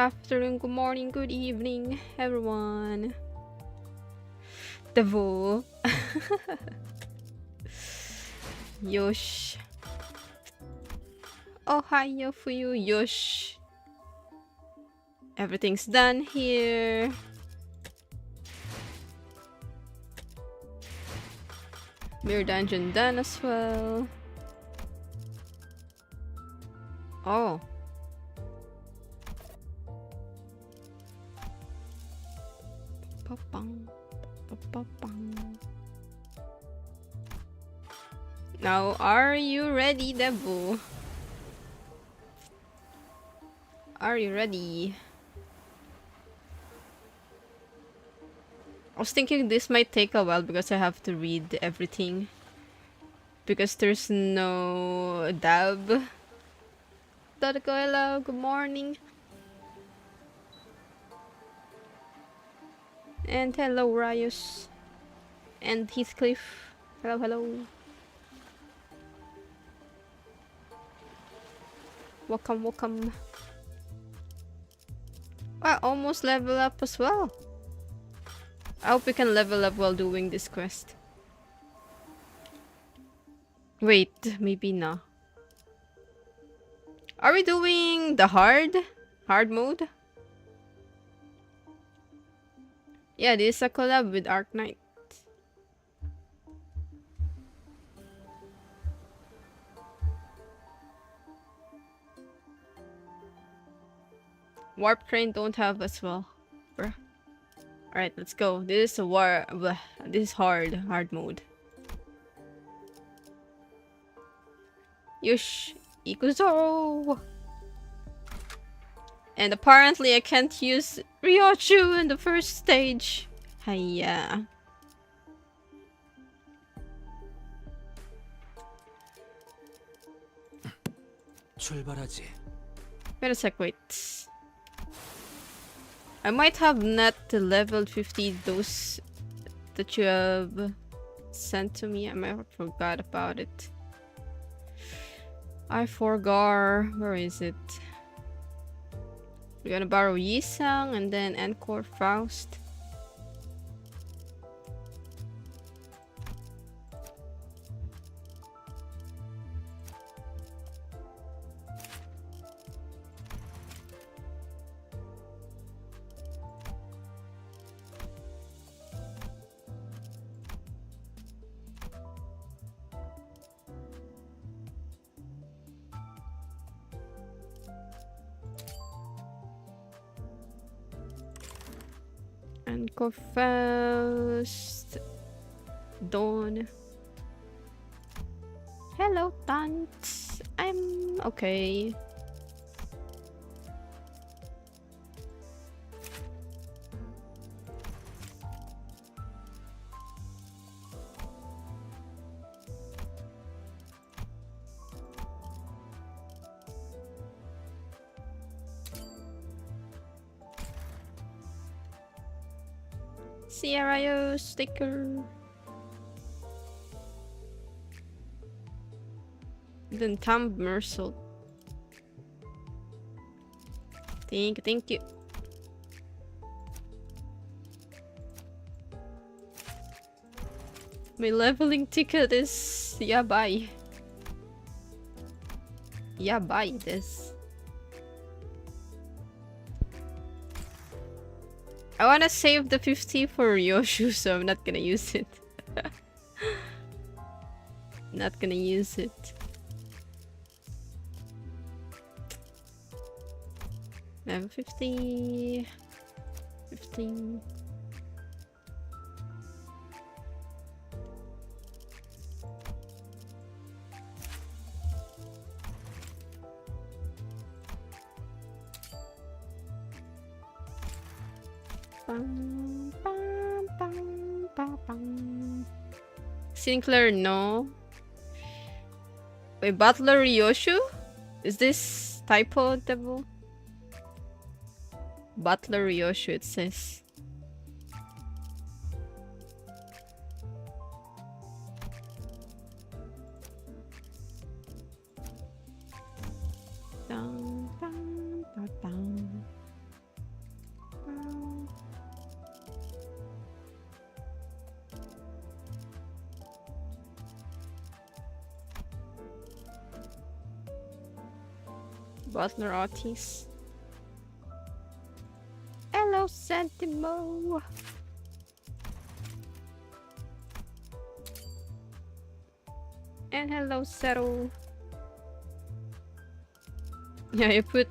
afternoon, good morning, good evening, everyone. Devo. Yosh. Ohio for you, Yosh. Everything's done here. Mirror dungeon done as well. Oh. Now, are you ready, Devo? Are you ready? I was thinking this might take a while because I have to read everything. Because there's no dab. Dodoko, hello, good morning. And hello, Rios. And Heathcliff. Hello, hello. Welcome, welcome. Wow, almost level up as well. I hope we can level up while doing this quest. Wait, maybe not. Are we doing the hard mode? Yeah, this is a collab with Arknights. Warp train don't have as well. Bruh. Alright, let's go. This is a this is hard mode. Yush, Ikuzo! And apparently I can't use Ryochu in the first stage. Hiya. 출발하지. Wait a sec, wait. I might have not leveled 50 those that you have sent to me. I might have forgot about it. I forgot. Where is it? We're gonna borrow Yisang and then Encore Faust. Encore Faust. Dawn. Hello, Tant. I'm okay. Sierra sticker. Then Tom Mercel. Thank you. My leveling ticket is yabai. Yabai this. I wanna save the 50 for Yoshu, so I'm not gonna use it. Not gonna use it. Level 50. 15. Bum, bum, bum, bum, bum. Sinclair, no. Wait, Butler Yoshu? Is this typo, Devil? Butler Yoshu, it says. Dun, dun, dun, dun. Butler Otis. Hello, Santimo. And hello, Settle. Yeah, you put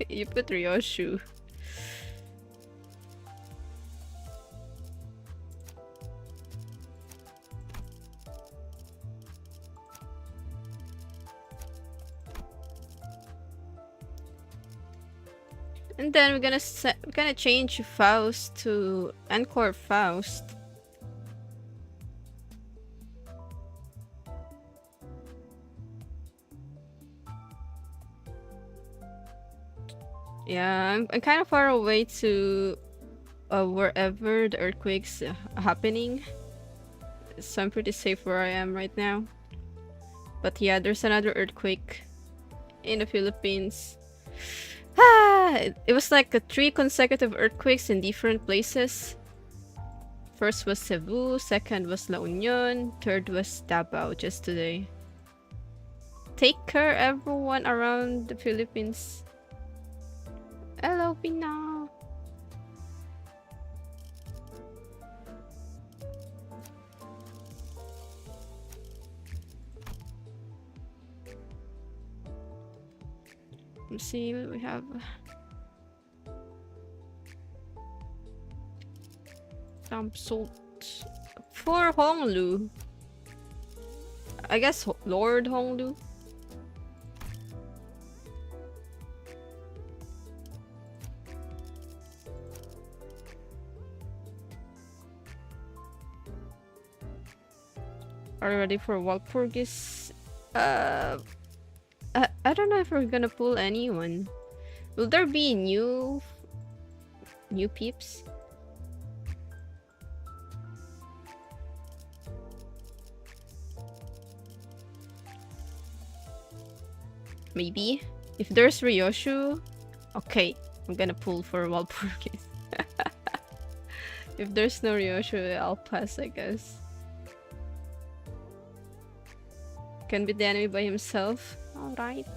you put Ryoshu. And then we're gonna change Faust to Encore Faust. Yeah, I'm kind of far away to wherever the earthquake's happening. So I'm pretty safe where I am right now. But yeah, there's another earthquake in the Philippines. It was like 3 consecutive earthquakes in different places. First was Cebu, second was La Union, third was Davao just today. Take care, everyone around the Philippines. Hello, Pina. Let's see what we have. Dump salt for Honglu. I guess Lord Honglu. Are you ready for Walpurgis? I don't know if we're gonna pull anyone. Will there be new peeps? Maybe. If there's Ryoshu, okay, I'm gonna pull for Walpurgis. If there's no Ryoshu, I'll pass, I guess. Can beat the enemy by himself. Alright.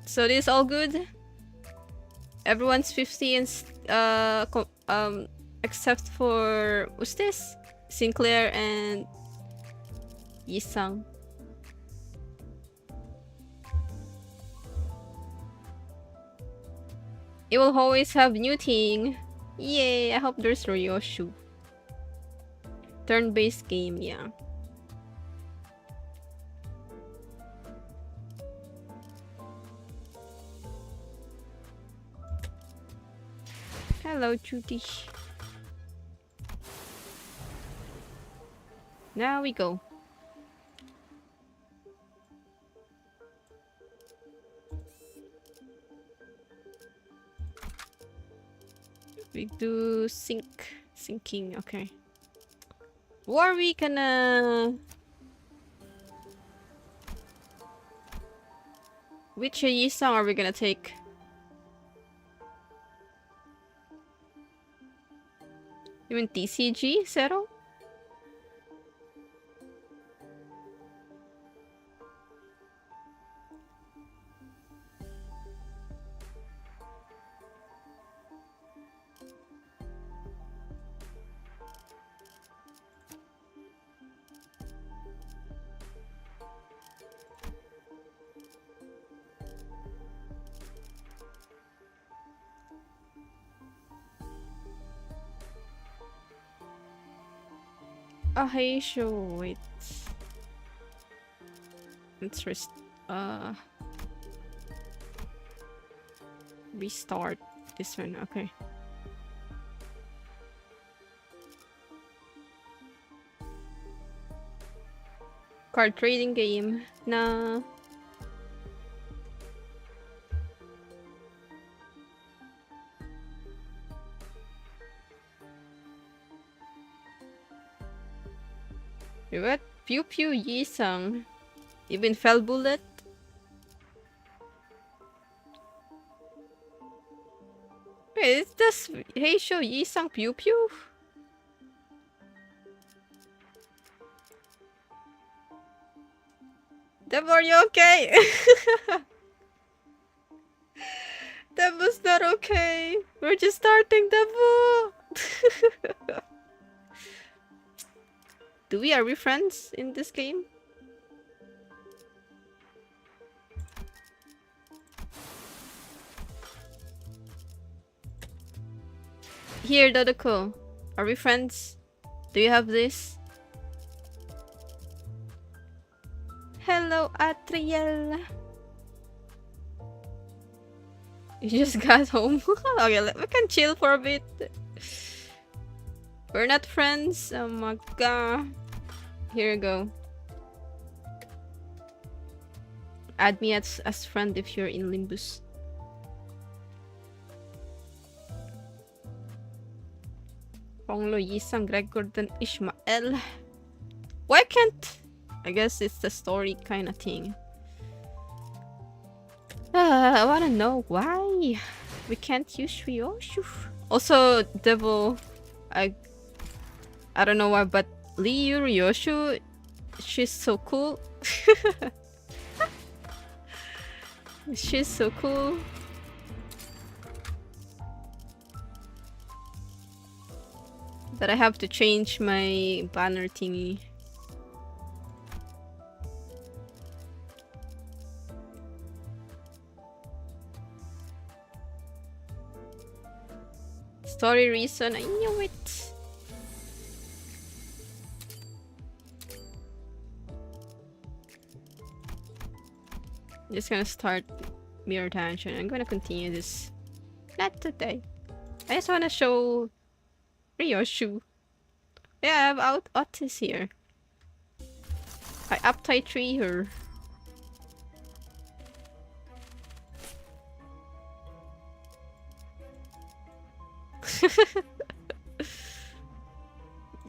So this is all good? Everyone's 50 and except for who's this? Sinclair and Yisang. It will always have new thing. Yay, I hope there's Ryoshu. Turn-based game, yeah. Hello, Judy. Now we go. We do syncing, okay. What are we gonna... Which Yisang are we gonna take? You mean TCG, Zero? Hey, sure, wait. Let's restart this one, okay. Card trading game. Nah. What? Pew Pew Yisang. Even fell bullet? Wait, is this Heisho Yisang Pew Pew? Deb, are you okay? Devo's not okay. We're just starting, Devo. Are we friends in this game? Here, Dodoko. Are we friends? Do you have this? Hello, Atriel. You just got home. Okay, we can chill for a bit. We're not friends. Oh my god. Here you go. Add me as friend if you're in Limbus. Ponglo, Yisang, Gregor, then Ishmael. Why can't... I guess it's the story kind of thing. I wanna know why we can't use Ryoshu. Also, Devil, I don't know why, but Liu Ryoshu, she's so cool. She's so cool. That I have to change my banner thingy. Story reason, I knew it. I'm just gonna start Mirror Tangent. I'm gonna continue this. Not today. I just wanna show Ryoshu. Yeah, I have Otis here. I uptight tree her.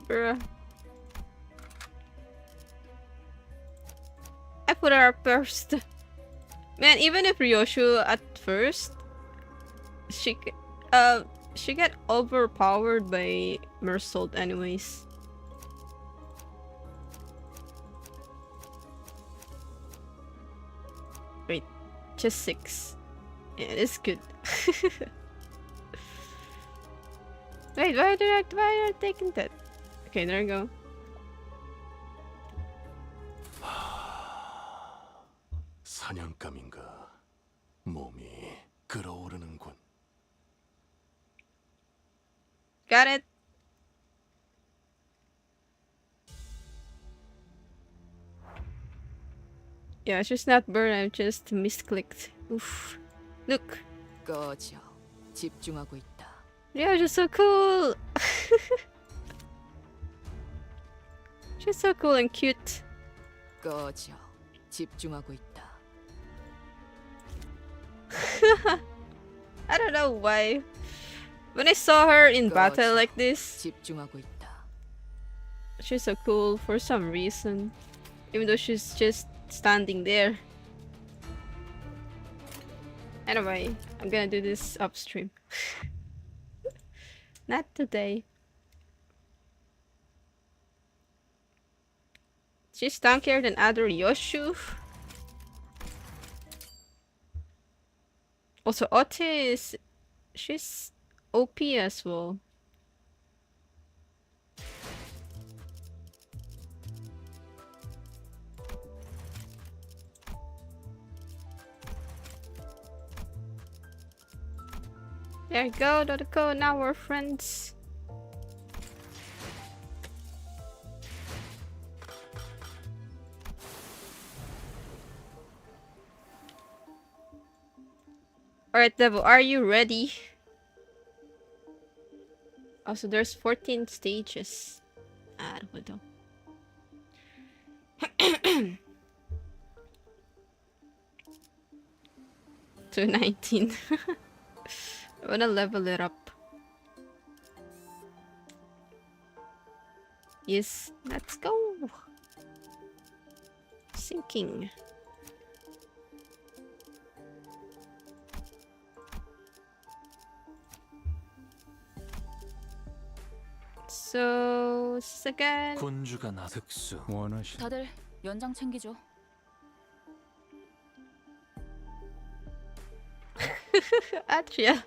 Bruh. I put her up first. Man, even if Ryoshu at first, she get overpowered by Mersault anyways. Wait, just 6. Yeah, it is good. Wait, why are you taking that? Okay, there you go. 사냥감인가 몸이 끓어오르는군. Got it. Yeah, she's not burned, I just misclicked. Oof. Look. 꺼져. 집중하고 있다. Yeah, she's so cool. She's so cool and cute. 꺼져. 집중하고 있다. I don't know why. When I saw her in battle like this, 집중하고 있다. she's so cool for some reason. Even though she's just standing there. Anyway, I'm gonna do this upstream. Not today. She's tankier than other Yoshu. Also, Otis, she's OP as well. There you go, Dodoko, now we're friends. Alright, Devil, are you ready? Also, there's 14 stages. Ah, hold on. To 19. I wanna level it up. Yes, let's go. Sinking. So, second. 군주가 나 특수 원하시. 다들 연장 챙기죠. Atriel.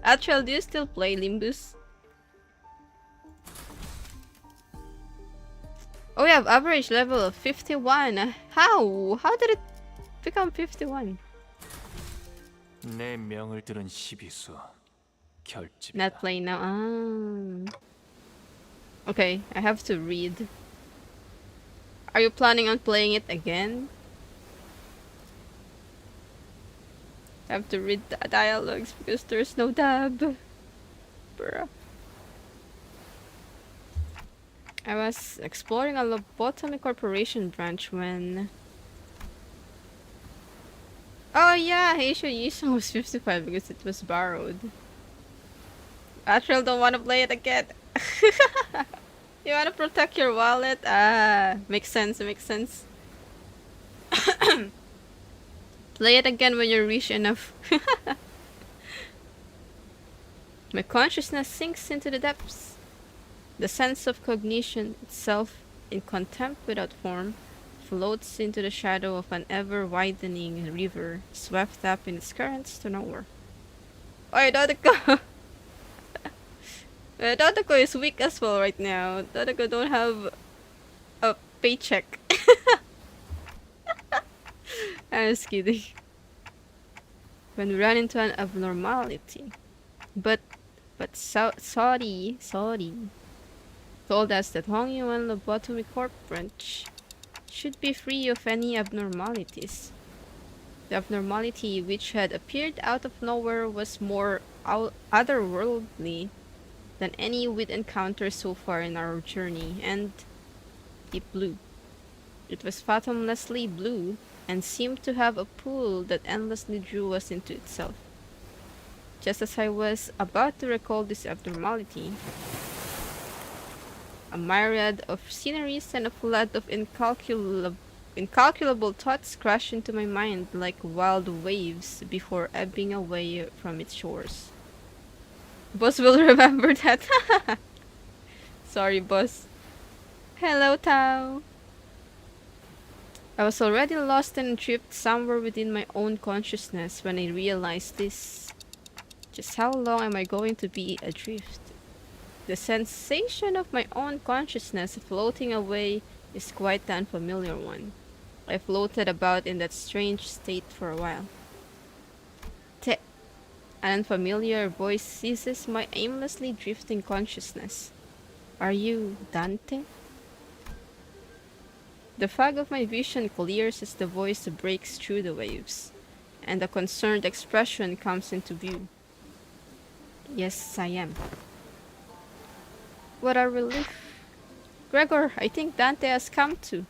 Atriel, do you still play Limbus? Oh, we have average level of 51. How? How did it become 51? 내 명을 들은 시비수 결집이다. Not playing now. Ah. Okay, I have to read. Are you planning on playing it again? I have to read the dialogues because there's no dub. Bruh. I was exploring a lobotomy corporation branch when... Oh yeah, Heisho Yisho was 55 because it was borrowed. Atriel don't want to play it again. You want to protect your wallet? Ah, makes sense, makes sense. Play it again when you're rich enough. My consciousness sinks into the depths. The sense of cognition itself, in contempt without form, floats into the shadow of an ever-widening river, swept up in its currents to nowhere. Oi, Dodoko! Dodoko is weak as well right now. Dodoko don't have a paycheck. I was kidding. When we ran into an abnormality. But sorry. Told us that Hongyuan Lobotomy Corp branch should be free of any abnormalities. The abnormality which had appeared out of nowhere was more otherworldly than any we'd encountered so far in our journey, and deep blue. It was fathomlessly blue, and seemed to have a pool that endlessly drew us into itself. Just as I was about to recall this abnormality, a myriad of sceneries and a flood of incalculable thoughts crashed into my mind like wild waves before ebbing away from its shores. Boss will remember that. Sorry, boss. Hello, Tao. I was already lost and adrift somewhere within my own consciousness when I realized this. Just how long am I going to be adrift? The sensation of my own consciousness floating away is quite the unfamiliar one. I floated about in that strange state for a while. An unfamiliar voice seizes my aimlessly drifting consciousness. Are you Dante? The fog of my vision clears as the voice breaks through the waves, and a concerned expression comes into view. Yes, I am. What a relief. Gregor, I think Dante has come to.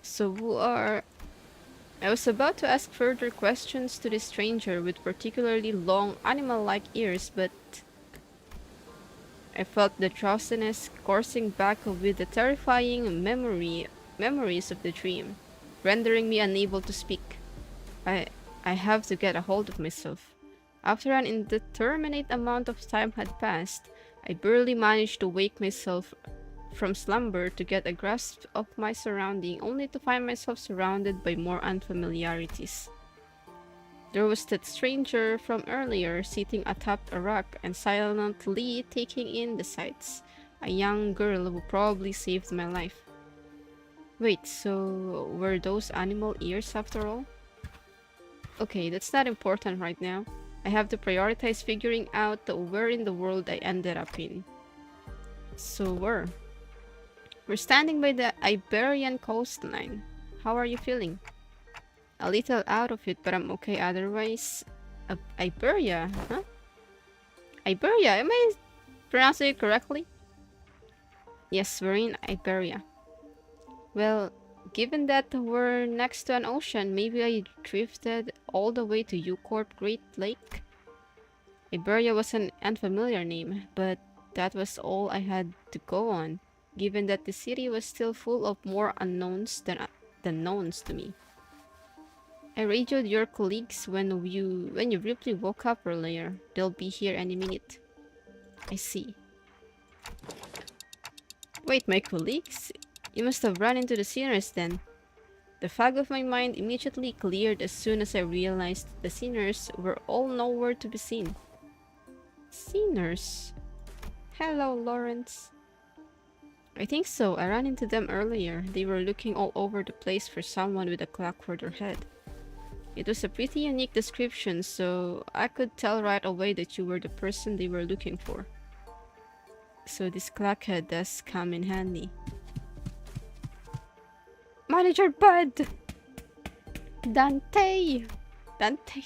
So who are... I was about to ask further questions to this stranger with particularly long animal-like ears, but... I felt the drowsiness coursing back with the terrifying memories of the dream, rendering me unable to speak. I have to get a hold of myself. After an indeterminate amount of time had passed, I barely managed to wake myself from slumber to get a grasp of my surrounding, only to find myself surrounded by more unfamiliarities. There was that stranger from earlier sitting atop a rock and silently taking in the sights, a young girl who probably saved my life. Wait, so were those animal ears after all? Okay, that's not important right now. I have to prioritize figuring out where in the world I ended up in. So we're standing by the Iberian coastline. How are you feeling? A little out of it, but I'm okay otherwise. Iberia, huh? Iberia, am I pronouncing it correctly? Yes, we're in Iberia. Well, given that we're next to an ocean, maybe I drifted all the way to U-Corp Great Lake? Iberia was an unfamiliar name, but that was all I had to go on, given that the city was still full of more unknowns than knowns to me. I radioed your colleagues when you briefly woke up earlier. They'll be here any minute. I see. Wait, my colleagues? You must have run into the sinners then. The fog of my mind immediately cleared as soon as I realized the sinners were all nowhere to be seen. Sinners? Hello, Lawrence. I think so. I ran into them earlier. They were looking all over the place for someone with a clock for their head. It was a pretty unique description, so I could tell right away that you were the person they were looking for. So this clockhead does come in handy. Manager Bud! Dante! Dante!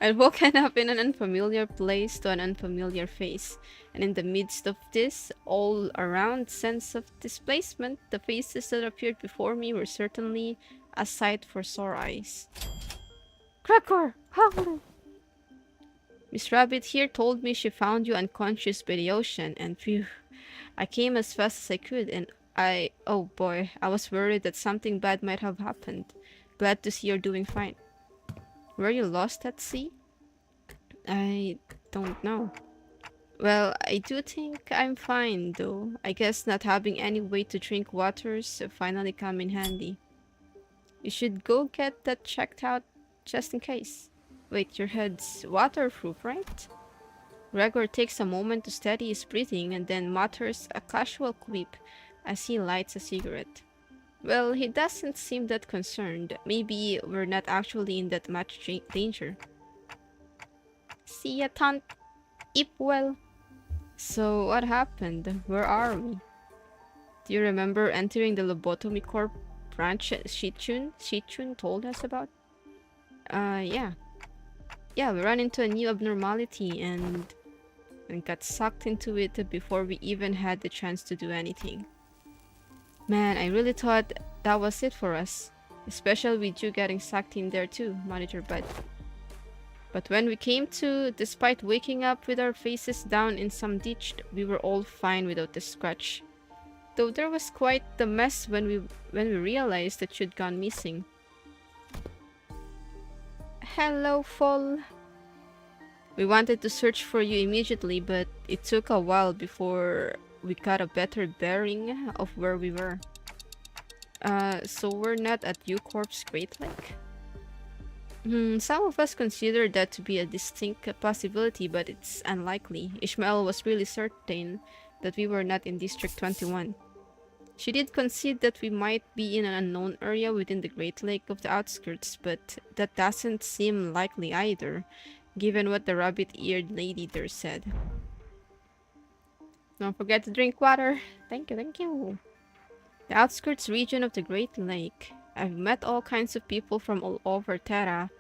I'd woken up in an unfamiliar place to an unfamiliar face, and in the midst of this all-around sense of displacement, the faces that appeared before me were certainly a sight for sore eyes. Cracker! How? Miss Rabbit here told me she found you unconscious by the ocean, and phew, I came as fast as I could, and oh boy, I was worried that something bad might have happened. Glad to see you're doing fine. Were you lost at sea? I don't know. Well, I do think I'm fine, though. I guess not having any way to drink waters finally come in handy. You should go get that checked out just in case. Wait, your head's waterproof, right? Gregor takes a moment to steady his breathing and then mutters a casual quip as he lights a cigarette. Well, he doesn't seem that concerned. Maybe we're not actually in that much danger. See ya, Tant. Eep well. So, what happened? Where are we? Do you remember entering the Lobotomy Corp branch Shichun told us about? Yeah. Yeah, we ran into a new abnormality and got sucked into it before we even had the chance to do anything. Man, I really thought that was it for us. Especially with you getting sucked in there too, Manager Bud. But when we came to, despite waking up with our faces down in some ditch, we were all fine without a scratch. Though there was quite the mess when we realized that you'd gone missing. Hello, Fall. We wanted to search for you immediately, but it took a while before we got a better bearing of where we were. So we're not at U-Corp's Great Lake? Some of us consider that to be a distinct possibility, but it's unlikely. Ishmael was really certain that we were not in District 21. She did concede that we might be in an unknown area within the Great Lake of the outskirts, but that doesn't seem likely either, given what the rabbit-eared lady there said. Don't forget to drink water. Thank you, thank you. The outskirts region of the Great Lake. I've met all kinds of people from all over Terra,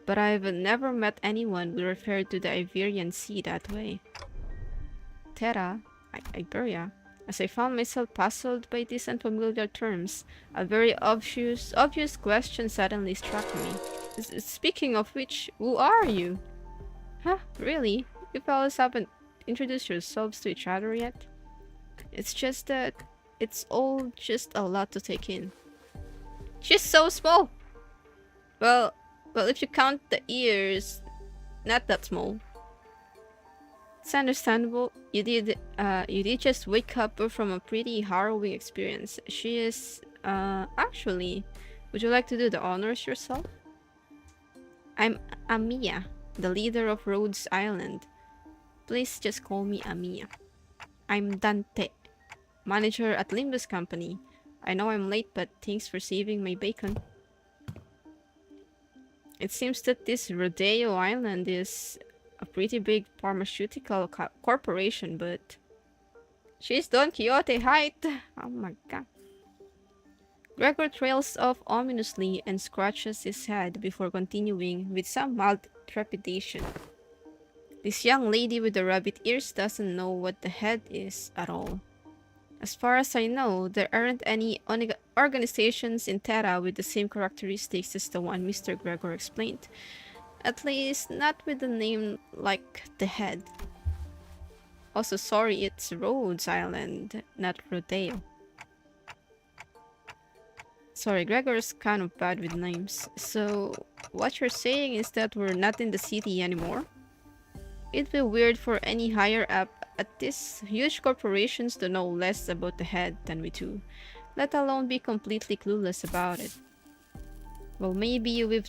but I've never met anyone who referred to the Iberian Sea that way. Terra? Iberia? As I found myself puzzled by these unfamiliar terms, a very obvious question suddenly struck me. Speaking of which, who are you? Huh? Really? You fellas haven't introduced yourselves to each other yet? It's just that it's all just a lot to take in. She's so small! Well, if you count the ears, not that small. It's understandable. You did just wake up from a pretty harrowing experience. She is, actually, would you like to do the honors yourself? I'm Amiya, the leader of Rhodes Island. Please just call me Amiya. I'm Dante, manager at Limbus Company. I know I'm late, but thanks for saving my bacon. It seems that this Rodeo Island is a pretty big pharmaceutical corporation, but she's Don Quixote height. Oh my god. Gregor trails off ominously and scratches his head before continuing with some mild trepidation. This young lady with the rabbit ears doesn't know what the head is at all. As far as I know, there aren't any organizations in Terra with the same characteristics as the one Mr. Gregor explained. At least, not with a name like the head. Also, sorry, it's Rhodes Island, not Rodeo. Sorry, Gregor's kind of bad with names. So, what you're saying is that we're not in the city anymore? It'd be weird for any higher up at these huge corporations to know less about the head than we do, let alone be completely clueless about it. Well, maybe we've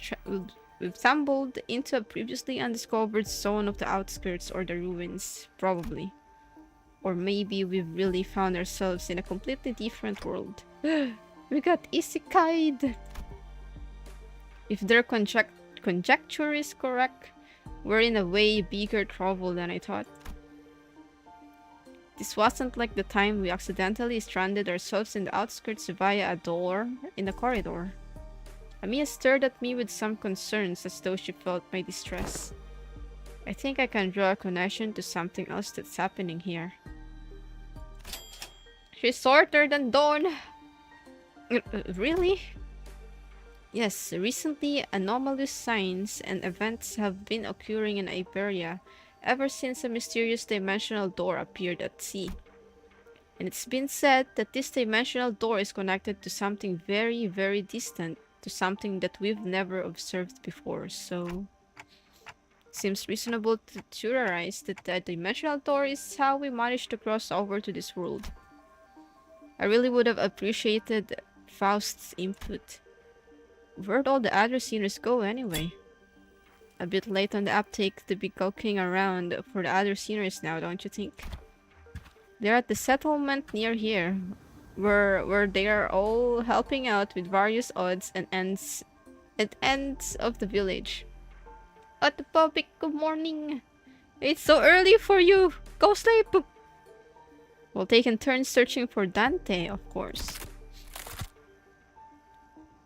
stumbled into a previously undiscovered zone of the outskirts or the ruins, probably. Or maybe we've really found ourselves in a completely different world. We got isekai'd! If their conjecture is correct, we're in a way bigger trouble than I thought. This wasn't like the time we accidentally stranded ourselves in the outskirts via a door in the corridor. Amiya stared at me with some concerns as though she felt my distress. I think I can draw a connection to something else that's happening here. She's shorter than Dawn! Really? Yes, recently anomalous signs and events have been occurring in Iberia ever since a mysterious dimensional door appeared at sea. And it's been said that this dimensional door is connected to something very, very distant, to something that we've never observed before, so... Seems reasonable to theorize that the dimensional door is how we managed to cross over to this world. I really would have appreciated Faust's input. Where'd all the other seniors go anyway? A bit late on the uptake to be poking around for the other seniors now, don't you think? They're at the settlement near here, where they are all helping out with various odds and ends of the village. At the public, good morning. It's so early for you. Go sleep. We'll take in turns searching for Dante, of course.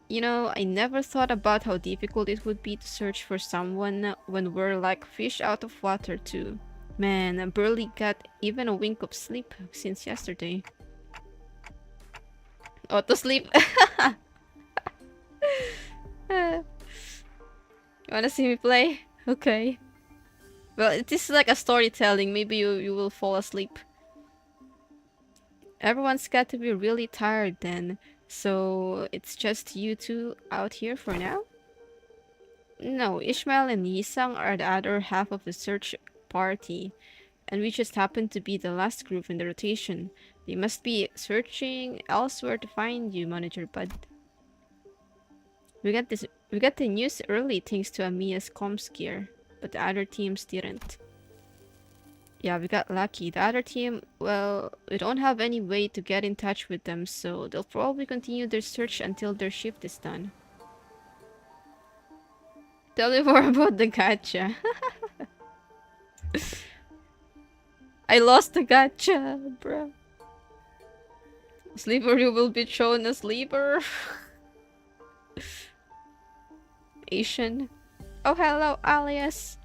You know, I never thought about how difficult it would be to search for someone when we're like fish out of water too. Man, I barely got even a wink of sleep since yesterday. Auto sleep. You wanna see me play? Okay. Well, it is like a storytelling. Maybe you will fall asleep. Everyone's got to be really tired then. So it's just you two out here for now? No, Ishmael and Yisang are the other half of the search party. And we just happen to be the last group in the rotation. They must be searching elsewhere to find you, Manager Bud. We got the news early thanks to Amiya's comms gear, but the other teams didn't. Yeah, we got lucky. The other team, well, we don't have any way to get in touch with them, so they'll probably continue their search until their shift is done. Tell me more about the gacha. I lost the gacha, bro. Sleeper, you will be shown as sleeper. Asian. Oh, hello, alias.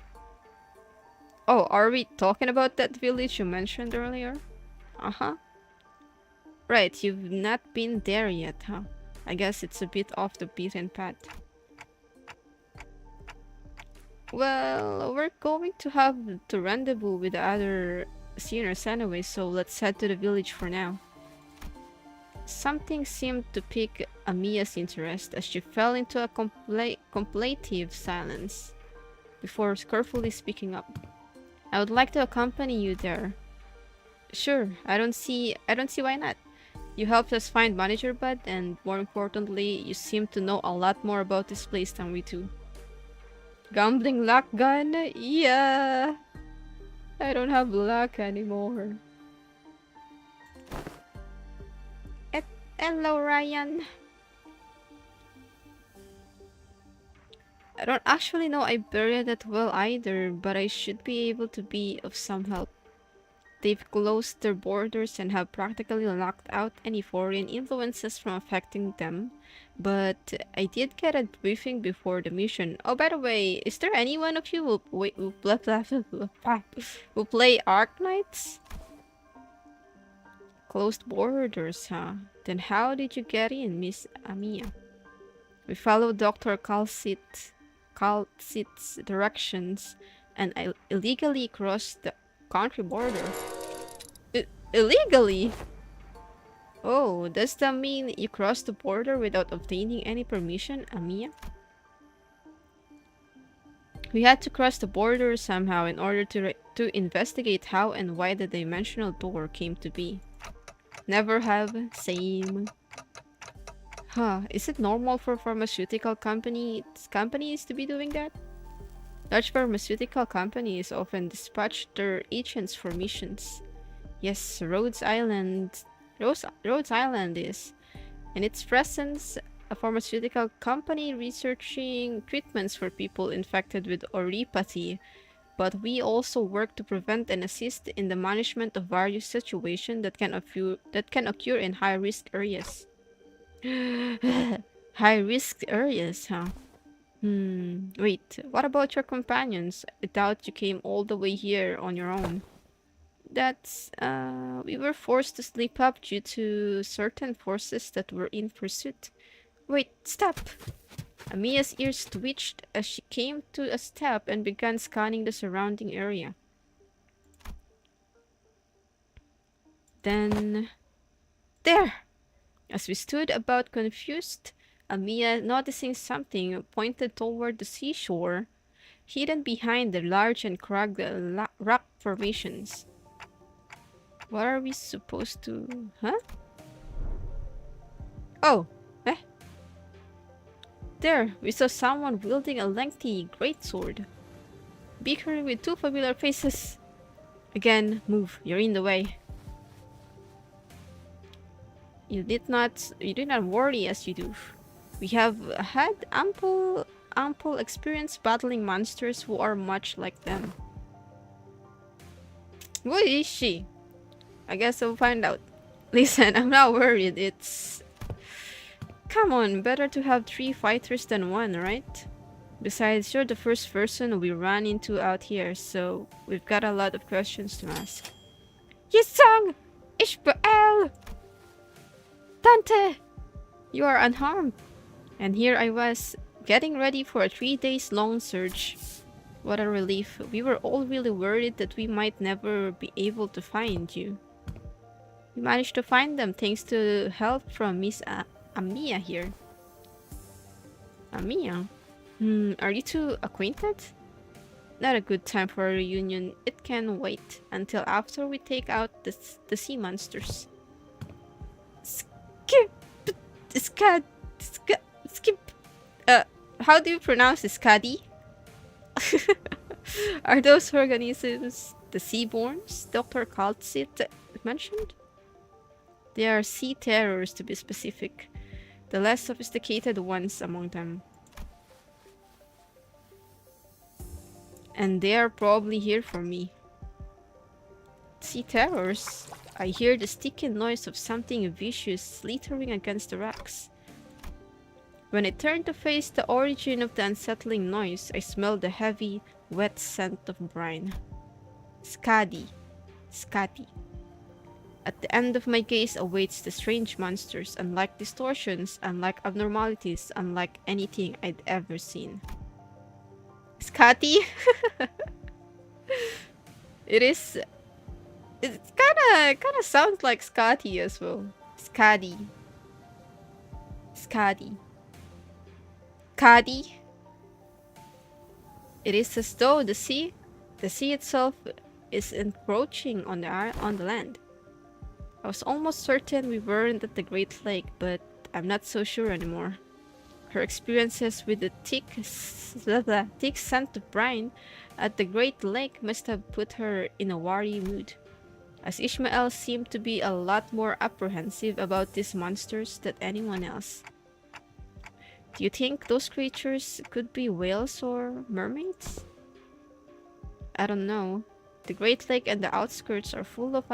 Oh, are we talking about that village you mentioned earlier? Uh-huh. Right, you've not been there yet, huh? I guess it's a bit off the beaten path. Well, we're going to have to rendezvous with the other seniors anyway, so let's head to the village for now. Something seemed to pique Amiya's interest as she fell into a contemplative silence before carefully speaking up. I would like to accompany you there. Sure, I don't see why not. You helped us find Manager Bud, and more importantly, you seem to know a lot more about this place than we do. Gambling luck gun? Yeah. I don't have luck anymore. Hello, Ryan. I don't actually know Iberia that well either, but I should be able to be of some help. They've closed their borders and have practically locked out any foreign influences from affecting them. But I did get a briefing before the mission. Oh, by the way, is there anyone of you who play Arknights? Closed borders, huh? Then how did you get in, Miss Amiya? We followed Dr. Calcit's directions, and I illegally crossed the country border. Illegally? Oh, does that mean you crossed the border without obtaining any permission, Amiya? We had to cross the border somehow in order to investigate how and why the dimensional door came to be. Never have. Same. Huh, is it normal for pharmaceutical companies to be doing that? Large pharmaceutical companies often dispatch their agents for missions. Yes, Rhodes Island is. In its presence, a pharmaceutical company researching treatments for people infected with oropathy, but we also work to prevent and assist in the management of various situations that can occur in high-risk areas. High-risk areas, huh? Wait, what about your companions? I doubt you came all the way here on your own. We were forced to sleep up due to certain forces that were in pursuit. Wait, stop! Amiya's ears twitched as she came to a step and began scanning the surrounding area. Then... There! As we stood about confused, Amiya, noticing something, pointed toward the seashore, hidden behind the large and cracked rock formations. What are we supposed to... Huh? Oh! Eh? There, we saw someone wielding a lengthy greatsword. Bickering with two familiar faces. Again, move. You're in the way. You did not worry as you do. We have had ample experience battling monsters who are much like them. Who is she? I guess we'll find out. Listen, I'm not worried. It's... Come on, better to have 3 fighters than 1, right? Besides, you're the first person we ran into out here, so we've got a lot of questions to ask. Yisung! Ishbael! Dante! You are unharmed. And here I was, getting ready for a 3 days long search. What a relief. We were all really worried that we might never be able to find you. We managed to find them thanks to help from Miss Amiya here. Amiya? Are you two acquainted? Not a good time for a reunion. It can wait until after we take out the sea monsters. Skip! Skip! How do you pronounce Skadi? Are those organisms the seaborns Dr. Kaltsit mentioned? They are sea terrors, to be specific. The less sophisticated ones among them. And they are probably here for me. Sea terrors? I hear the sticky noise of something vicious slithering against the rocks. When I turned to face the origin of the unsettling noise, I smelled the heavy, wet scent of brine. Skadi. At the end of my gaze awaits the strange monsters, unlike distortions, unlike abnormalities, unlike anything I'd ever seen. Skadi? It kinda sounds like Scotty as well. Skadi. It is as though the sea itself is encroaching on the land. I was almost certain we weren't at the Great Lake, but I'm not so sure anymore. Her experiences with the thick scent of brine at the Great Lake must have put her in a wary mood, as Ishmael seemed to be a lot more apprehensive about these monsters than anyone else. Do you think those creatures could be whales or mermaids? I don't know. The Great Lake and the outskirts are full of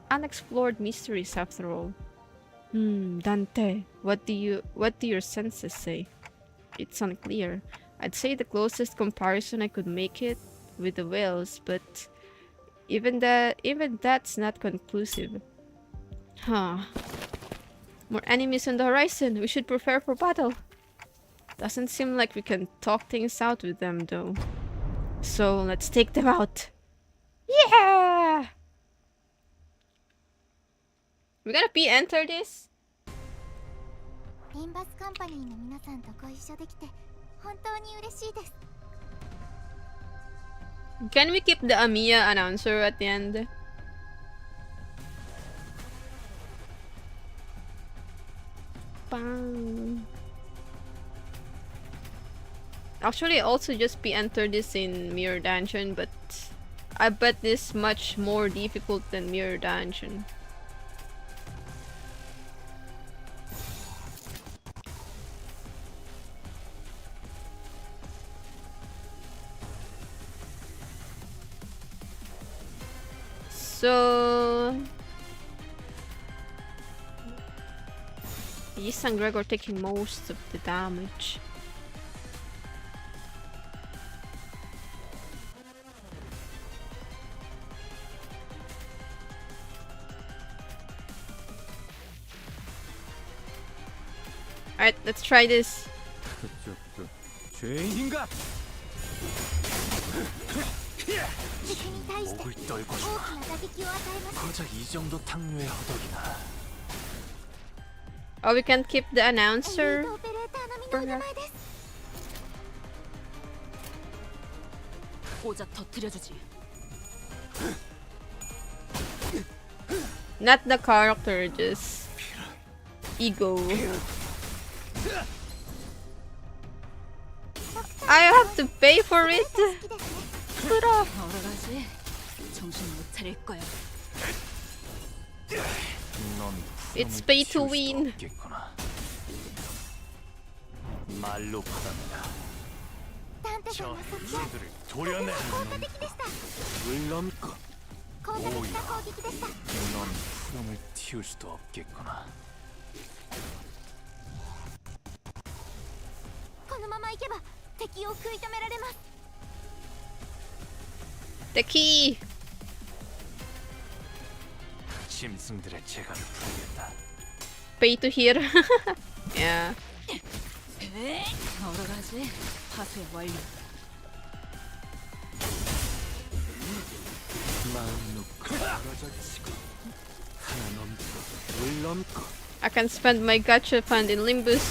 unexplored mysteries after all. Dante, what do your senses say? It's unclear. I'd say the closest comparison I could make it with the whales, but even that's not conclusive. Huh. More enemies on the horizon. We should prepare for battle. Doesn't seem like we can talk things out with them though. So let's take them out. Yeah! We gotta enter this? Limbus Company の皆さんとご一緒できて本当に嬉しいです。 Can we keep the Amiya announcer at the end? Bang. Actually, I also just entered this in Mirror Dungeon, but I bet this much more difficult than Mirror Dungeon. So Yis and Gregor taking most of the damage. Alright, let's try this. 죄인인가? 敵に対して 목을 大 떨고 きな打撃を与えます 고작 이 정도 탕류의 허덕이나. Oh, we can keep the エリー announcer. トオペレーターの身の腕前です 고작 터뜨려주지. Not the character, just ego. I have to pay for it. 好きですね Put off. 얼어가지. 정신 못 차릴 거야. 넌 It's 부름을 pay to 치울 수도 win. 없겠구나. 말로 받았다. ダンテさん 저 の速攻 행신들을 도려내. 効果的でした 물론고 効果的な攻撃でした 넌 푸름을 틔울 수도 없겠구나. このままいけば敵を食い止められます The key. 짐승들의 재갈을 풀겠다. Pay to hear. Yeah. 얼어가지. 파쇄 완료. 마음 놓고 떨어져 치고 하나 넘고 물 넘고 I can spend my gacha fund in Limbus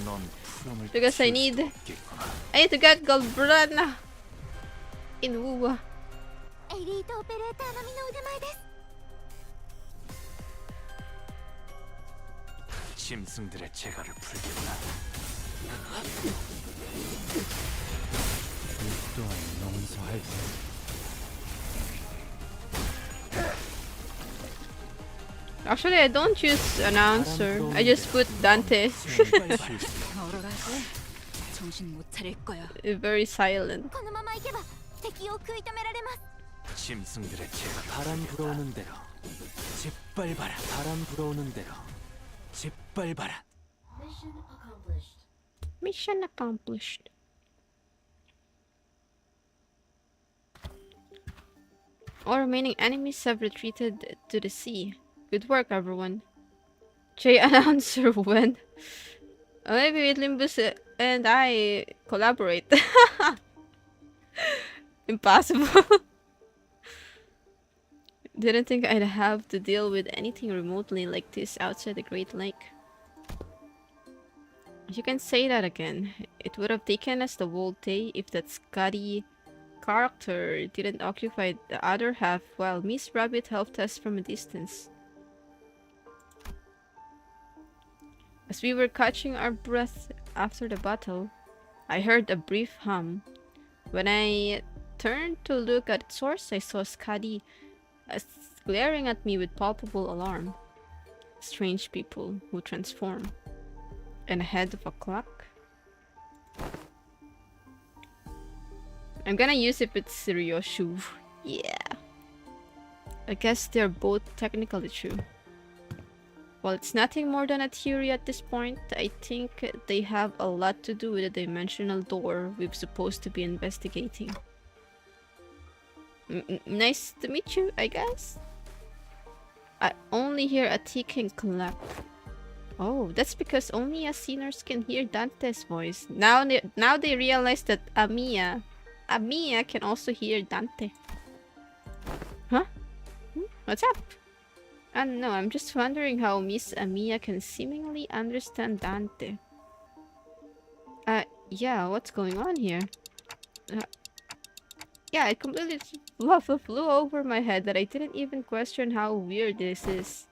넌 푸름을 because I 틔울 need 수도 없겠구나. to get Golbrana in Wuwa. エリートオペレーターの身の腕前です 짐승들의 재갈을 풀겠다. 이 또한 용서할 Actually, I don't use announcer. I just put Dante. 얼어가지. 정신 못 차릴 거야. Very silent. このままいけば敵を食い止められます 짐승들의 재갈. 바람 불어오는 대로 짓밟아라. 바람 불어오는 대로 짓밟아라. Mission accomplished. All remaining enemies have retreated to the sea. Good work, everyone. J announcer when? Maybe with Limbus and I collaborate. Impossible. Didn't think I'd have to deal with anything remotely like this outside the Great Lake. You can say that again. It would have taken us the whole day if that Scotty character didn't occupy the other half while Miss Rabbit helped us from a distance. As we were catching our breath after the battle, I heard a brief hum. When I turned to look at its source, I saw Scotty glaring at me with palpable alarm. Strange people who transform. And ahead of a clock. I'm gonna use if it's Ryoshu. Yeah. I guess they're both technically true. While it's nothing more than a theory at this point, I think they have a lot to do with the dimensional door we're supposed to be investigating. Nice to meet you, I guess. I only hear a ticking clock. Oh, that's because only us sinners can hear Dante's voice. Now they realize that Amiya can also hear Dante. Huh? What's up? No, I'm just wondering how Miss Amiya can seemingly understand Dante. Yeah, what's going on here? Yeah, it completely flew over my head that I didn't even question how weird this is.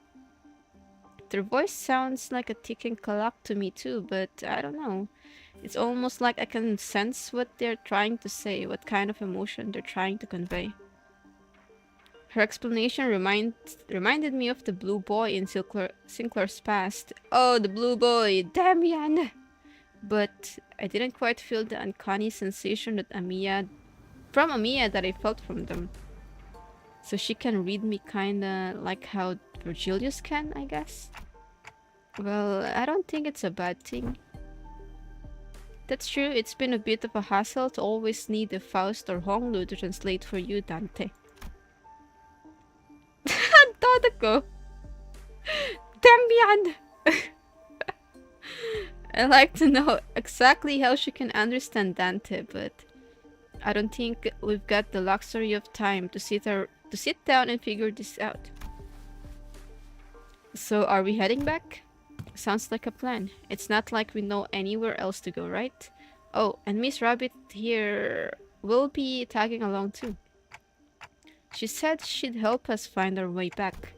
Their voice sounds like a ticking clock to me too, but I don't know. It's almost like I can sense what they're trying to say, what kind of emotion they're trying to convey. Her explanation reminded me of the blue boy in Sinclair's past. Oh, the blue boy! Damian! But I didn't quite feel the uncanny sensation that Amiya that I felt from them. So she can read me kinda like how Virgilius can, I guess? Well, I don't think it's a bad thing. That's true, it's been a bit of a hassle to always need a Faust or Honglu to translate for you, Dante. Todako! Damian! I like to know exactly how she can understand Dante, but I don't think we've got the luxury of time to sit down and figure this out. So are we heading back? Sounds like a plan. It's not like we know anywhere else to go, right? Oh, and Miss Rabbit here will be tagging along too. She said she'd help us find our way back.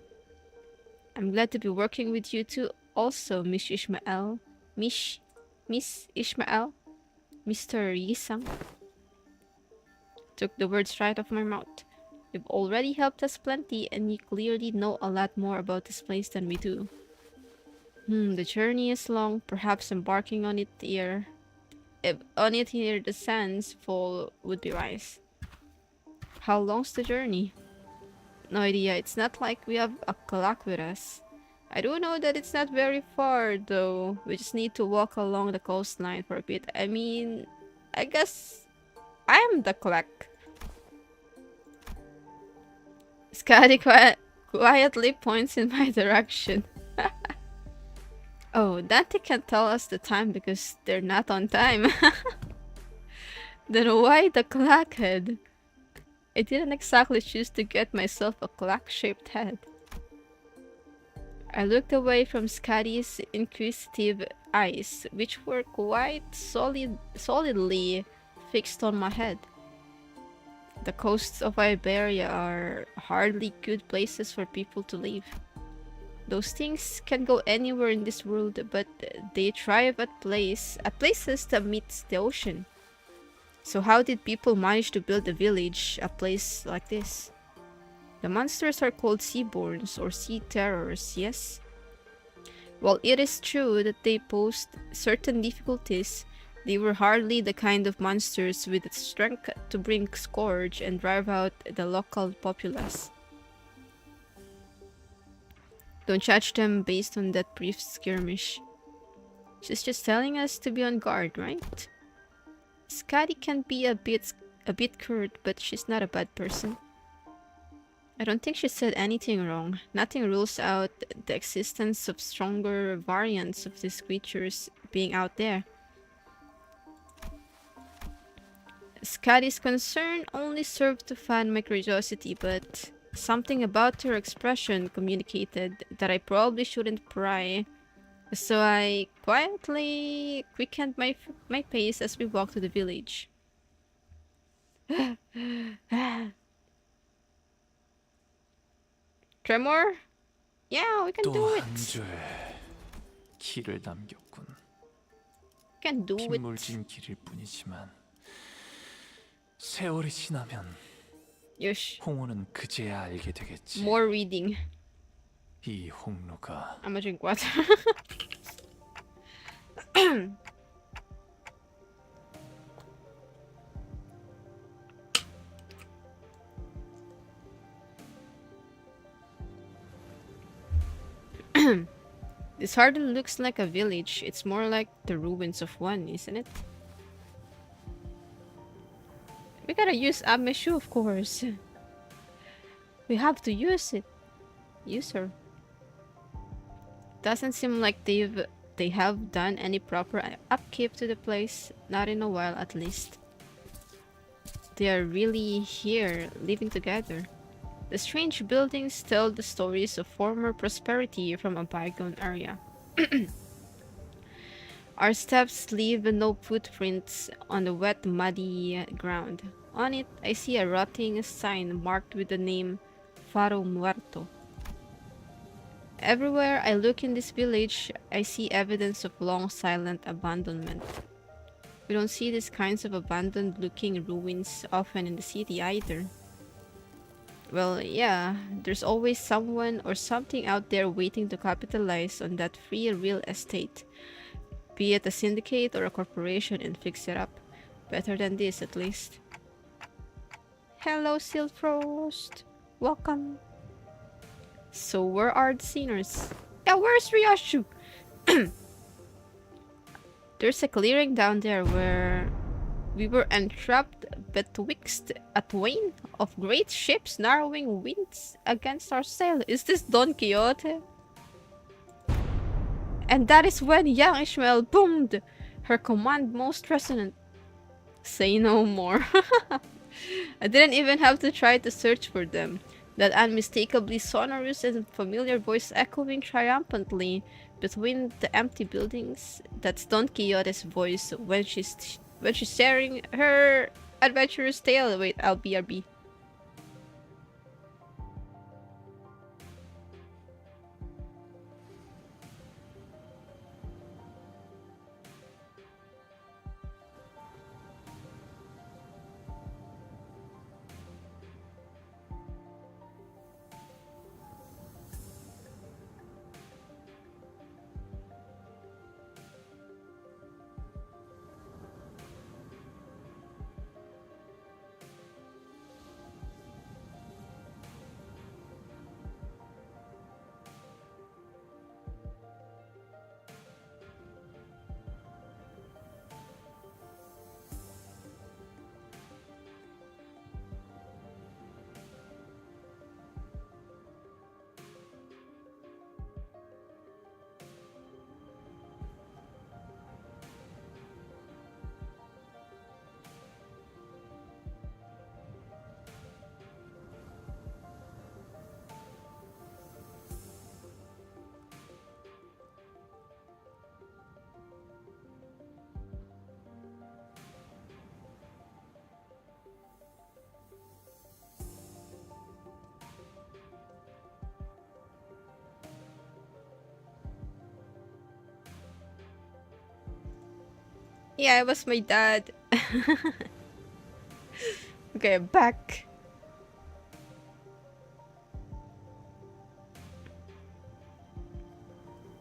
I'm glad to be working with you too also, Miss Ishmael. Miss Ishmael? Mr. Yisang? Took the words right off my mouth. You've already helped us plenty, and you clearly know a lot more about this place than we do. The journey is long. Perhaps embarking on it here the sands fall would be wise. How long's the journey? No idea. It's not like we have a clock with us. I do know that it's not very far, though. We just need to walk along the coastline for a bit. I mean, I guess I'm the clock. Scotty quietly points in my direction. Oh, Dante can't tell us the time because they're not on time. Then why the clock head? I didn't exactly choose to get myself a clock-shaped head. I looked away from Scotty's inquisitive eyes, which were quite solidly fixed on my head. The coasts of Iberia are hardly good places for people to live. Those things can go anywhere in this world, but they thrive at places that meet the ocean. So how did people manage to build a village, a place like this? The monsters are called seaborns or sea terrors, yes? While it is true that they posed certain difficulties, they were hardly the kind of monsters with the strength to bring scourge and drive out the local populace. Don't judge them based on that brief skirmish. She's just telling us to be on guard, right? Scotty can be a bit curt, but she's not a bad person. I don't think she said anything wrong. Nothing rules out the existence of stronger variants of these creatures being out there. Scotty's concern only served to fan my curiosity, but something about her expression communicated that I probably shouldn't pry. So I quietly quickened my pace as we walked to the village. Tremor? Yeah, we can do 또 it. 한 줄 길을 남겼군. We can do it. 빗물진 길일 뿐이지만 세월이 지나면 Yosh. 홍호는 그제야 알게 되겠지. More reading. 이 홍로가 I'm gonna drink water. This hardly looks like a village. It's more like the ruins of one, isn't it? We gotta use Ameshu, of course. We have to use it. Use her. Doesn't seem like they have done any proper upkeep to the place. Not in a while, at least. They are really here, living together. The strange buildings tell the stories of former prosperity from a bygone area. Our steps leave no footprints on the wet, muddy ground. On it, I see a rotting sign marked with the name Faro Muerto. Everywhere I look in this village, I see evidence of long silent abandonment. We don't see these kinds of abandoned looking ruins often in the city either. Well, yeah, there's always someone or something out there waiting to capitalize on that free real estate. Be it a syndicate or a corporation and fix it up. Better than this, at least. Hello, Silfrost. Welcome. So where are the sinners? Yeah, where's Ryashu? There's a clearing down there where we were entrapped betwixt a twain of great ships narrowing winds against our sail. Is this Don Quixote? And that is when young Ishmael boomed, her command most resonant. Say no more. I didn't even have to try to search for them. That unmistakably sonorous and familiar voice echoing triumphantly between the empty buildings. That's Don Quixote's voice when she's sharing her adventurous tale. Wait, I'll BRB. Yeah, it was my dad. Okay, back.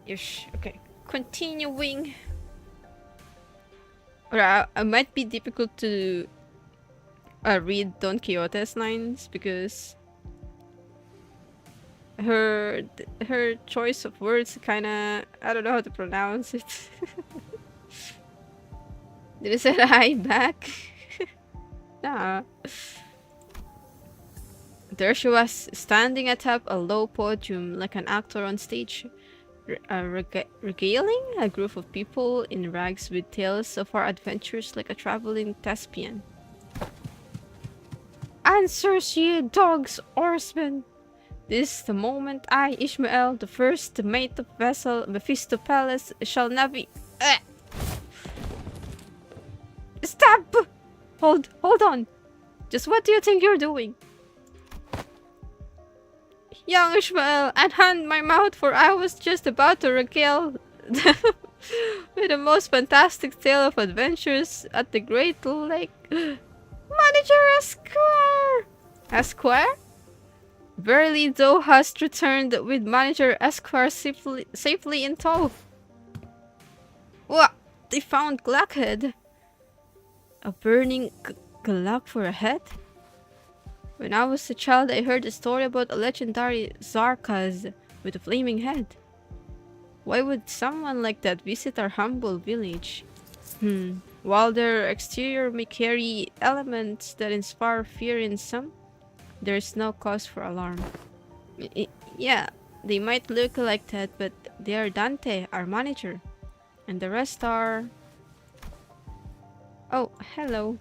Yes, okay. Continuing. Or I might be difficult to read Don Quixote's lines because her choice of words kinda, I don't know how to pronounce it. Did it say hi back? Nah. There she was, standing atop a low podium like an actor on stage, regaling a group of people in rags with tales of our adventures like a traveling thespian. Answers, ye dogs, oarsmen! This the moment I, Ishmael, the first mate of vessel Mephistopheles, shall navigate. Stop! Hold on. Just what do you think you're doing? Young Ishmael, unhand my mouth, for I was just about to regale with the most fantastic tale of adventures at the Great Lake. Manager Esquire! Esquire? Verily thou hast returned with Manager Esquire safely in tow. What? They found Glackhead? A burning glove for a head? When I was a child, I heard a story about a legendary Zarkaz with a flaming head. Why would someone like that visit our humble village? While their exterior may carry elements that inspire fear in some, there is no cause for alarm. Yeah, they might look like that, but they are Dante, our manager. And the rest are... Oh, hello.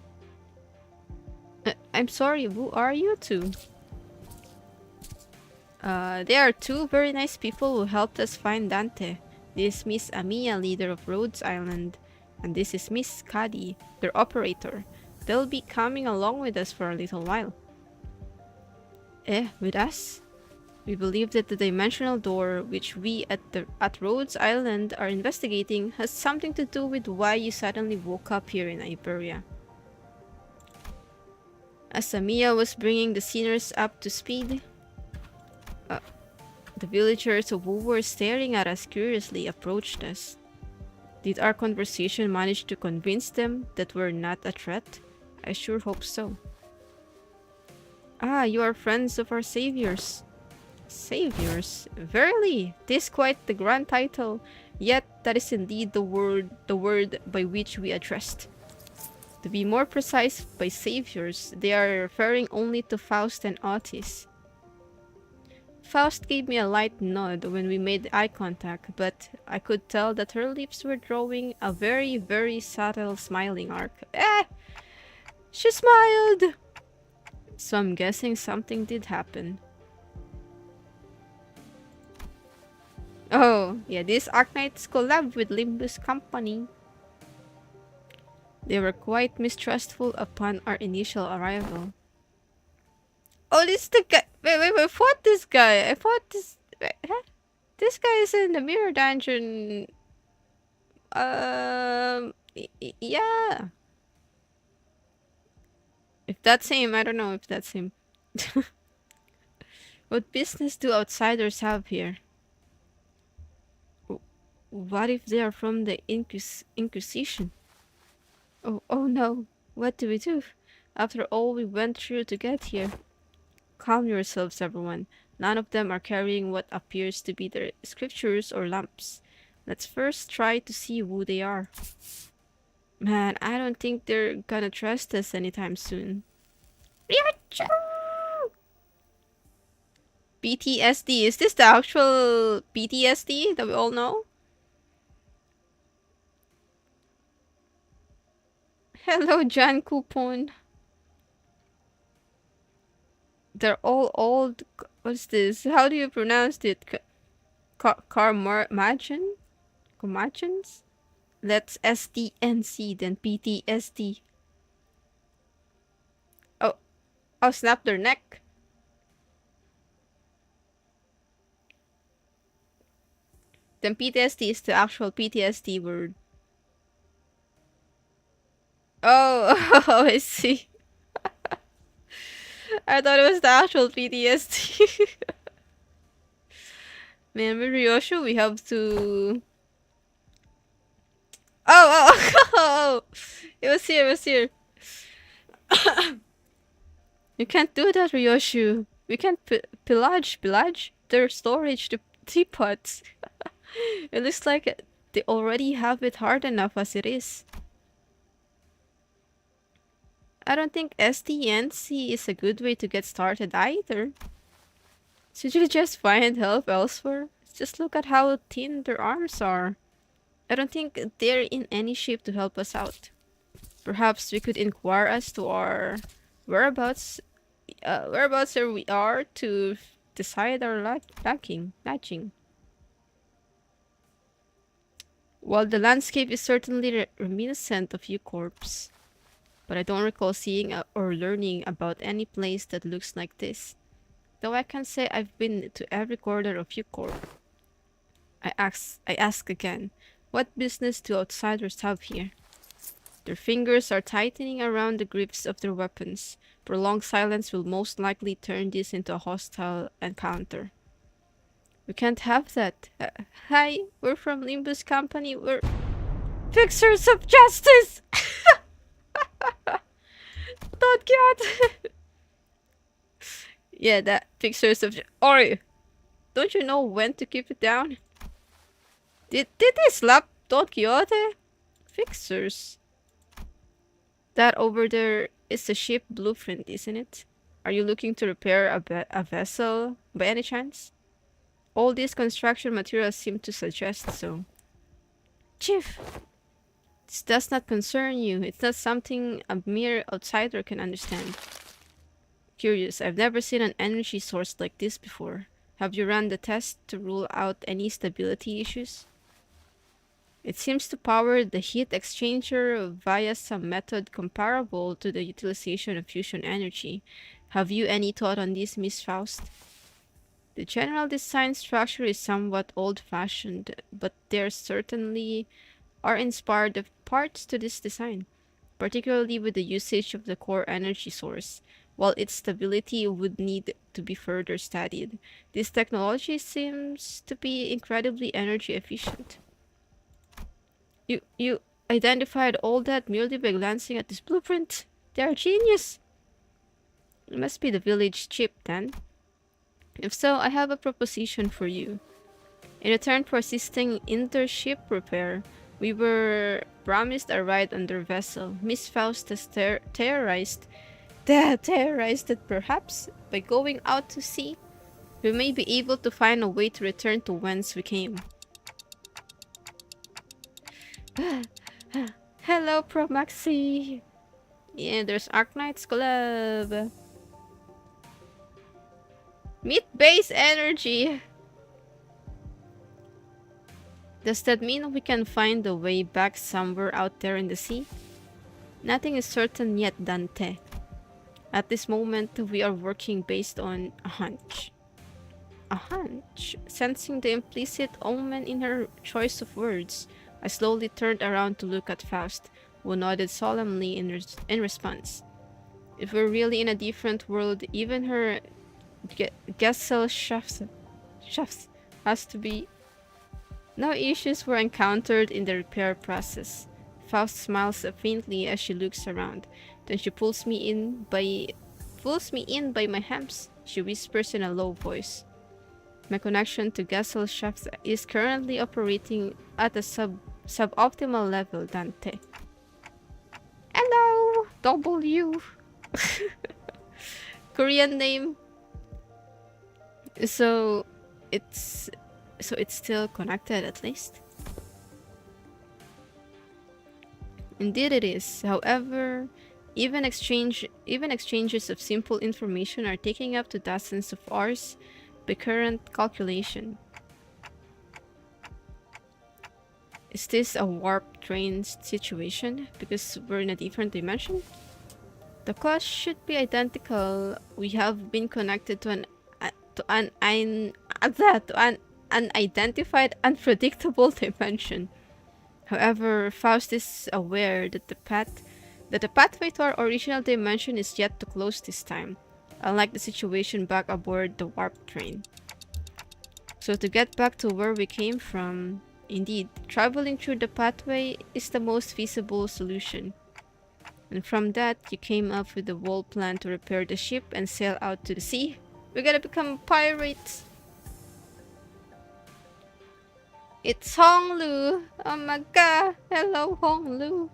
I'm sorry, who are you two? They are two very nice people who helped us find Dante. This is Miss Amia, leader of Rhodes Island, and this is Miss Cady, their operator. They'll be coming along with us for a little while. With us? We believe that the dimensional door, which we at Rhodes Island are investigating, has something to do with why you suddenly woke up here in Iberia. As Samia was bringing the sinners up to speed, the villagers who were staring at us curiously approached us. Did our conversation manage to convince them that we're not a threat? I sure hope so. Ah, you are friends of our saviors. Saviors? Verily, 'tis quite the grand title, yet that is indeed the word by which we addressed. To be more precise, by saviors, they are referring only to Faust and Otis. Faust gave me a light nod when we made eye contact, but I could tell that her lips were drawing a very, very subtle smiling arc. She smiled! So I'm guessing something did happen. Oh, yeah, this Arknights Collab with Limbus company. They were quite mistrustful upon our initial arrival. Oh, this is the guy. Wait, I fought this guy. I fought this. Wait, huh? This guy is in the mirror dungeon. Yeah. If that's him, I don't know if that's him. What business do outsiders have here? What if they are from the Inquisition? Oh no. What do we do? After all we went through to get here. Calm yourselves, everyone. None of them are carrying what appears to be their scriptures or lamps. Let's first try to see who they are. Man, I don't think they're gonna trust us anytime soon. PTSD. Is this the actual PTSD that we all know? Hello, John Coupon. They're all old. What's this? How do you pronounce it? Carmagins? Let's SDNC, then PTSD. Oh, snap their neck. Then PTSD is the actual PTSD word. Oh, oh, I see. I thought it was the actual PTSD. Man, with Ryoshu, we have to... Oh! It was here. You can't do that, Ryoshu. We can't pillage their storage to teapots. It looks like they already have it hard enough as it is. I don't think SDNC is a good way to get started either. Should you just find help elsewhere? Just look at how thin their arms are. I don't think they're in any shape to help us out. Perhaps we could inquire as to our whereabouts where we are to decide our latching. While the landscape is certainly reminiscent of U-Corps, but I don't recall seeing or learning about any place that looks like this. Though I can say I've been to every corner of U-Corp. I ask again, what business do outsiders have here? Their fingers are tightening around the grips of their weapons. Prolonged silence will most likely turn this into a hostile encounter. We can't have that. Hi, we're from Limbus Company. We're fixers of justice! Don't get. Yeah, that fixers of Oi! Don't you know when to keep it down? Did they slap Don Quixote? Fixers. That over there is a ship blueprint, isn't it? Are you looking to repair a vessel by any chance? All these construction materials seem to suggest so. Chief! This does not concern you. It's not something a mere outsider can understand. Curious, I've never seen an energy source like this before. Have you run the test to rule out any stability issues? It seems to power the heat exchanger via some method comparable to the utilization of fusion energy. Have you any thought on this, Miss Faust? The general design structure is somewhat old-fashioned, but there certainly are inspired parts to this design, particularly with the usage of the core energy source. While its stability would need to be further studied, this technology seems to be incredibly energy efficient. You identified all that merely by glancing at this blueprint? They are genius! It must be the village chip, then. If so, I have a proposition for you. In return for assisting in their ship repair, we were promised a ride on their vessel. Miss Faust has terrorized it perhaps by going out to sea. We may be able to find a way to return to whence we came. Hello, Promaxi! Yeah, there's Arknights Collab. Meet base energy! Does that mean we can find a way back somewhere out there in the sea? Nothing is certain yet, Dante. At this moment, we are working based on a hunch. A hunch? Sensing the implicit omen in her choice of words, I slowly turned around to look at Faust, who nodded solemnly in response. If we're really in a different world, even her Gesellschaft has to be. No issues were encountered in the repair process. Faust smiles faintly as she looks around. Then she pulls me in by my hams. She whispers in a low voice. My connection to Gesellschaft is currently operating at a suboptimal level, Dante. Hello, W. Korean name. So it's still connected at least. Indeed it is. However, even exchanges of simple information are taking up to dozens of hours by current calculation. Is this a warp train situation because we're in a different dimension? The cost should be identical. We have been connected to an unidentified, unpredictable dimension. However, Faust is aware that the pathway to our original dimension is yet to close this time, unlike the situation back aboard the warp train. So to get back to where we came from, indeed, traveling through the pathway is the most feasible solution. And from that, you came up with the bold plan to repair the ship and sail out to the sea. We're gonna become pirates! It's Honglu! Oh my god! Hello, Honglu!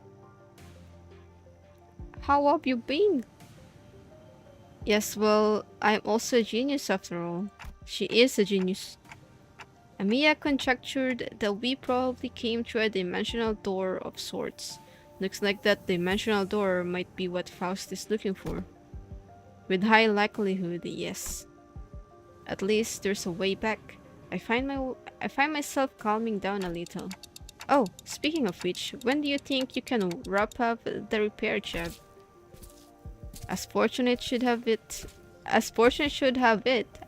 How have you been? Yes, well, I'm also a genius after all. She is a genius. Amiya conjectured that we probably came through a dimensional door of sorts. Looks like that dimensional door might be what Faust is looking for. With high likelihood, yes. At least there's a way back. I find myself calming down a little. Oh, speaking of which, when do you think you can wrap up the repair job? As fortune should have it,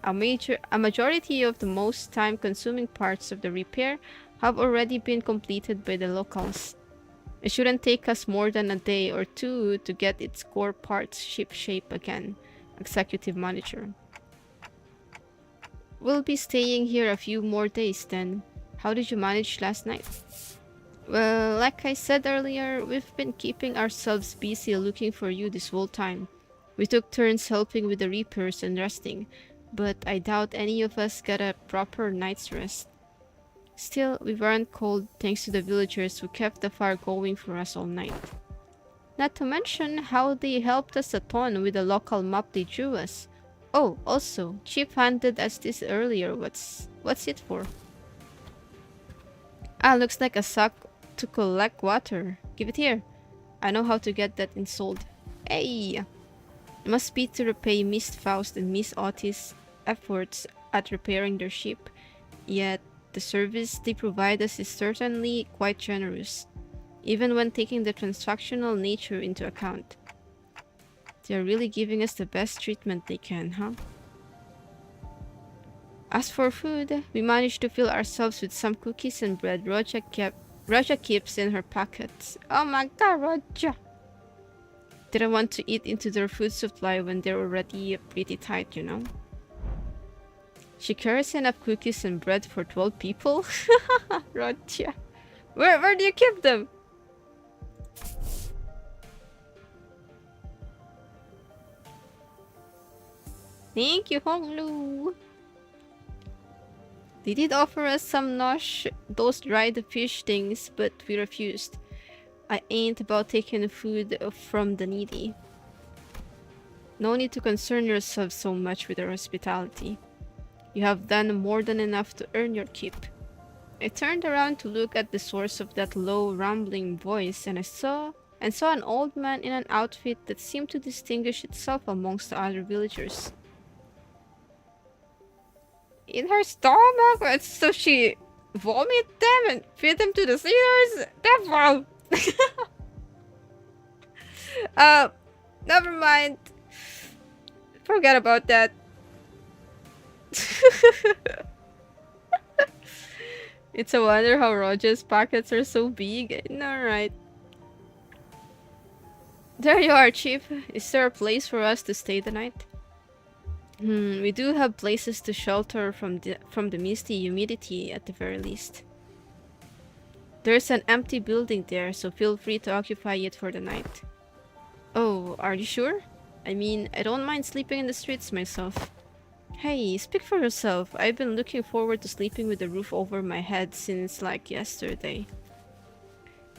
a majority of the most time-consuming parts of the repair have already been completed by the locals. It shouldn't take us more than a day or two to get its core parts ship-shape again, Executive Manager. We'll be staying here a few more days then. How did you manage last night? Well, like I said earlier, we've been keeping ourselves busy looking for you this whole time. We took turns helping with the repairs and resting, but I doubt any of us got a proper night's rest. Still, we weren't cold thanks to the villagers who kept the fire going for us all night. Not to mention how they helped us a ton with the local map they drew us. Oh, also, Chief handed us this earlier. What's it for? Ah, looks like a sock to collect water. Give it here. I know how to get that installed. Hey! It must be to repay Miss Faust and Miss Otis' efforts at repairing their ship. Yet, the service they provide us is certainly quite generous, even when taking the transactional nature into account. They are really giving us the best treatment they can, huh? As for food, we managed to fill ourselves with some cookies and bread Roja keeps in her pockets. Oh my god, Roja! Didn't want to eat into their food supply when they're already pretty tight, you know? She carries enough cookies and bread for 12 people? Roja. Where do you keep them? Thank you, Honglu. They did offer us some nosh, those dried fish things, but we refused. I ain't about taking food from the needy. No need to concern yourself so much with our hospitality. You have done more than enough to earn your keep. I turned around to look at the source of that low, rumbling voice, and saw an old man in an outfit that seemed to distinguish itself amongst the other villagers. In her stomach, and so she vomit them and feed them to the sailors. Devil! Never mind. Forget about that. It's a wonder how Roger's pockets are so big. Alright. There you are, Chief. Is there a place for us to stay the night? We do have places to shelter from the misty humidity at the very least. There's an empty building there, so feel free to occupy it for the night. Oh, are you sure? I mean, I don't mind sleeping in the streets myself. Hey, speak for yourself. I've been looking forward to sleeping with the roof over my head since like yesterday.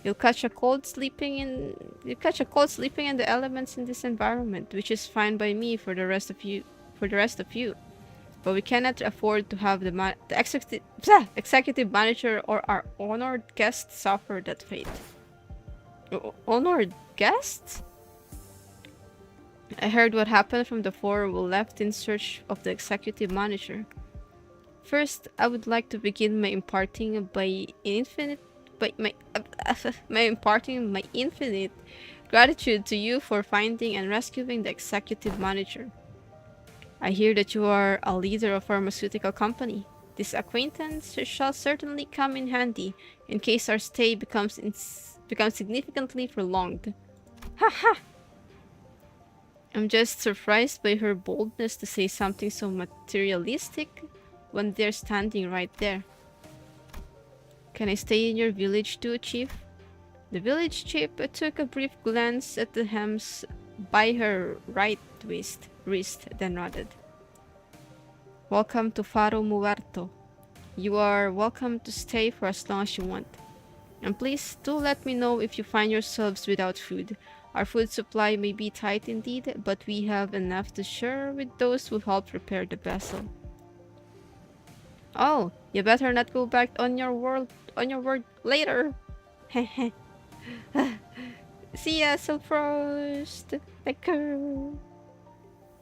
You'll catch a cold sleeping in the elements in this environment, which is fine by me for the rest of you. But we cannot afford to have the executive manager or our honored guests suffer that fate. Honored guests? I heard what happened from the four who left in search of the executive manager. First, I would like to begin my imparting my infinite gratitude to you for finding and rescuing the executive manager. I hear that you are a leader of a pharmaceutical company. This acquaintance shall certainly come in handy in case our stay becomes significantly prolonged. Haha! I'm just surprised by her boldness to say something so materialistic when they're standing right there. Can I stay in your village too, Chief? The village chief took a brief glance at the hems by her right wrist, then nodded. Welcome to Faro Muerto. You are welcome to stay for as long as you want. And please do let me know if you find yourselves without food. Our food supply may be tight indeed, but we have enough to share with those who help repair the vessel. Oh, you better not go back on your word later. Hehe. See ya, Sulfrost. Take care.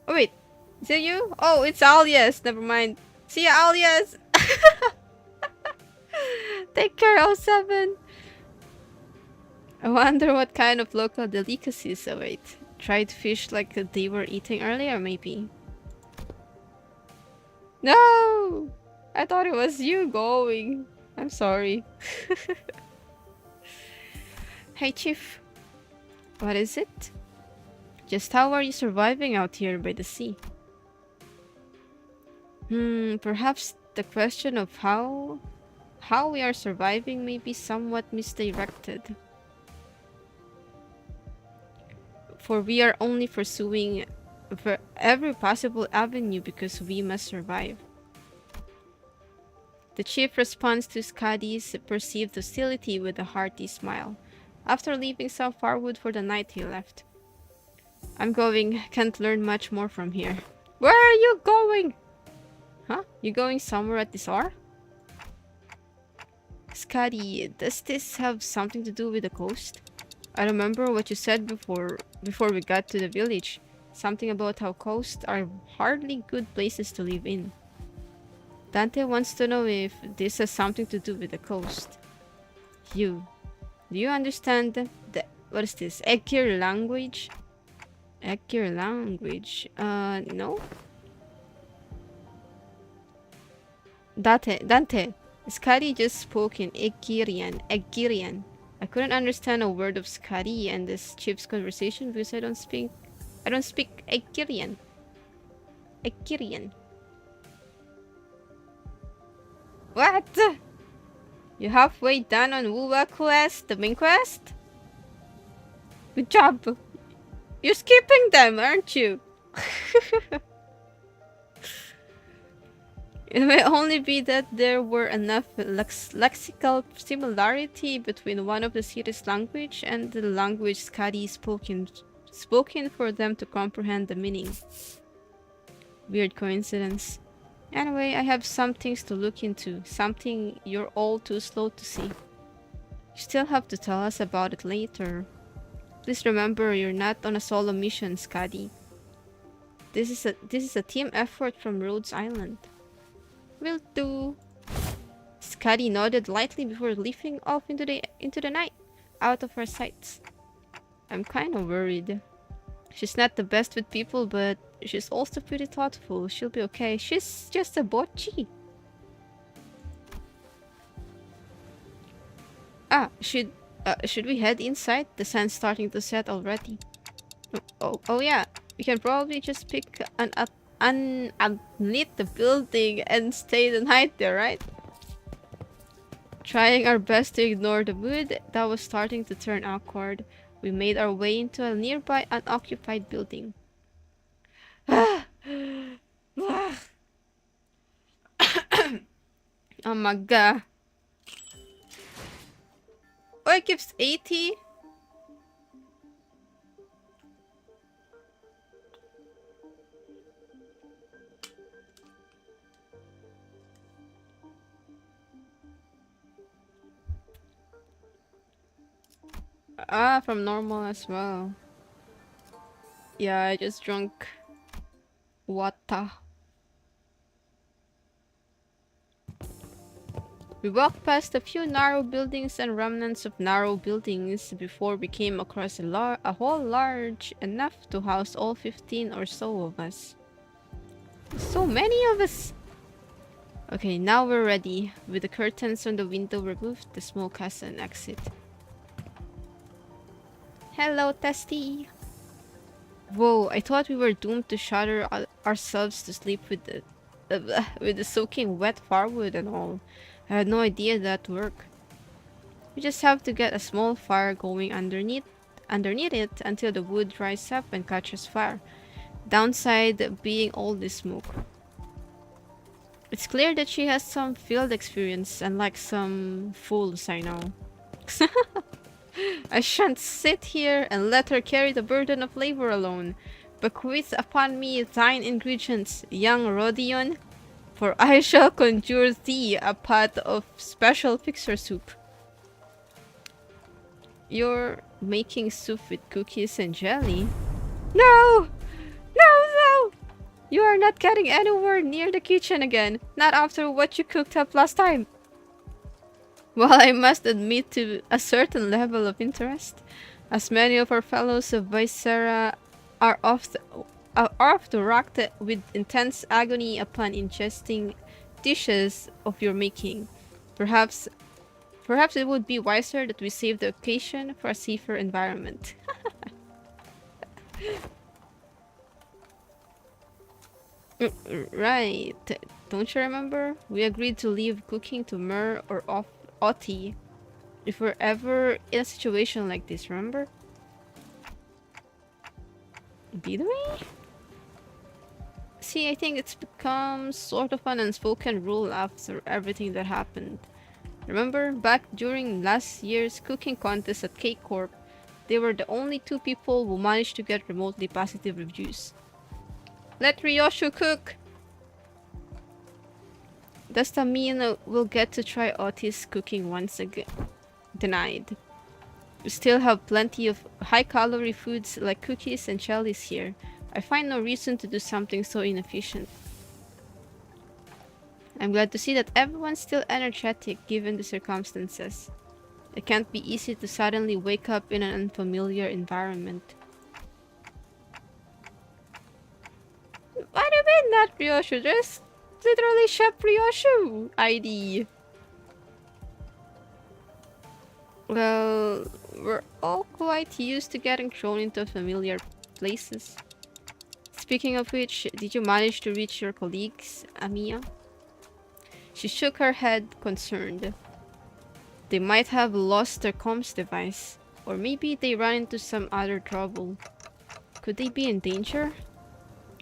Oh wait, is it you? Oh, it's Alias. Never mind. See ya, Alias. Take care, O7. I wonder what kind of local delicacies await. Dried fish like they were eating earlier, maybe. No! I thought it was you going. I'm sorry. Hey, Chief. What is it? Just how are you surviving out here by the sea? Perhaps the question of how we are surviving may be somewhat misdirected. For we are only pursuing every possible avenue because we must survive. The chief responds to Skadi's perceived hostility with a hearty smile. After leaving some firewood for the night, he left. I'm going. Can't learn much more from here. Where are you going? Huh? You going somewhere at this hour? Skadi, does this have something to do with the coast? I remember what you said before we got to the village. Something about how coasts are hardly good places to live in. Dante wants to know if this has something to do with the coast. Do you understand what is this? Ekir language? Ekir language? No? Dante. Skadi just spoke in Egirian. I couldn't understand a word of Skadi and this chief's conversation because I don't speak Egirian. What? You halfway done on Wuwa quest, the main quest? Good job. You're skipping them, aren't you? It may only be that there were enough lexical similarity between one of the city's language and the language Skadi spoken for them to comprehend the meaning. Weird coincidence. Anyway, I have some things to look into, something you're all too slow to see. You still have to tell us about it later. Please remember, you're not on a solo mission, Skadi. This is a team effort from Rhodes Island. Will do. Skadi nodded lightly before leaping off into the night, out of our sights. I'm kind of worried. She's not the best with people, but she's also pretty thoughtful. She'll be okay. She's just a bocce. Should we head inside? The sun's starting to set already. Oh yeah. We can probably just pick unlit the building and stay the night there, right? Trying our best to ignore the mood that was starting to turn awkward, we made our way into a nearby unoccupied building. Oh my god. Oh, it gives 80? Ah, from normal as well. Yeah, I just drank water. We walked past a few narrow buildings and remnants of narrow buildings before we came across a hall large enough to house all 15 or so of us. So many of us! Okay, now we're ready. With the curtains on the window removed, the smoke has an exit. Hello, Testy! Whoa, I thought we were doomed to shudder ourselves to sleep with the soaking wet firewood and all. I had no idea that'd work. We just have to get a small fire going underneath it until the wood dries up and catches fire. Downside being all this smoke. It's clear that she has some field experience, unlike some fools I know. I shan't sit here and let her carry the burden of labor alone. Bequeath upon me thine ingredients, young Rodion, for I shall conjure thee a pot of special fixer soup. You're making soup with cookies and jelly? No! No! You are not getting anywhere near the kitchen again, not after what you cooked up last time. Well, I must admit to a certain level of interest, as many of our fellows of Viscera are off the rock with intense agony upon ingesting dishes of your making. Perhaps it would be wiser that we save the occasion for a safer environment. Right. Don't you remember? We agreed to leave cooking to Mer or Oti if we're ever in a situation like this, remember? Did we? See, I think it's become sort of an unspoken rule after everything that happened. Remember, back during last year's cooking contest at Cake Corp, they were the only two people who managed to get remotely positive reviews. Let Ryoshu cook! Does that mean we'll get to try Oti's cooking once again? Denied. We still have plenty of high-calorie foods like cookies and jellies here. I find no reason to do something so inefficient. I'm glad to see that everyone's still energetic given the circumstances. It can't be easy to suddenly wake up in an unfamiliar environment. What do you mean not Ryoshu? literally Chef Ryoshu ID. Well, we're all quite used to getting thrown into familiar places. Speaking of which, did you manage to reach your colleagues, Amiya? She shook her head, concerned. They might have lost their comms device, or maybe they ran into some other trouble. Could they be in danger?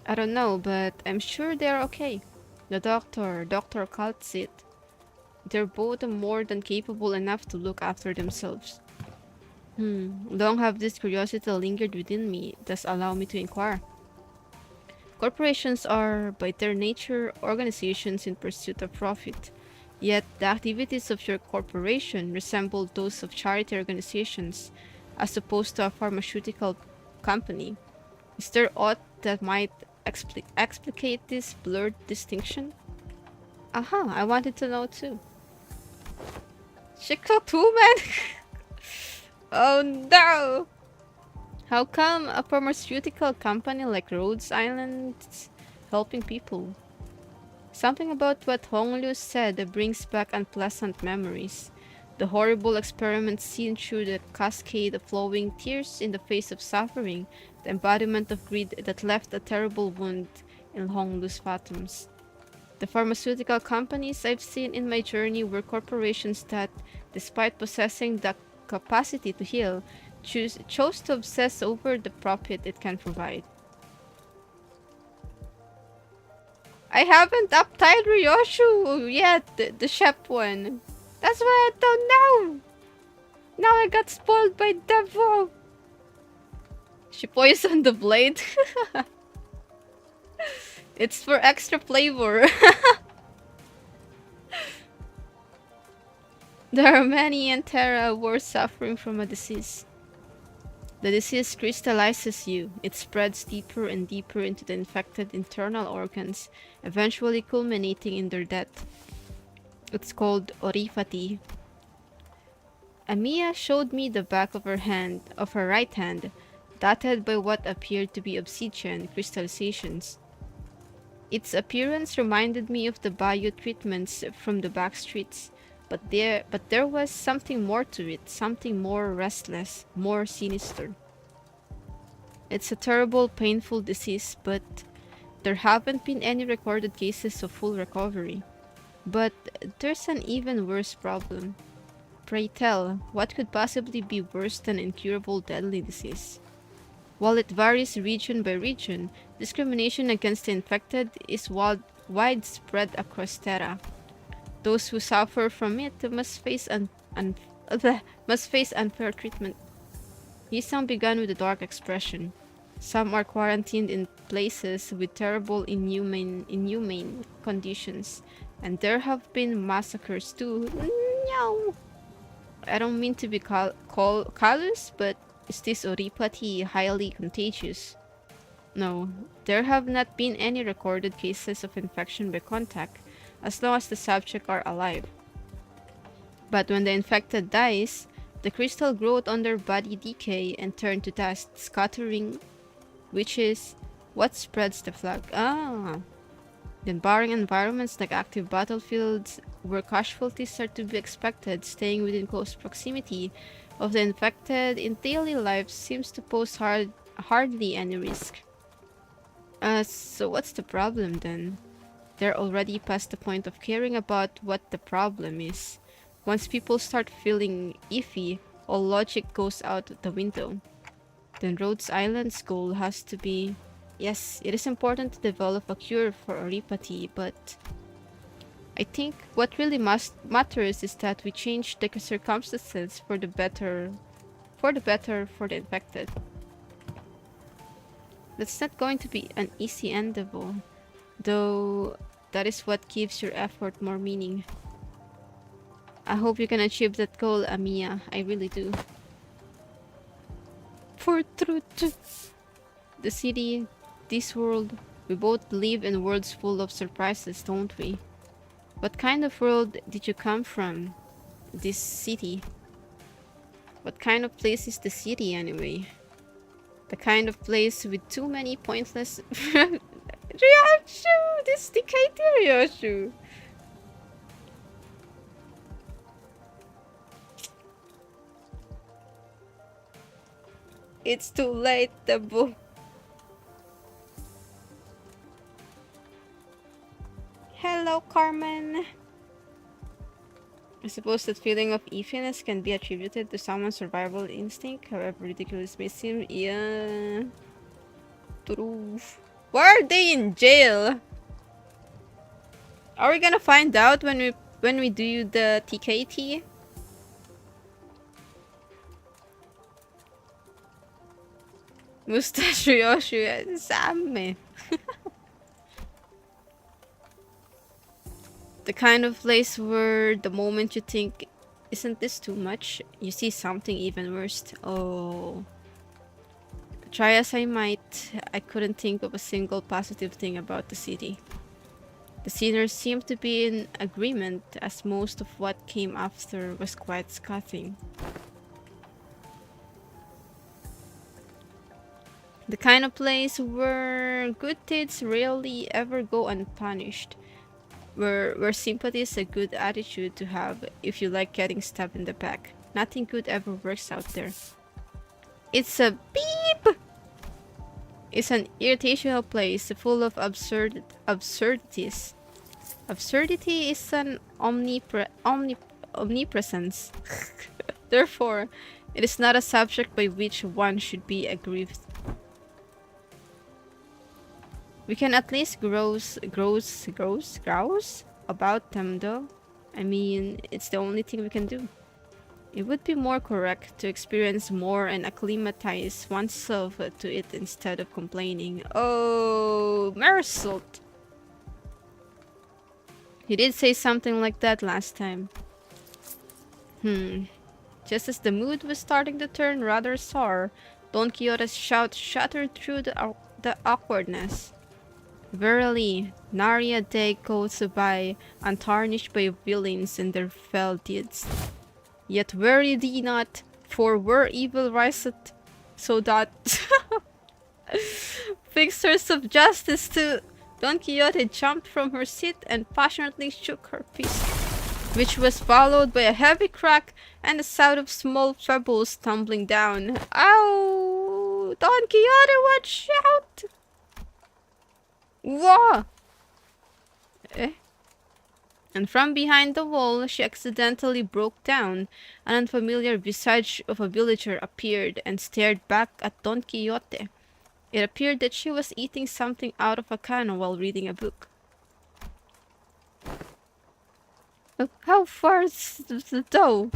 I don't know, but I'm sure they're okay. The doctor, Dr. Kaltsit. They're both more than capable enough to look after themselves. Long have this curiosity lingered within me, thus allow me to inquire. Corporations are, by their nature, organizations in pursuit of profit. Yet, the activities of your corporation resemble those of charity organizations, as opposed to a pharmaceutical company. Is there aught that might explicate this blurred distinction? Aha, I wanted to know too. She cooked woman! Oh no! How come a pharmaceutical company like Rhodes Island's helping people? Something about what Honglu said brings back unpleasant memories. The horrible experiment seen through the cascade of flowing tears in the face of suffering, the embodiment of greed that left a terrible wound in Honglu's phantoms. The pharmaceutical companies I've seen in my journey were corporations that, despite possessing the capacity to heal, chose to obsess over the profit it can provide. I haven't uptied Ryoshu yet, the chef one. That's why I don't know. Now I got spoiled by Devo. She poisoned the blade. It's for extra flavor. There are many in Terra who are suffering from a disease. The disease crystallizes you. It spreads deeper and deeper into the infected internal organs, eventually culminating in their death. It's called oripathy. Amiya showed me the back of her right hand, dotted by what appeared to be obsidian crystallizations. Its appearance reminded me of the bio treatments from the back streets, but there was something more to it, something more restless, more sinister. It's a terrible, painful disease, but there haven't been any recorded cases of full recovery. But there's an even worse problem. Pray tell, what could possibly be worse than incurable deadly disease? While it varies region by region, discrimination against the infected is widespread across Terra. Those who suffer from it must face unfair treatment. Hisang began with a dark expression. Some are quarantined in places with terrible inhumane conditions, and there have been massacres too. No! I don't mean to be callous, but is this oripathy highly contagious? No, there have not been any recorded cases of infection by contact, as long as the subject are alive. But when the infected dies, the crystal growth under body decay and turn to dust, scattering, which is what spreads the plague. Then barring environments like active battlefields, where casualties are to be expected, staying within close proximity of the infected in daily life seems to pose hardly any risk. So what's the problem then? They're already past the point of caring about what the problem is. Once people start feeling iffy, all logic goes out the window. Then Rhodes Island's goal has to be... Yes, it is important to develop a cure for oripathy, but... I think what really matters is that we change the circumstances for the better for the infected. That's not going to be an easy endeavor, though that is what gives your effort more meaning. I hope you can achieve that goal, Amiya. I really do. For truth. The city, this world, we both live in worlds full of surprises, don't we? What kind of world did you come from? This city? What kind of place is the city anyway? The kind of place with too many pointless... Ryoshu! This is the KT Ryoshu! It's too late, the book. Hello, Carmen. I suppose that feeling of eeriness can be attributed to someone's survival instinct, however ridiculous it may seem. Yeah. True. Why are they in jail? Are we gonna find out when we do the TKT? Mustache Ryoshu, Samme. The kind of place where the moment you think, isn't this too much, you see something even worse. Oh. Try as I might, I couldn't think of a single positive thing about the city. The sceners seemed to be in agreement, as most of what came after was quite scathing. The kind of place where good deeds rarely ever go unpunished. Where sympathy is a good attitude to have if you like getting stabbed in the back. Nothing good ever works out there. It's a beep! It's an irritational place full of absurdities. Absurdity is an omnipresence. Therefore, it is not a subject by which one should be aggrieved. We can at least grouse about them though. I mean, it's the only thing we can do. It would be more correct to experience more and acclimatize oneself to it instead of complaining. Oh, Marisol! He did say something like that last time. Just as the mood was starting to turn rather sour, Don Quixote's shout shattered through the awkwardness. Verily, nary a day goes by untarnished by villains and their fell deeds. Yet worry thee not, for where evil riseth, so that fixers of justice too. Don Quixote jumped from her seat and passionately shook her fist, which was followed by a heavy crack and a sound of small pebbles tumbling down. Ow! Don Quixote, watch out! Whoa! And from behind the wall, she accidentally broke down. An unfamiliar visage of a villager appeared and stared back at Don Quixote. It appeared that she was eating something out of a can while reading a book. How far is the dough?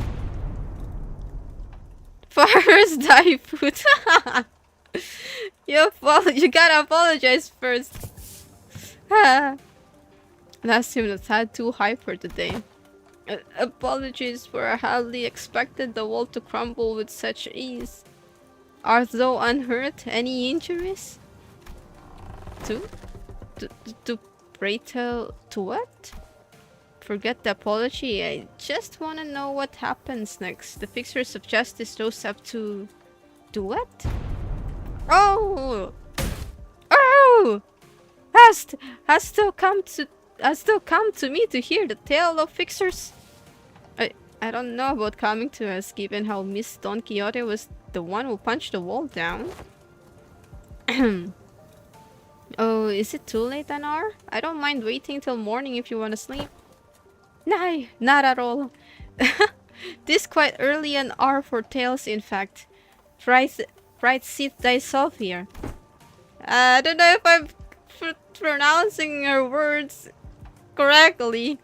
Far's thy food. You gotta apologize first. Last him that had too high for today. Apologies for I hardly expected the wall to crumble with such ease. Art thou unhurt? Any injuries? To pray tell to what? Forget the apology. I just want to know what happens next. The fixers of justice rose up to do what? Oh! Oh! Hast thou come to me to hear the tale of fixers? I don't know about coming to us, given how Miss Don Quixote was the one who punched the wall down. Oh, is it too late an hour? I don't mind waiting till morning if you want to sleep. Nay, not at all. This quite early an hour for tales, in fact. Right, sit thyself here. I don't know if I'm pronouncing her words correctly.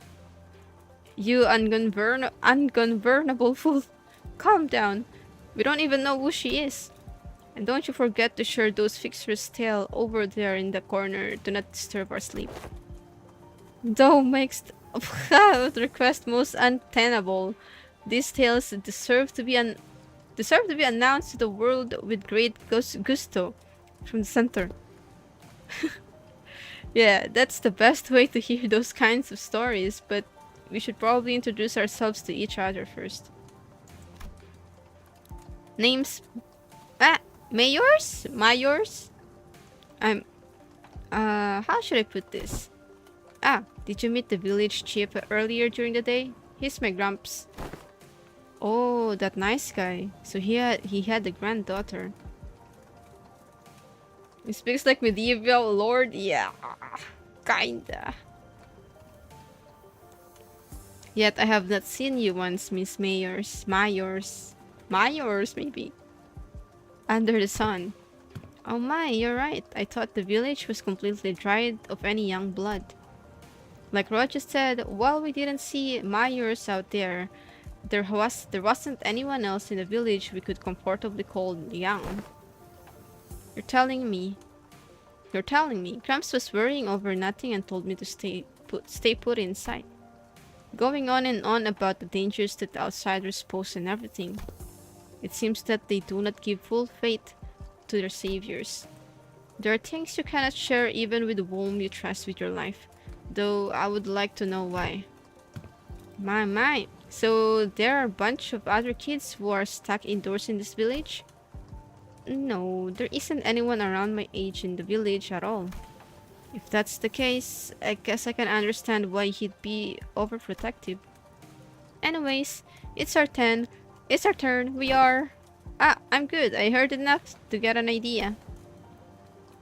You ungovernable fool. Calm down. We don't even know who she is. And don't you forget to share those fixers' tale over there in the corner. Do not disturb our sleep. Thou makest the request most untenable. These tales deserve to be announced to the world with great gusto from the center. Yeah, that's the best way to hear those kinds of stories, but we should probably introduce ourselves to each other first. Names? Mayors? I'm How should I put this? Ah, did you meet the village chief earlier during the day? He's my grumps. Oh, that nice guy. So he had a granddaughter. He speaks like medieval lord? Yeah, kinda. Yet I have not seen you once, Miss Myers, maybe. Under the sun. Oh my, you're right. I thought the village was completely dried of any young blood. Like Roger said, while we didn't see Myers out there, there wasn't anyone else in the village we could comfortably call young. You're telling me. Gramps was worrying over nothing and told me to stay put inside. Going on and on about the dangers that outsiders pose and everything. It seems that they do not give full faith to their saviors. There are things you cannot share even with whom you trust with your life. Though I would like to know why. My. So there are a bunch of other kids who are stuck indoors in this village? No, there isn't anyone around my age in the village at all. If that's the case, I guess I can understand why he'd be overprotective. Anyways, it's our turn. We are... Ah, I'm good. I heard enough to get an idea.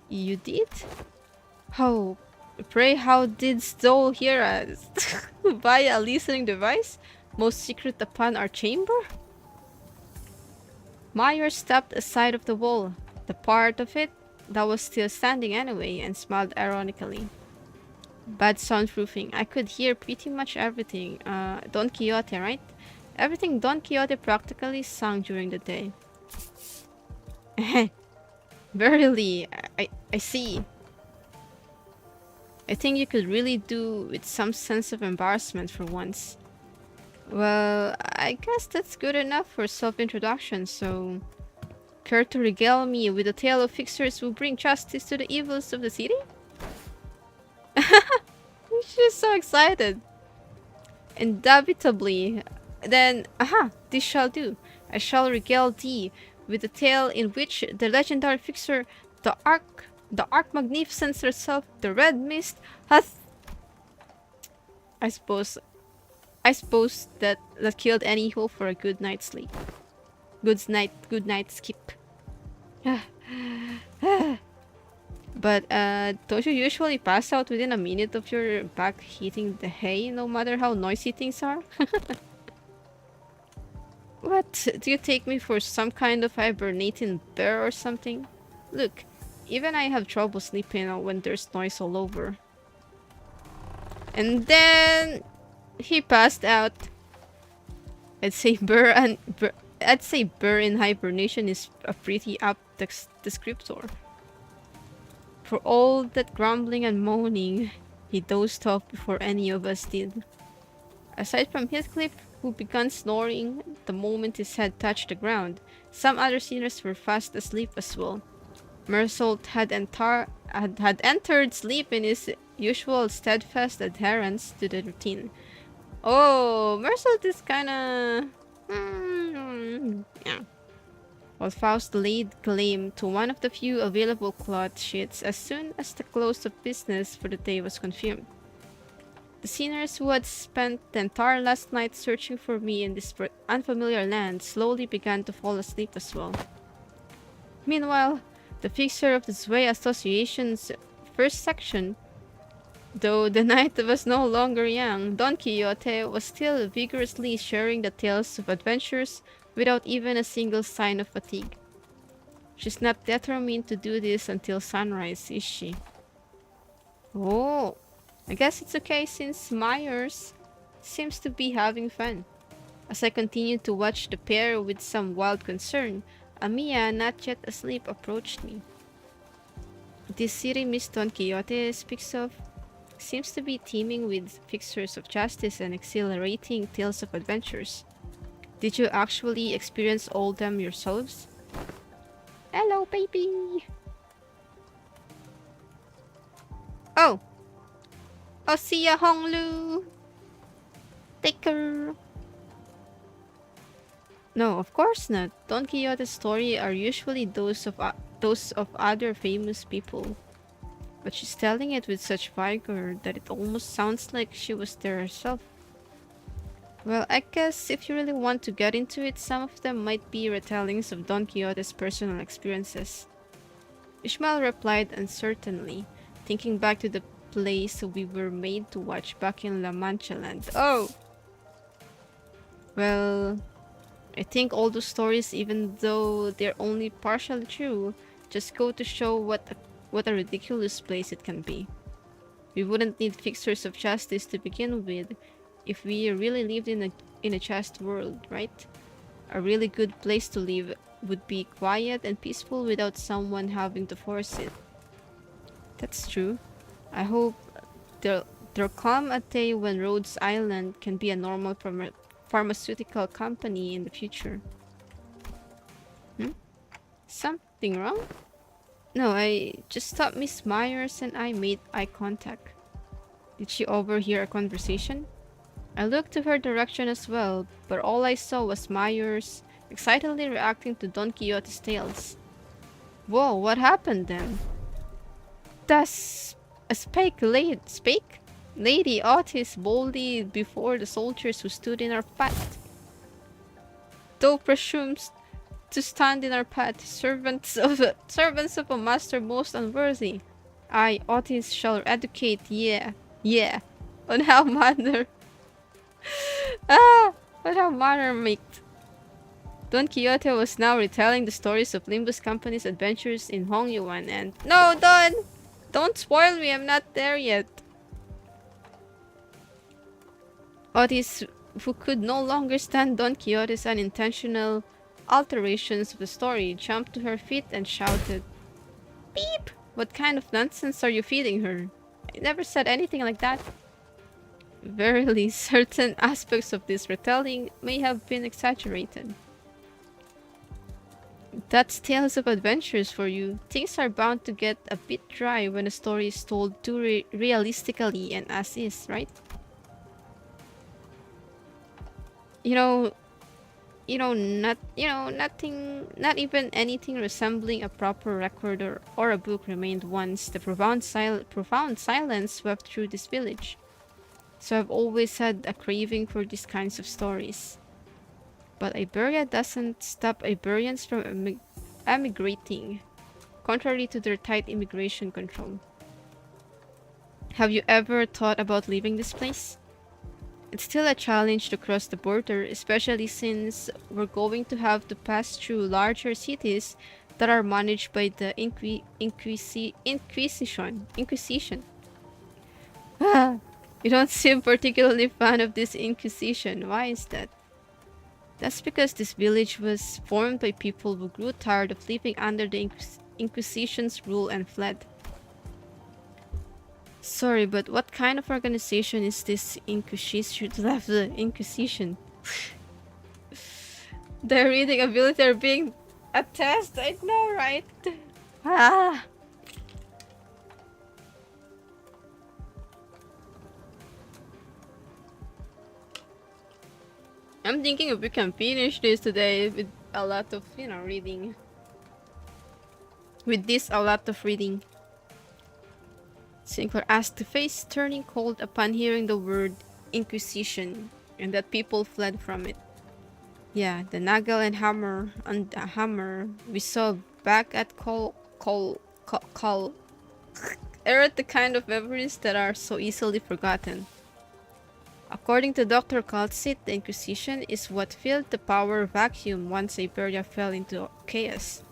You did? Oh, pray how didst thou hear us? By a listening device? Most secret upon our chamber? Myers stepped aside of the wall, the part of it that was still standing anyway, and smiled ironically. Bad soundproofing. I could hear pretty much everything. Don Quixote, right? Everything Don Quixote practically sang during the day. Verily, I see. I think you could really do with some sense of embarrassment for once. Well, I guess that's good enough for self-introduction, so... Care to regale me with a tale of fixers who bring justice to the evils of the city? She's so excited. Indubitably. Then, this shall do. I shall regale thee with a tale in which the legendary fixer, the Arch Magnificence herself, the Red Mist, hath... I suppose that killed any hope for a good night's sleep. Good night skip. But don't you usually pass out within a minute of your back hitting the hay, no matter how noisy things are? What? Do you take me for some kind of hibernating bear or something? Look, even I have trouble sleeping when there's noise all over. And then... he passed out. I'd say bear in hibernation is a pretty apt descriptor. For all that grumbling and moaning, he dozed off before any of us did. Aside from Heathcliff, who began snoring the moment his head touched the ground, some other sinners were fast asleep as well. Mersault had entered sleep in his usual steadfast adherence to the routine. Oh, Mersault is kinda... yeah. While Faust laid claim to one of the few available cloth sheets as soon as the close of business for the day was confirmed. The sinners who had spent the entire last night searching for me in this unfamiliar land slowly began to fall asleep as well. Meanwhile, the fixer of the Zwei Association's first section, though the night was no longer young, Don Quixote was still vigorously sharing the tales of adventures without even a single sign of fatigue. She's not determined to do this until sunrise, is she? Oh, I guess it's okay since Myers seems to be having fun. As I continued to watch the pair with some wild concern, Amiya, not yet asleep, approached me. This city Miss Don Quixote speaks of seems to be teeming with fixers of justice and exhilarating tales of adventures. Did you actually experience all them yourselves? Hello, baby! Oh! Oh, see ya, Honglu! Take care! No, of course not. Don Quixote's stories are usually those of other famous people. but she's telling it with such vigor that it almost sounds like she was there herself. Well, I guess if you really want to get into it, some of them might be retellings of Don Quixote's personal experiences. Ishmael replied uncertainly, thinking back to the place we were made to watch back in La Mancha land. Oh! Well, I think all those stories, even though they're only partially true, just go to show what a ridiculous place it can be. We wouldn't need fixers of justice to begin with if we really lived in a just world, right? A really good place to live would be quiet and peaceful without someone having to force it. That's true. I hope there'll come a day when Rhodes Island can be a normal pharmaceutical company in the future. Something wrong? No, I just thought Miss Myers and I made eye contact. Did she overhear a conversation? I looked to her direction as well, but all I saw was Myers excitedly reacting to Don Quixote's tales. Whoa, what happened then? Does a Lady Otis boldly before the soldiers who stood in our path. Though presumes to stand in our path, servants of a master most unworthy. I, Otis, shall educate, on how manner make. Don Quixote was now retelling the stories of Limbus Company's adventures in Hong Yuan and— No, Don! Don't spoil me, I'm not there yet. Otis, who could no longer stand Don Quixote's unintentional alterations of the story, jumped to her feet and shouted, Beep! What kind of nonsense are you feeding her? I never said anything like that. Verily, certain aspects of this retelling may have been exaggerated. That's tales of adventures for you. Things are bound to get a bit dry when a story is told too realistically and as is, right? Not even anything resembling a proper record or a book remained once the profound silence swept through this village. So I've always had a craving for these kinds of stories. But Iberia doesn't stop Iberians from emigrating, contrary to their tight immigration control. Have you ever thought about leaving this place? It's still a challenge to cross the border, especially since we're going to have to pass through larger cities that are managed by the Inquisition. You don't seem particularly fan of this Inquisition. Why is that? That's because this village was formed by people who grew tired of living under the Inquisition's rule and fled. Sorry, but what kind of organization is this Inquisition? The Inquisition. They're reading a village, they're being a test. I know, right? I'm thinking if we can finish this today with a lot of, reading. With this, a lot of reading. Sinclair asked the face, turning cold upon hearing the word Inquisition, and that people fled from it. Yeah, the nagel and hammer we saw back at Col aren't the kind of memories that are so easily forgotten. According to Dr. Kaltsit, the Inquisition is what filled the power vacuum once Iberia fell into chaos.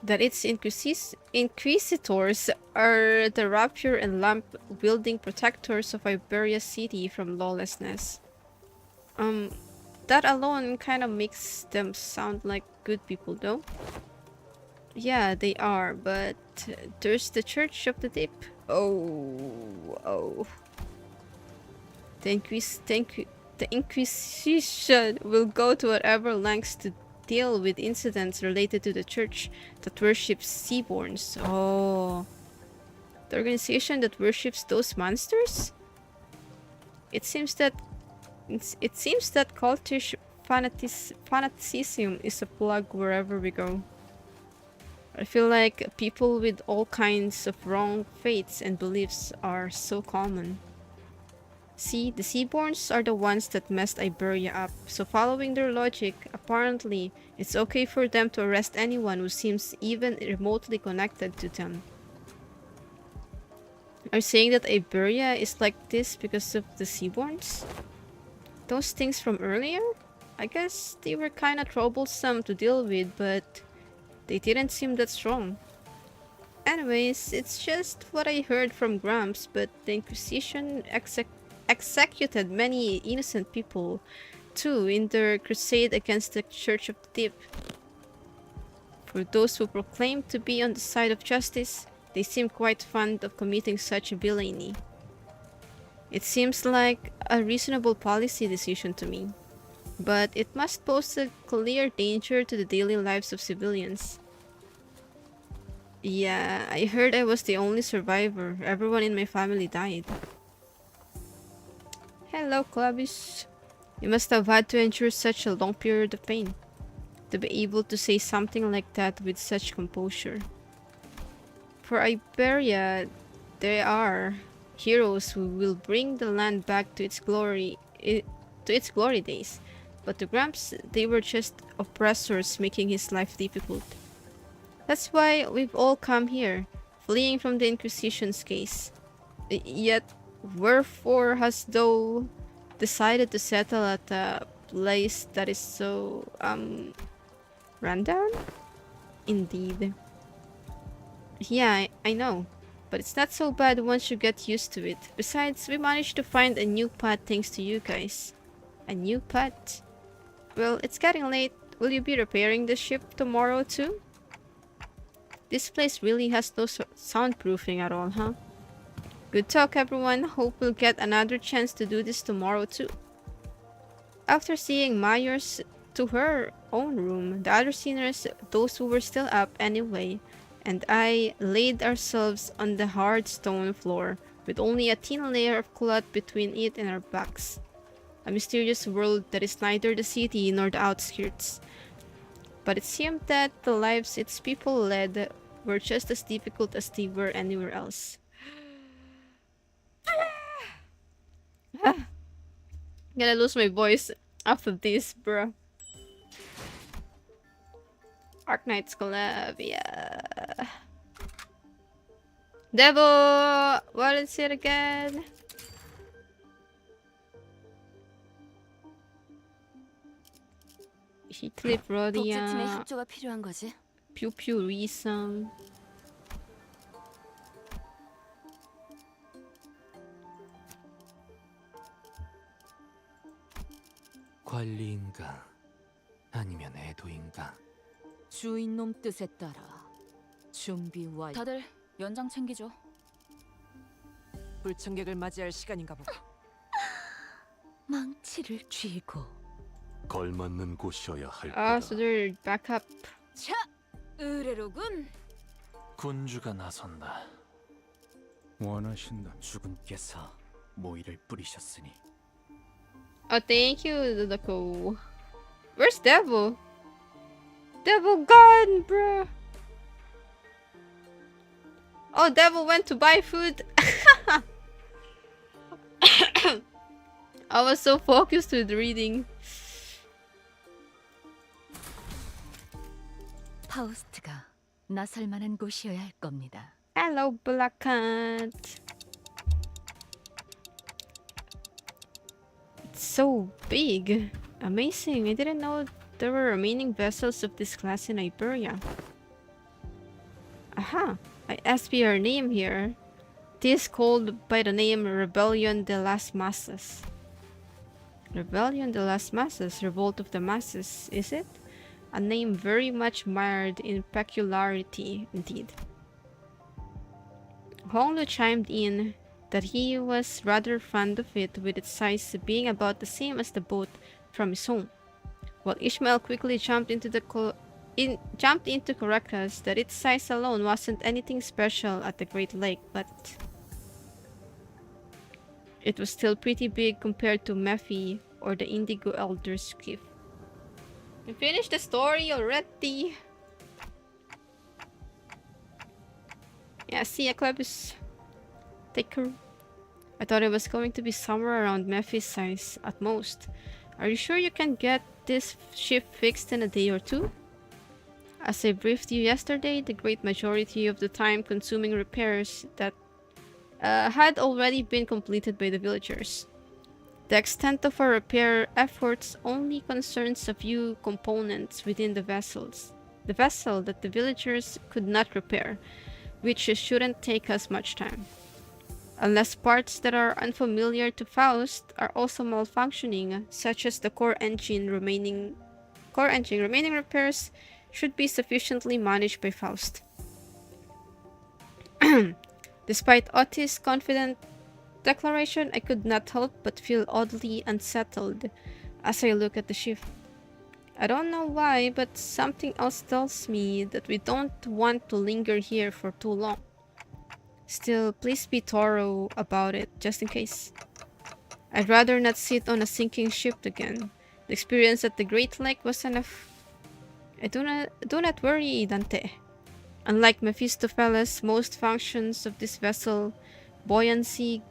That its inquisitors are the rapier and lamp-wielding protectors of Iberia's city from lawlessness. That alone kind of makes them sound like good people, though. Yeah, they are, but there's the Church of the Deep. Oh. The Inquisition will go to whatever lengths to deal with incidents related to the church that worships seaborns. Oh. The organization that worships those monsters? It seems that cultish fanaticism is a plug wherever we go. I feel like people with all kinds of wrong faiths and beliefs are so common. See, the Seaborns are the ones that messed Iberia up, so following their logic, apparently, it's okay for them to arrest anyone who seems even remotely connected to them. Are you saying that Iberia is like this because of the Seaborns? Those things from earlier? I guess they were kinda troublesome to deal with, but they didn't seem that strong. Anyways, it's just what I heard from Gramps, but the Inquisition executed many innocent people, too, in their crusade against the Church of the Deep. For those who proclaim to be on the side of justice, they seem quite fond of committing such a villainy. It seems like a reasonable policy decision to me, but it must pose a clear danger to the daily lives of civilians. Yeah, I heard I was the only survivor. Everyone in my family died. Hello, Clavis. You must have had to endure such a long period of pain to be able to say something like that with such composure. For Iberia, there are heroes who will bring the land back to its glory days. But to Gramps, they were just oppressors making his life difficult. That's why we've all come here, fleeing from the Inquisition's case. Yet, wherefore hast thou decided to settle at a place that is so, rundown? Indeed. Yeah, I know. But it's not so bad once you get used to it. Besides, we managed to find a new path thanks to you guys. A new path? Well, it's getting late. Will you be repairing the ship tomorrow too? This place really has no soundproofing at all, huh? Good talk, everyone. Hope we'll get another chance to do this tomorrow too. After seeing Myers to her own room, the other sinners, those who were still up anyway, and I laid ourselves on the hard stone floor with only a thin layer of cloth between it and our backs. A mysterious world that is neither the city nor the outskirts. But it seemed that the lives its people led were just as difficult as they were anywhere else. I'm gonna lose my voice after this, bruh. Arknights Collab, yeah. Devil! What is it again? Heatlip 독재팀의 Rhodia, 협조가 필요한 거지. Pew Pew Reason. 관리인가 아니면 애도인가. 주인놈 뜻에 따라 준비 완. 다들 연장 챙기죠. 불청객을 맞이할 시간인가 보고. 망치를 쥐고. 걸맞는 곳이어야 할 Ah, 거다. so they're back up. 자, 의뢰로군. 군주가 나선다. 원하신다. 주군께서 모이를 뿌리셨으니. Oh, thank you, Dodoko. Where's Devil? Devil gone, bro. Oh, Devil went to buy food. I was so focused with reading. 파우스트가 나설 만한 곳이어야 할 겁니다. Hello, Black Cat. It's so big. Amazing. I didn't know there were remaining vessels of this class in Iberia. Aha. I SB our name here. This called by the name Rebellion de las Masas. Rebellion de las Masas, Revolt of the Masses, is it? A name very much mired in peculiarity, indeed. Honglu chimed in that he was rather fond of it, with its size being about the same as the boat from his home, while Ishmael quickly jumped into correct us that its size alone wasn't anything special at the Great Lake, but it was still pretty big compared to Mephi or the Indigo Elder's skiff. You finished the story already. Yeah, see ya, Clevis. Take care. I thought it was going to be somewhere around Memphis size at most. Are you sure you can get this ship fixed in a day or two? As I briefed you yesterday, the great majority of the time-consuming repairs that had already been completed by the villagers. The extent of our repair efforts only concerns a few components within the vessel that the villagers could not repair, which shouldn't take us much time. Unless parts that are unfamiliar to Faust are also malfunctioning, such as the core engine remaining repairs should be sufficiently managed by Faust. Despite Otis' confident declaration, I could not help but feel oddly unsettled as I look at the ship. I don't know why, but something else tells me that we don't want to linger here for too long. Still, please be thorough about it, just in case. I'd rather not sit on a sinking ship again. The experience at the Great Lake was enough. Do not worry, Dante. Unlike Mephistopheles, most functions of this vessel, buoyancy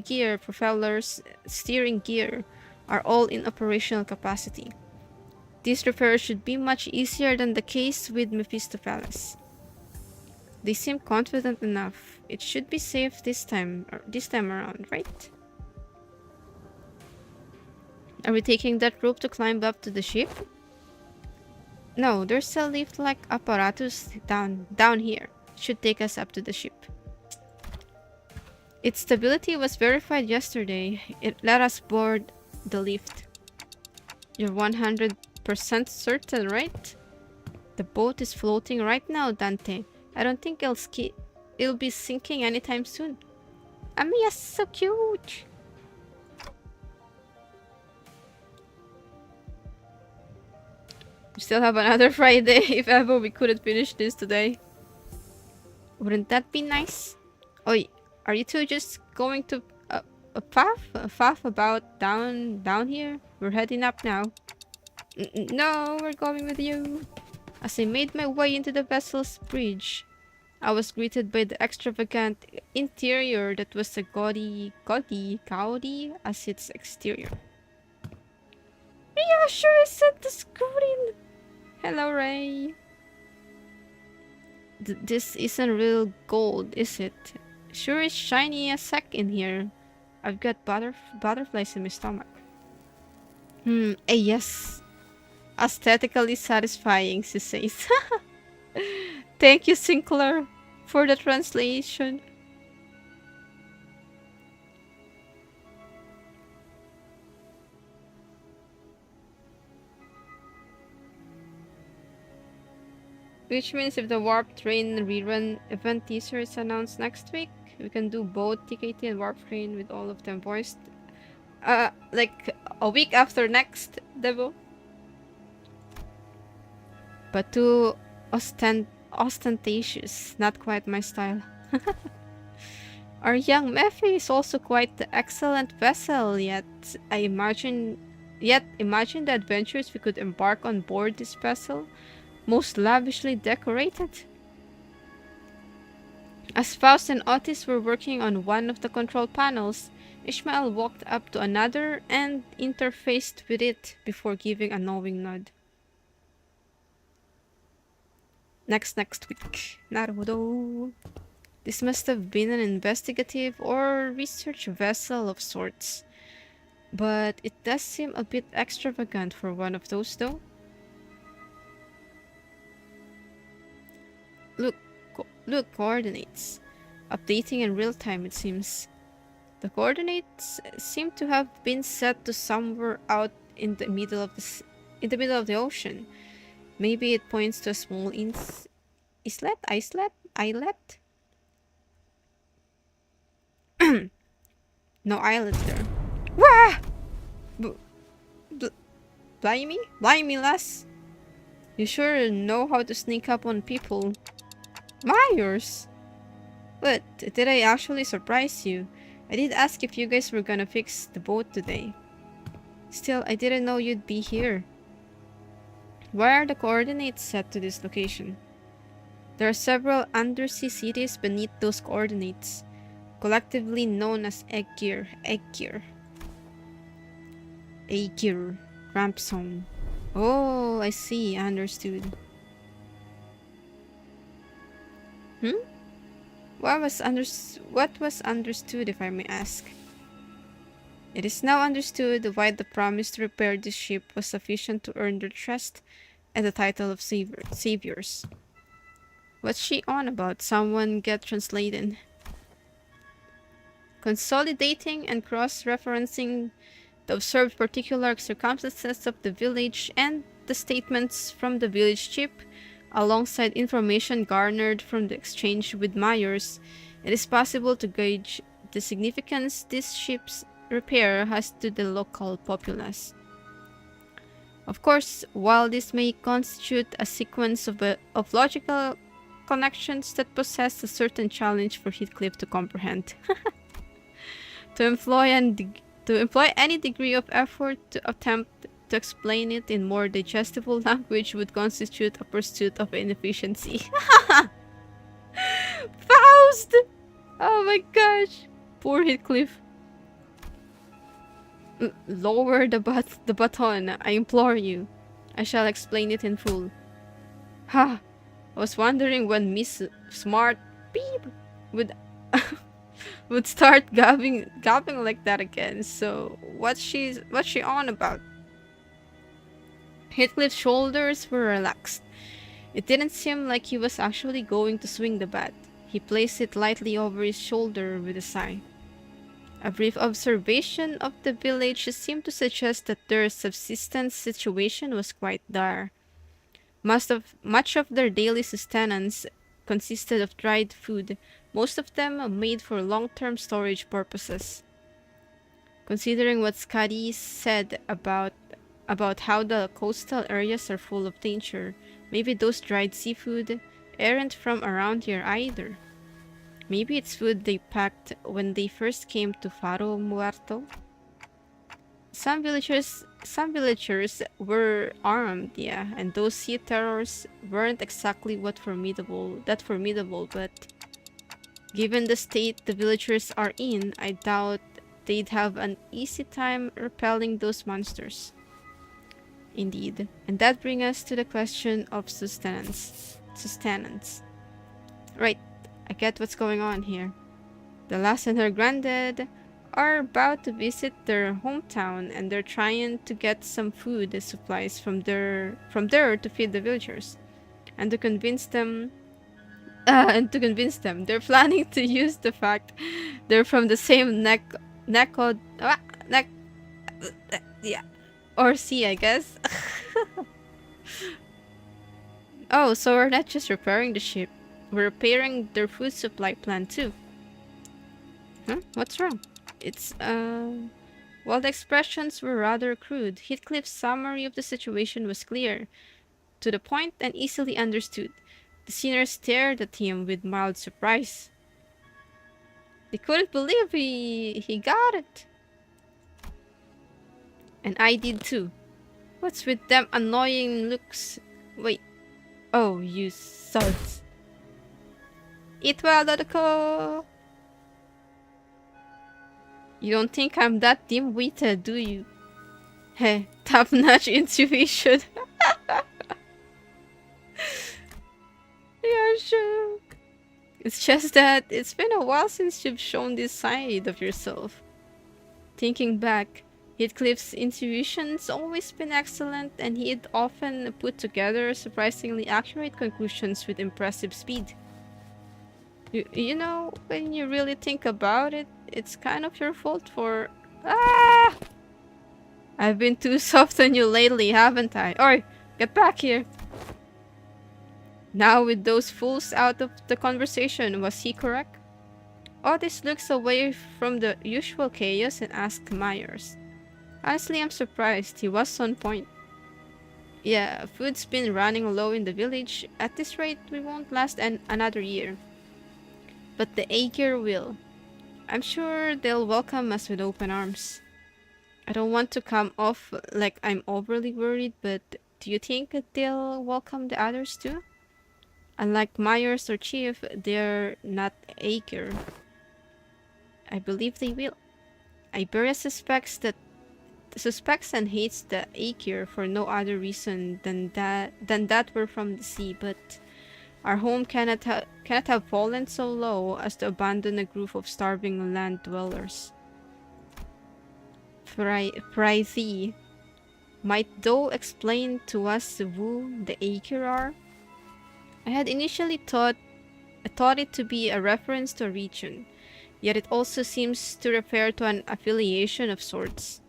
gear, propellers, steering gear, are all in operational capacity. These repairs should be much easier than the case with Mephistopheles. They seem confident enough. It should be safe this time around, right? Are we taking that rope to climb up to the ship? No, there's a lift-like apparatus down here. It should take us up to the ship. Its stability was verified yesterday. It let us board the lift. You're 100% certain, right? The boat is floating right now, Dante. I don't think it'll be sinking anytime soon. Amiya's so cute! We still have another Friday if ever we couldn't finish this today. Wouldn't that be nice? Oi, are you two just going to faff about down here? We're heading up now. No, we're going with you. As I made my way into the vessel's bridge, I was greeted by the extravagant interior that was as gaudy as its exterior. Yeah, sure is at the screen. Hello, Ray. This isn't real gold, is it? Sure is shiny as heck in here. I've got butterflies in my stomach. Yes. Aesthetically satisfying, she says. Thank you, Sinclair, for the translation. Which means if the Warp Train rerun event teaser is announced next week, we can do both TKT and Warp Train with all of them voiced. Like a week after next, Devo. But too ostentatious, not quite my style. Our young Mephi is also quite the excellent vessel, yet imagine the adventures we could embark on board this vessel, most lavishly decorated. As Faust and Otis were working on one of the control panels, Ishmael walked up to another and interfaced with it before giving a knowing nod. Next week. Naruhodo. This must have been an investigative or research vessel of sorts. But it does seem a bit extravagant for one of those, though. Look, coordinates. Updating in real time, it seems. The coordinates seem to have been set to somewhere out in the middle of the ocean. Maybe it points to a small islet? No islet there. Wah! Blimey, lass. You sure know how to sneak up on people. Myers! But did I actually surprise you? I did ask if you guys were gonna fix the boat today. Still, I didn't know you'd be here. Why are the coordinates set to this location? There are several undersea cities beneath those coordinates, collectively known as Aegir. Ramp zone. Oh, I see. I understood. What was understood, if I may ask? It is now understood why the promise to repair this ship was sufficient to earn their trust and the title of saviors. What's she on about? Someone get translated. Consolidating and cross-referencing the observed particular circumstances of the village and the statements from the village chief, alongside information garnered from the exchange with Myers, it is possible to gauge the significance this ship's repair has to the local populace. Of course, while this may constitute a sequence of logical connections that possess a certain challenge for Heathcliff to comprehend, to employ any degree of effort to attempt to explain it in more digestible language would constitute a pursuit of inefficiency. Faust! Oh my gosh! Poor Heathcliff. Lower the baton, I implore you. I shall explain it in full. Ha! I was wondering when Miss Smart Beep would would start gabbing like that again. So what's she on about? Heathcliff's shoulders were relaxed. It didn't seem like he was actually going to swing the bat. He placed it lightly over his shoulder with a sigh. A brief observation of the village seemed to suggest that their subsistence situation was quite dire. Much of their daily sustenance consisted of dried food, most of them made for long-term storage purposes. Considering what Scotty said about how the coastal areas are full of danger, maybe those dried seafood aren't from around here either. Maybe it's food they packed when they first came to Faro Muerto. Some villagers were armed, yeah, and those sea terrors weren't exactly that formidable, but given the state the villagers are in, I doubt they'd have an easy time repelling those monsters. Indeed, and that brings us to the question of sustenance. Right, I get what's going on here. The lass and her granddad are about to visit their hometown, and they're trying to get some food supplies from there to feed the villagers. And to convince them, they're planning to use the fact they're from the same or sea, I guess. Oh, so we're not just repairing the ship. We're repairing their food supply plant too. Huh? What's wrong? It's, While the expressions were rather crude, Heathcliff's summary of the situation was clear, to the point, and easily understood. The sinners stared at him with mild surprise. They couldn't believe he got it. And I did too. What's with them annoying looks? Wait. Oh, you sods. Eat well, Dodoko! You don't think I'm that dim-witted, do you? Heh, top-notch intuition. Yeah, sure. It's just that it's been a while since you've shown this side of yourself. Thinking back, Heathcliff's intuition's always been excellent, and he'd often put together surprisingly accurate conclusions with impressive speed. You know, when you really think about it, it's kind of your fault for... Ah! I've been too soft on you lately, haven't I? Oi, get back here! Now with those fools out of the conversation, was he correct? Otis looks away from the usual chaos and asks Myers. Honestly, I'm surprised. He was on point. Yeah, food's been running low in the village. At this rate, we won't last another year. But the Aegir will. I'm sure they'll welcome us with open arms. I don't want to come off like I'm overly worried, but do you think they'll welcome the others too? Unlike Myers or Chief, they're not Aegir. I believe they will. Iberia suspects and hates the Aegir for no other reason than that we're from the sea, but our home cannot have fallen so low as to abandon a group of starving land dwellers. Thee. Might thou explain to us who the Aegir are? I had initially thought it to be a reference to a region, yet it also seems to refer to an affiliation of sorts.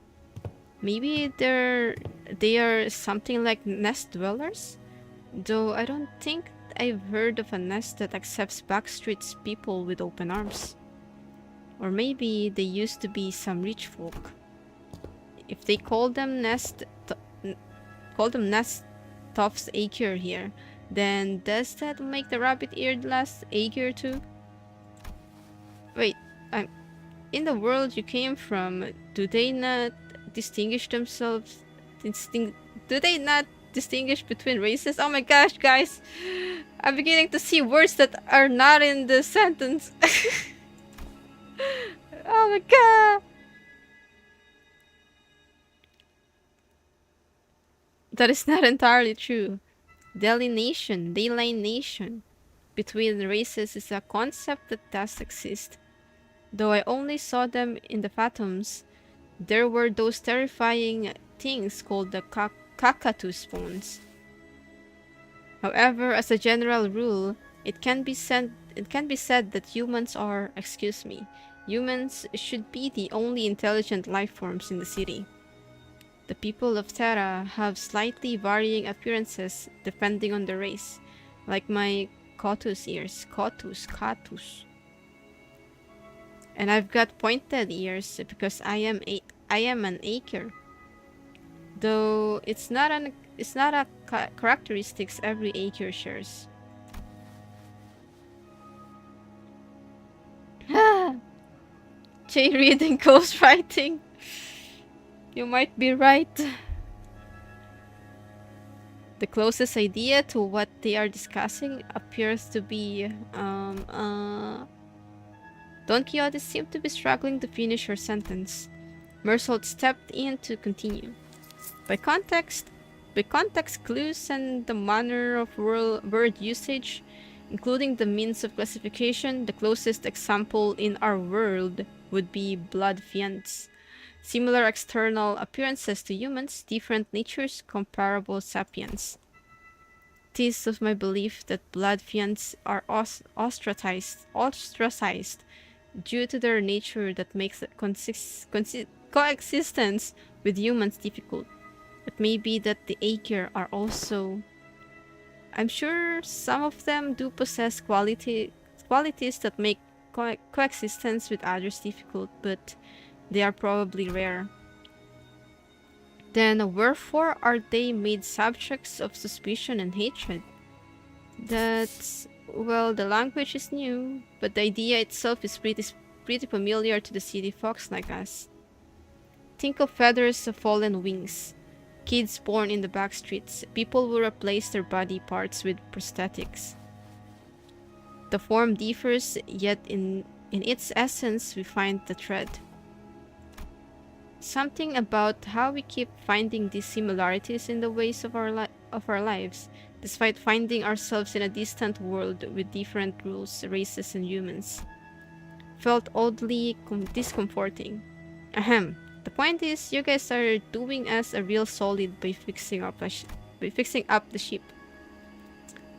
Maybe they are something like nest dwellers? Though I don't think I've heard of a nest that accepts backstreets people with open arms. Or maybe they used to be some rich folk. If they call them nest toffs Aegir here, then does that make the rabbit-eared last Aegir too? Wait, in the world you came from, do they not distinguish themselves? Do they not distinguish between races? Oh my gosh, guys! I'm beginning to see words that are not in the sentence. Oh my god! That is not entirely true. Delineation between races is a concept that does exist. Though I only saw them in the phantoms, there were those terrifying things called the cockatoo spawns. However, as a general rule, it can be said that humans should be the only intelligent life forms in the city. The people of Terra have slightly varying appearances depending on the race, like my Cotus ears. Cotus. And I've got pointed ears because I am an Aegir. Though it's not a characteristics every Aegir shares. J reading ghostwriting. You might be right. The closest idea to what they are discussing appears to be Don Quixote seemed to be struggling to finish her sentence. Mersault stepped in to continue. By context clues and the manner of word usage, including the means of classification, the closest example in our world would be blood fiends. Similar external appearances to humans, different natures, comparable sapiens. It is of my belief that blood fiends are ostracized due to their nature that makes coexistence with humans difficult. It may be that the Aegir are also... I'm sure some of them do possess qualities that make coexistence with others difficult, but they are probably rare. Then wherefore are they made subjects of suspicion and hatred? That's... well, the language is new, but the idea itself is pretty familiar to the city folks like us. Think of feathers of fallen wings. Kids born in the back streets. People will replace their body parts with prosthetics. The form differs, yet in its essence we find the thread. Something about how we keep finding these similarities in the ways of our lives, despite finding ourselves in a distant world with different rules, races, and humans. Felt oddly discomforting. Ahem. The point is, you guys are doing us a real solid by fixing up the ship.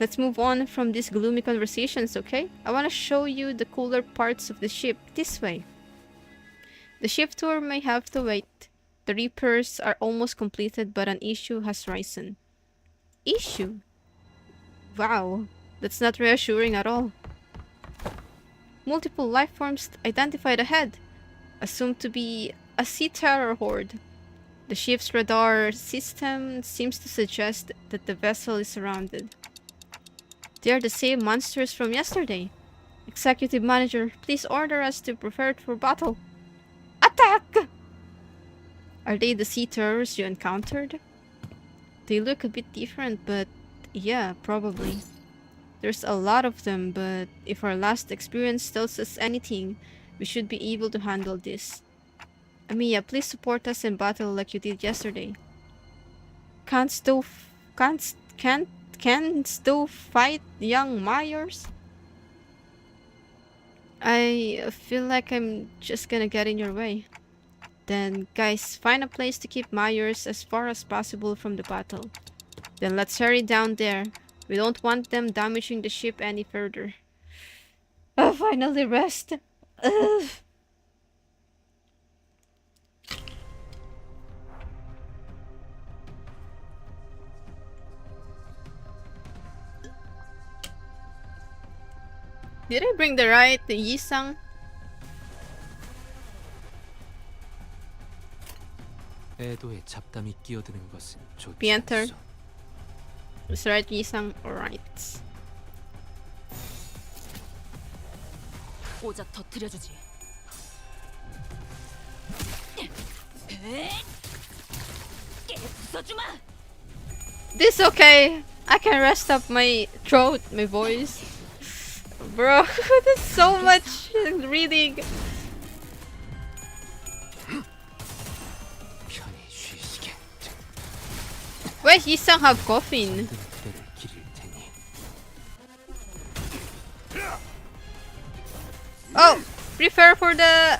Let's move on from these gloomy conversations, okay? I want to show you the cooler parts of the ship. This way. The ship tour may have to wait. The repairs are almost completed, but an issue has risen. Issue? Wow, that's not reassuring at all. Multiple life forms identified ahead, assumed to be a sea terror horde. The ship's radar system seems to suggest that the vessel is surrounded. They are the same monsters from yesterday. Executive Manager, please order us to prepare for battle. Attack! Are they the sea terrors you encountered? They look a bit different, but yeah, probably. There's a lot of them, but if our last experience tells us anything, we should be able to handle this. Amiya, please support us in battle like you did yesterday. Can't still fight young Myers? I feel like I'm just gonna get in your way. Then, guys, find a place to keep Myers as far as possible from the battle. Then let's hurry down there. We don't want them damaging the ship any further. Finally rest. Ugh. Did I bring the right Yisang? 애도에 잡담이 끼어드는 것은 좋지 Pienter. 않소. Is the right Yisang? Alright. 꽂아 터뜨려주지. 부숴주마. This okay. I can rest up my throat, my voice. Bro, there's so much reading. 편히 쉬시게. Why does Yisang have coffin? 그대를 기릴 테니. Oh! Prepare for the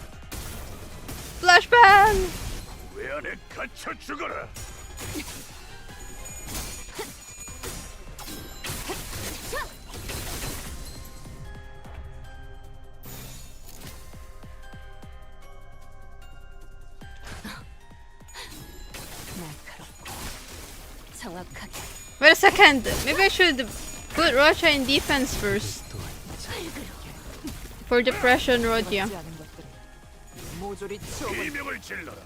flashbang! 왜 안에 갇혀 죽어라. 날카롭고 정확하게. Wait a second. Maybe I should put Rocha in defense first. For depression, Rodia. 맞지 않은 것들을 모조리 치워버려. 비명을 질러라.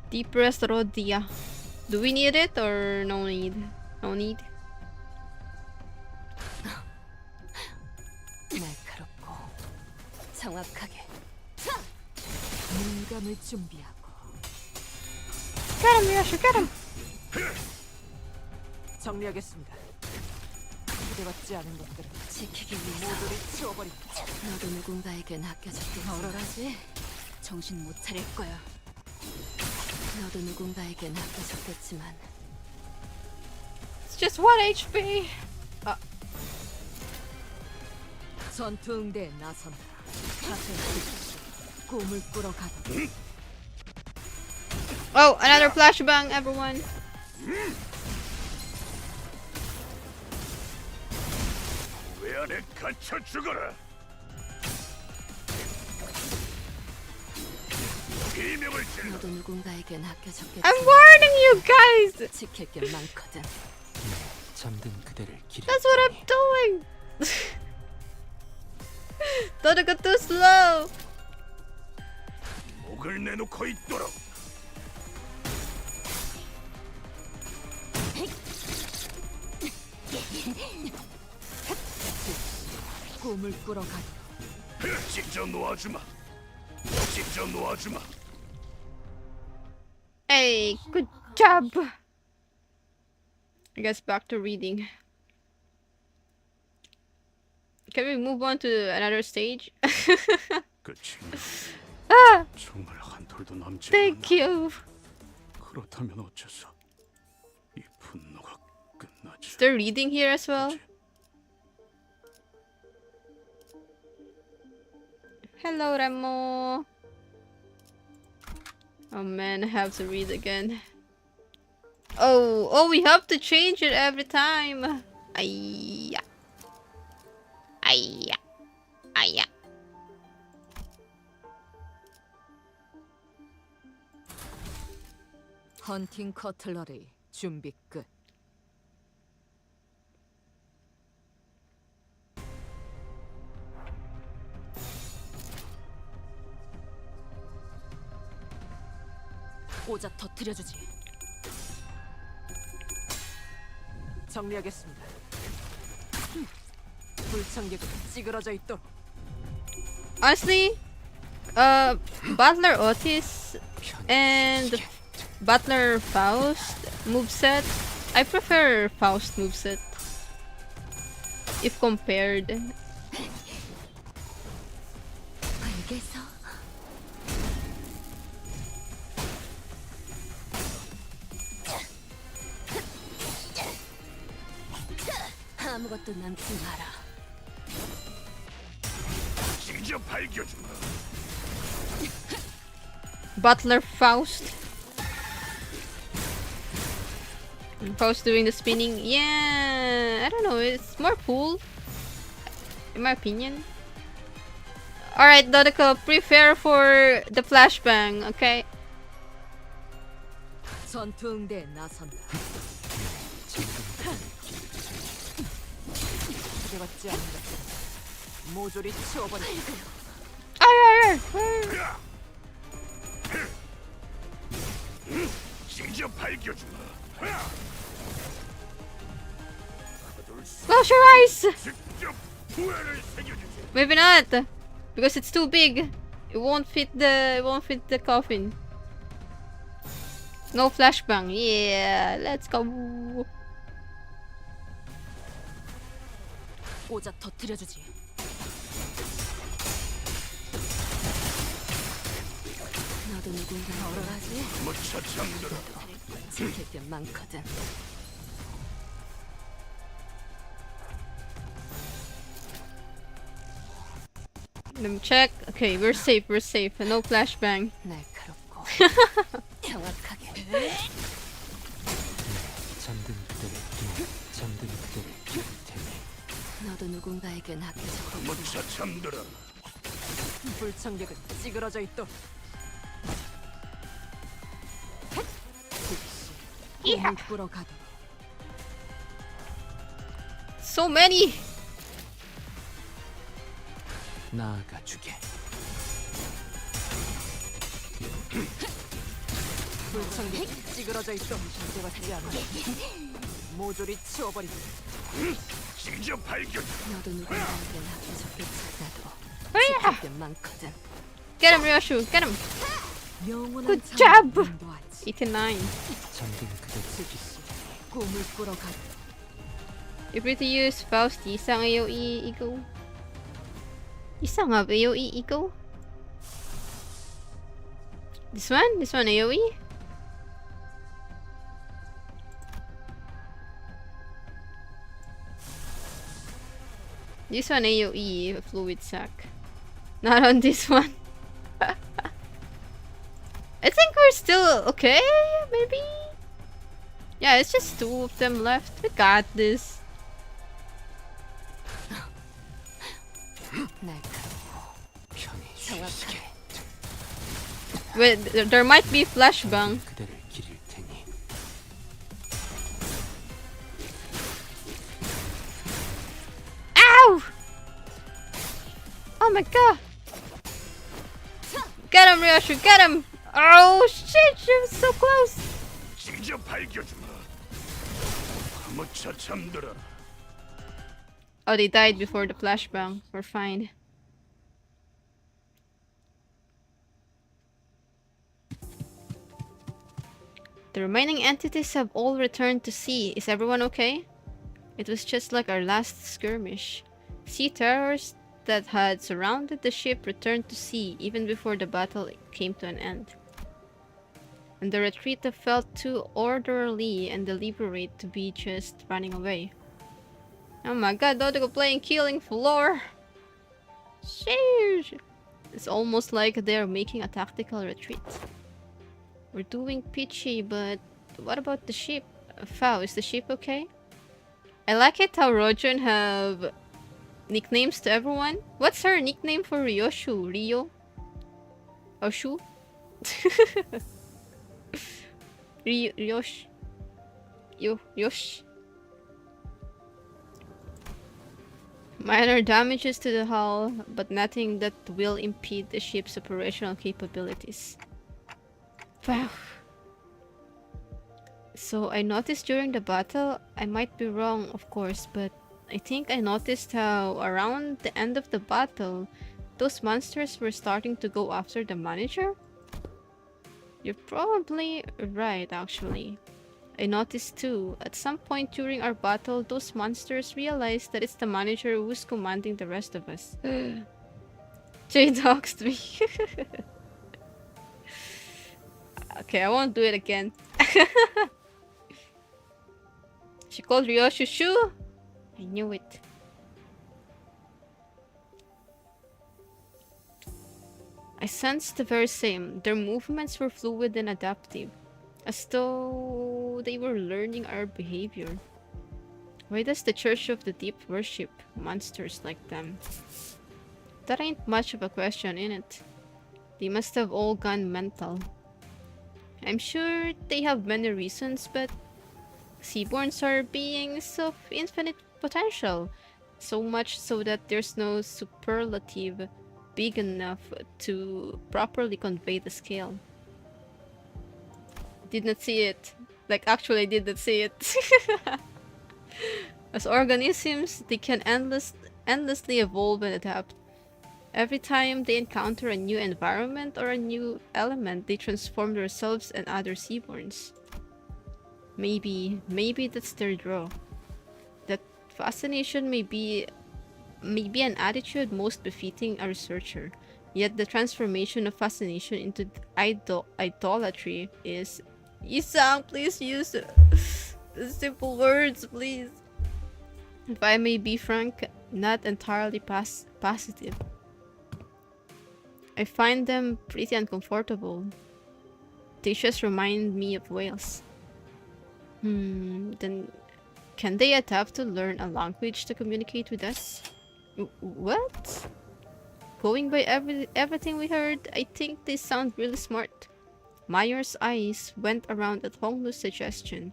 Deep rest, Rodia. Do we need it or no need? No need. 날카롭고 정확하게. 눈감을 준비하고. Get him, Yasha, get him! 정리하겠습니다. 기대받지 않은 것들을 지키기 위해서. 모조리 치워버리고. 너도 누군가에겐 아껴졌겠지. 얼얼하지? 정신 못 차릴 거야. 너도 누군가에겐 아껴졌겠지만 It's just 1 HP. 전투 응대에 나선다. 자세히 꿈을 꾸러가다. Oh, another flashbang, everyone. 왜 안에 갇혀 죽어라. 비명을 질러. 너도 누군가에겐 아껴졌겠지만 I'm warning you guys! 지킬 게 많거든. 잠든 그대를 기릴 That's what I'm doing! Don't go too slow! 목을 내놓고 있도록. 꿈을 꾸러가다. 찢어 놓아주마. 찢어 놓아주마. Hey, good job! I guess back to reading. Can we move on to another stage? 끝이. Ah! 정말 한 톨도 남지 Thank you! 그렇다면 어째서 이 분노가 끝나지? Is there reading here as well? Hello, Remo! Oh man, I have to read again. Oh, we have to change it every time! Ayya! Ayya! Ayya! 헌팅 커틀러리 준비 끝. 꽂아 터뜨려주지. 정리하겠습니다. 불청객은 찌그러져 있도록. Honestly, Butler Otis and Butler Faust moveset I prefer Faust moveset if compared. 알겠어. 아무것도 남지 마라. 찢어 발겨주마. Butler Faust. Faust doing the spinning. Yeah, I don't know. It's more cool, in my opinion. Alright, Dodeko, prepare for the flashbang, okay? 전투응대에 나선다. 기대받지 않는 것들 모조리 치워버리고 Ay. 찢어 발겨주마. Close your eyes! 직접 부활을 새겨주지. Maybe not, because it's too big. It won't fit the coffin. No flashbang. Yeah, let's go. 꽂아 터뜨려주지. 나도 누군가 얼어가지. 무차 잠들어. 지킬 게 많거든. Let me check. Okay, we're safe. We're safe. No flashbang. 날카롭고 정확하게. 잠든 그대를 잠든 그대를 기울 테니. 너도 누군가에게 낚여서 무차 잠들어. 불청객은 찌그러져 있도록. 즉시 꿈을 꾸러 가도록. So many. 나아가 주게. 불청객은 찌그러져 있도록 기대받지 않는 것들 모조리 치워버리고 찢어 발겨주마. 너도 누군가에게 낚여서 쫓아가도 Hurry 지킬 게 많거든. Get him, Ryoshu. Get him. 영원한 Good 삶을 job. 인도하지. 89. 잠든 그대를 즉시 꿈을 꾸러 가도록. If we to use Faust, isang AoE ego. Isang of AoE ego. This one? This one AoE? This one AoE fluid sac. Not on this one. I think we're still okay, maybe? Yeah, it's just two of them left. We got this. 날카롭고 편히 정확하게. Wait, there might be flashbang. 그대를 기릴 테니. Ow! Oh my god! Get him, Ryoshu, get him! Oh shit, she was so close! 찢어 발겨주마. 무차 잠들어. Oh, they died before the flashbang. We're fine. The remaining entities have all returned to sea. Is everyone okay? It was just like our last skirmish. Sea terrors that had surrounded the ship returned to sea even before the battle came to an end. And the retreat felt too orderly and deliberate to be just running away. Oh my god, Dodeko playing Killing Floor! Sheesh! It's almost like they're making a tactical retreat. We're doing peachy, but what about the ship? Fao, is the ship okay? I like it how Rojon have nicknames to everyone. What's her nickname for Ryoshu? Ryo? Oshu? Ryosh? Yosh? Minor damages to the hull, but nothing that will impede the ship's operational capabilities. Wow. So I noticed during the battle, I might be wrong of course, but I think I noticed how around the end of the battle, those monsters were starting to go after the manager? You're probably right actually. I noticed too. At some point during our battle, those monsters realized that it's the manager who's commanding the rest of us. Jay doxed me. Okay, I won't do it again. She called Ryo Shushu? I knew it. I sensed the very same. Their movements were fluid and adaptive, as though they were learning our behavior. Why does the Church of the Deep worship monsters like them? That ain't much of a question, innit? They must have all gone mental. I'm sure they have many reasons, but Seaborns are beings of infinite potential, so much so that there's no superlative big enough to properly convey the scale. Did not see it. Like, actually did not see it. As organisms, they can endlessly evolve and adapt. Every time they encounter a new environment or a new element, they transform themselves and other Seaborns. Maybe that's their draw. That fascination may be an attitude most befitting a researcher. Yet the transformation of fascination into idolatry is... Isang, please use simple words, please. If I may be frank, not entirely positive. I find them pretty uncomfortable. They just remind me of whales. Then can they adapt to learn a language to communicate with us? What? Going by everything we heard, I think they sound really smart. Mayur's eyes went around at Honglu's suggestion.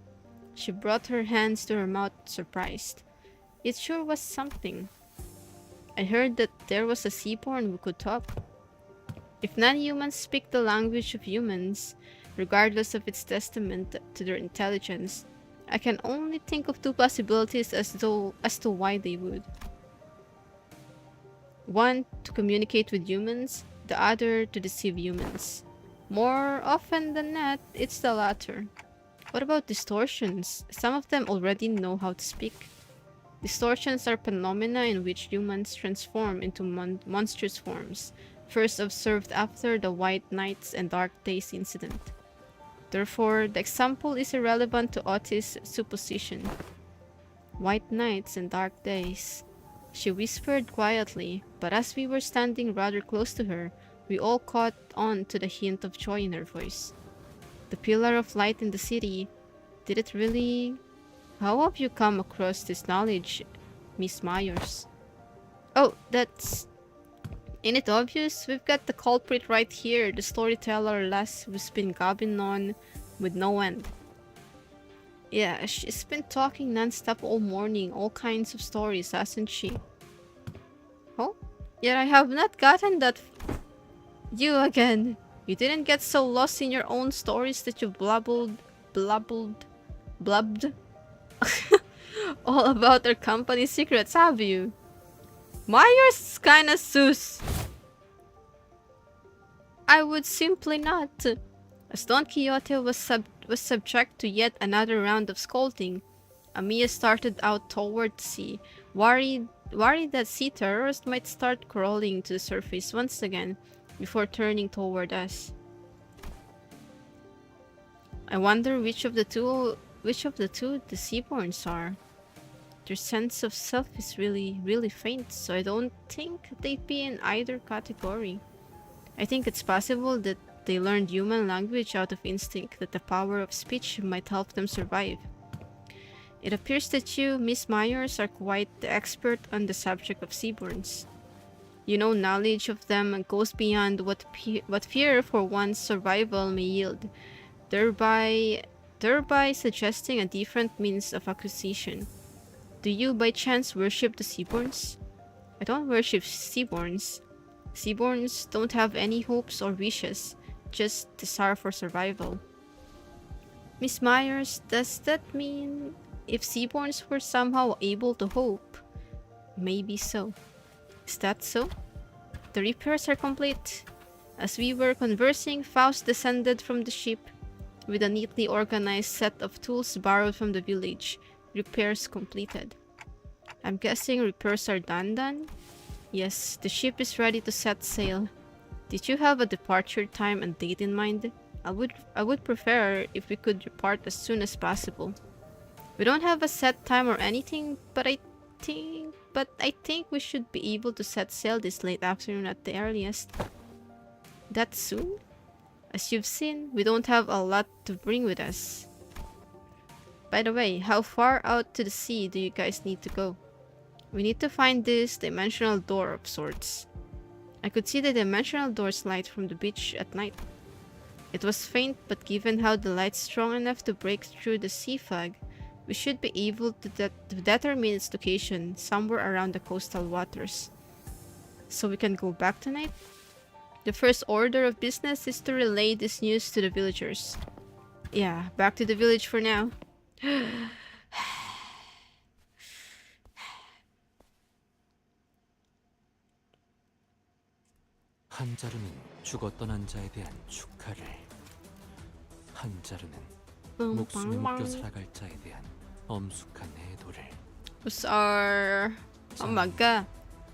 She brought her hands to her mouth, surprised. It sure was something. I heard that there was a Seaborn who could talk. If non-humans speak the language of humans, regardless of its testament to their intelligence, I can only think of two possibilities as to why they would. One, to communicate with humans, the other to deceive humans. More often than not, it's the latter. What about distortions? Some of them already know how to speak. Distortions are phenomena in which humans transform into monstrous forms, first observed after the White Nights and Dark Days incident. Therefore, the example is irrelevant to Otis' supposition. White nights and dark days. She whispered quietly, but as we were standing rather close to her, we all caught on to the hint of joy in her voice. The pillar of light in the city. Did it really... How have you come across this knowledge, Miss Myers? Oh, that's... Ain't it obvious? We've got the culprit right here, the storyteller lass who's been gabbing on with no end. Yeah, she's been talking non-stop all morning, all kinds of stories, hasn't she? Oh? Yet I have not gotten that... You again. You didn't get so lost in your own stories that you blubbed all about our company secrets, have you? Myers kinda sus. I would simply not. As Don Quixote was subject to yet another round of scolding, Amiya started out toward the sea, worried that sea terrors might start crawling to the surface once again before turning toward us. I wonder which of the two the Seaborns are. Their sense of self is really faint, so I don't think they'd be in either category. I think it's possible that they learned human language out of instinct, that the power of speech might help them survive. It appears that you, Miss Myers, are quite the expert on the subject of Seaborns. You know, knowledge of them goes beyond what fear for one's survival may yield, thereby suggesting a different means of acquisition. Do you by chance worship the Seaborns? I don't worship Seaborns. Seaborns don't have any hopes or wishes, just desire for survival. Miss Myers, does that mean if Seaborns were somehow able to hope? Maybe so. Is that so? The repairs are complete. As we were conversing, Faust descended from the ship. with a neatly organized set of tools borrowed from the village. Repairs completed. I'm guessing repairs are done? Yes, the ship is ready to set sail. Did you have a departure time and date in mind? I would prefer if we could depart as soon as possible. We don't have a set time or anything, but I think we should be able to set sail this late afternoon at the earliest. That soon? As you've seen, we don't have a lot to bring with us. By the way, how far out to the sea do you guys need to go? We need to find this dimensional door of sorts. I could see the dimensional door's light from the beach at night. It was faint, but given how the light's strong enough to break through the sea fog, we should be able to determine its location somewhere around the coastal waters. So we can go back tonight? The first order of business is to relay this news to the villagers. Yeah, back to the village for now. 한 자루는 죽어 떠난 자에 대한 축하를, 한 자루는 목숨에 묶여 살아갈 자에 대한 엄숙한 애도를. Who's our... Oh my god.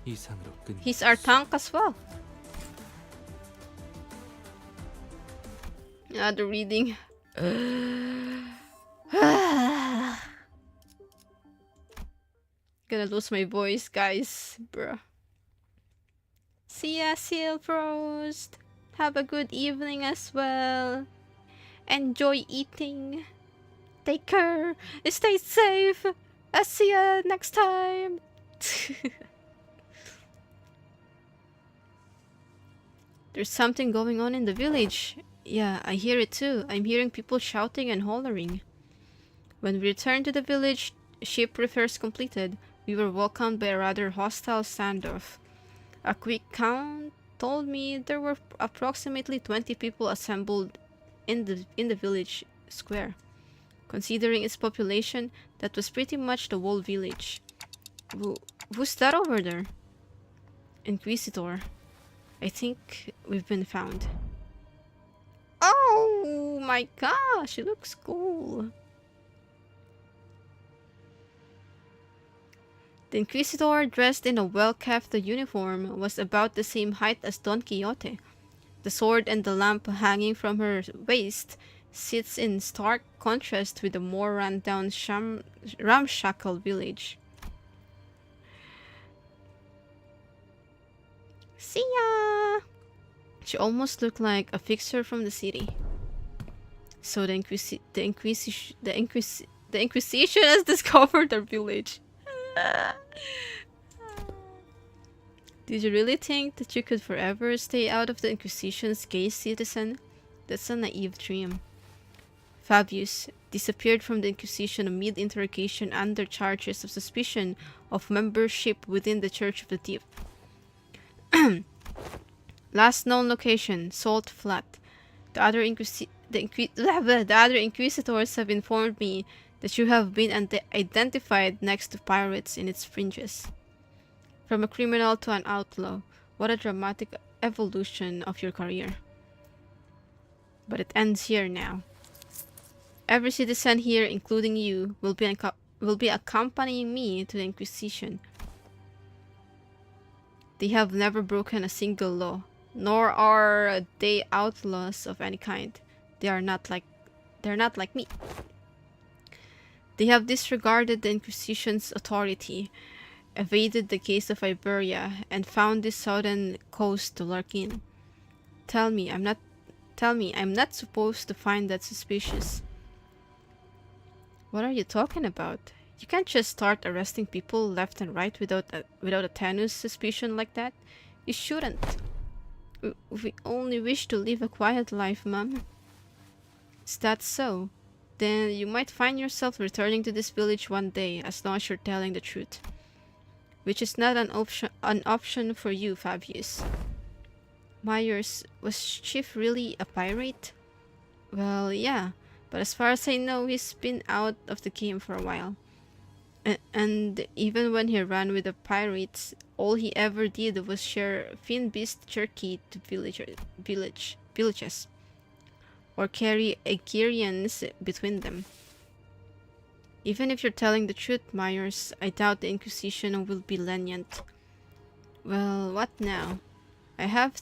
이상으로 끝. He's our tank as well. The reading. Gonna lose my voice, guys. Bruh. See ya, Seal Frost. Have a good evening as well. Enjoy eating. Take care. Stay safe. I'll see ya next time. There's something going on in the village. Yeah, I hear it too. I'm hearing people shouting and hollering. When we returned to the village, ship repairs completed, we were welcomed by a rather hostile standoff. A quick count told me there were approximately 20 people assembled in the village square. Considering its population, that was pretty much the whole village. Who's that over there? Inquisitor. I think we've been found. Oh my gosh, it looks cool. The Inquisitor, dressed in a well-kept uniform, was about the same height as Don Quixote. The sword and the lamp hanging from her waist sits in stark contrast with the more run-down ramshackle village. See ya! She almost looked like a fixer from the city. So the Inquisition has discovered our village. Did you really think that you could forever stay out of the Inquisition's gaze, citizen? That's a naive dream. Fabius disappeared from the Inquisition amid interrogation under charges of suspicion of membership within the Church of the Deep. Last known location, Salt Flat. The other Inquisitors have informed me that you have been identified next to pirates in its fringes. From a criminal to an outlaw, what a dramatic evolution of your career. But it ends here now. Every citizen here, including you, will be accompanying me to the Inquisition. They have never broken a single law, nor are they outlaws of any kind. They're not like me. They have disregarded the Inquisition's authority, evaded the gaze of Iberia, and found this southern coast to lurk in. Tell me I'm not supposed to find that suspicious. What are you talking about? You can't just start arresting people left and right without a tenuous suspicion like that. You shouldn't. We only wish to live a quiet life, Mum. Is that so? Then you might find yourself returning to this village one day, as long as you're telling the truth. Which is not an option for you, Fabius. Myers, was Chief really a pirate? Well, yeah, but as far as I know, he's been out of the game for a while. And even when he ran with the pirates, all he ever did was share fin beast jerky to villages. or carry Aegirians between them. Even if you're telling the truth, Myers, I doubt the Inquisition will be lenient. Well, what now? I have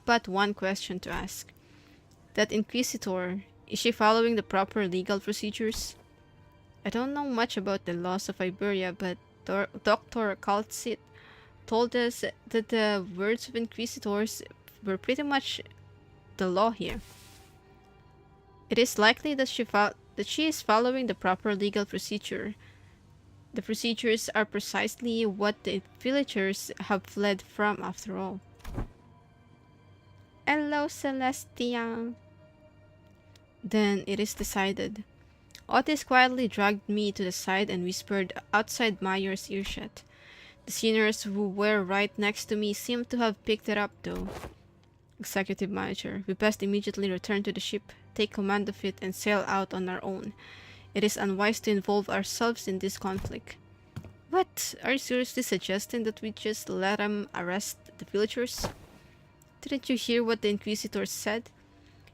but one question to ask. That Inquisitor, is she following the proper legal procedures? I don't know much about the laws of Iberia, but Dr. Kaltsit told us that the words of Inquisitors were pretty much the law here. It is likely that she is following the proper legal procedure. The procedures are precisely what the villagers have fled from, after all. Hello, Celestia. Then it is decided. Otis quietly dragged me to the side and whispered outside Myers' earshot. The seniors who were right next to me seemed to have picked it up, though. Executive Manager, we best immediately return to the ship, take command of it, and sail out on our own. It is unwise to involve ourselves in this conflict. What? Are you seriously suggesting that we just let them arrest the villagers? Didn't you hear what the Inquisitors said?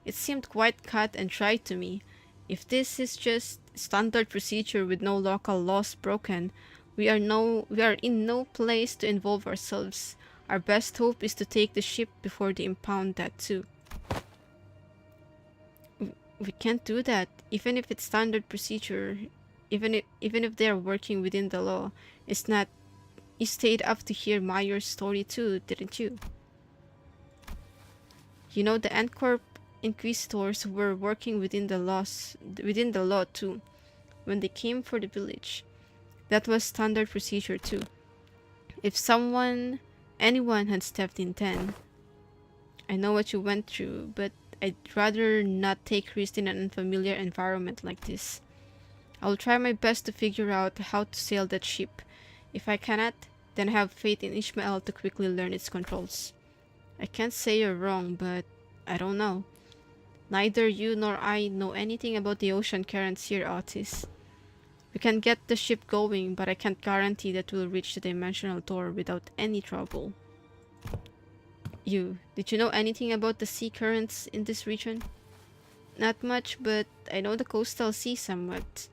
It seemed quite cut and dry to me. If this is just standard procedure with no local laws broken, we are in no place to involve ourselves. Our best hope is to take the ship before they impound that too. We can't do that, even if it's standard procedure. Even if they are working within the law, it's not. You stayed up to hear Myers' story too, didn't you? You know, the Ancorp Inquisitors were working within the law too, when they came for the village. That was standard procedure too. If anyone had stepped in then. I know what you went through, but I'd rather not take risks in an unfamiliar environment like this. I'll try my best to figure out how to sail that ship. If I cannot, then I have faith in Ishmael to quickly learn its controls. I can't say you're wrong, but I don't know. Neither you nor I know anything about the ocean currents here, Otis. We can get the ship going, but I can't guarantee that we'll reach the dimensional door without any trouble. Did you know anything about the sea currents in this region? Not much, but I know the coastal sea somewhat.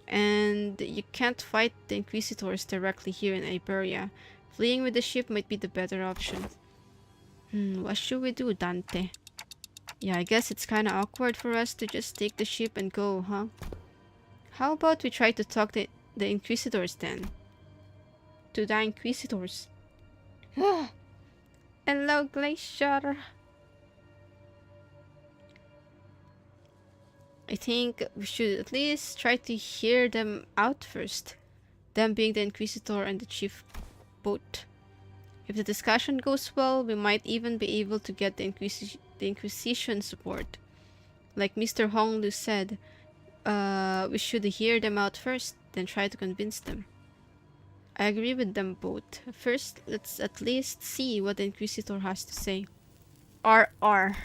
And you can't fight the Inquisitors directly here in Iberia. Fleeing with the ship might be the better option. What should we do, Dante? Yeah, I guess it's kinda awkward for us to just take the ship and go, huh? How about we try to talk to the Inquisitors then? To the Inquisitors. Hello, Glacier. I think we should at least try to hear them out first. Them being the Inquisitor and the Chief both. If the discussion goes well, we might even be able to get the Inquisition support. Like Mr. Honglu said, we should hear them out first, then try to convince them. I agree with them both. First, let's at least see what the Inquisitor has to say. R.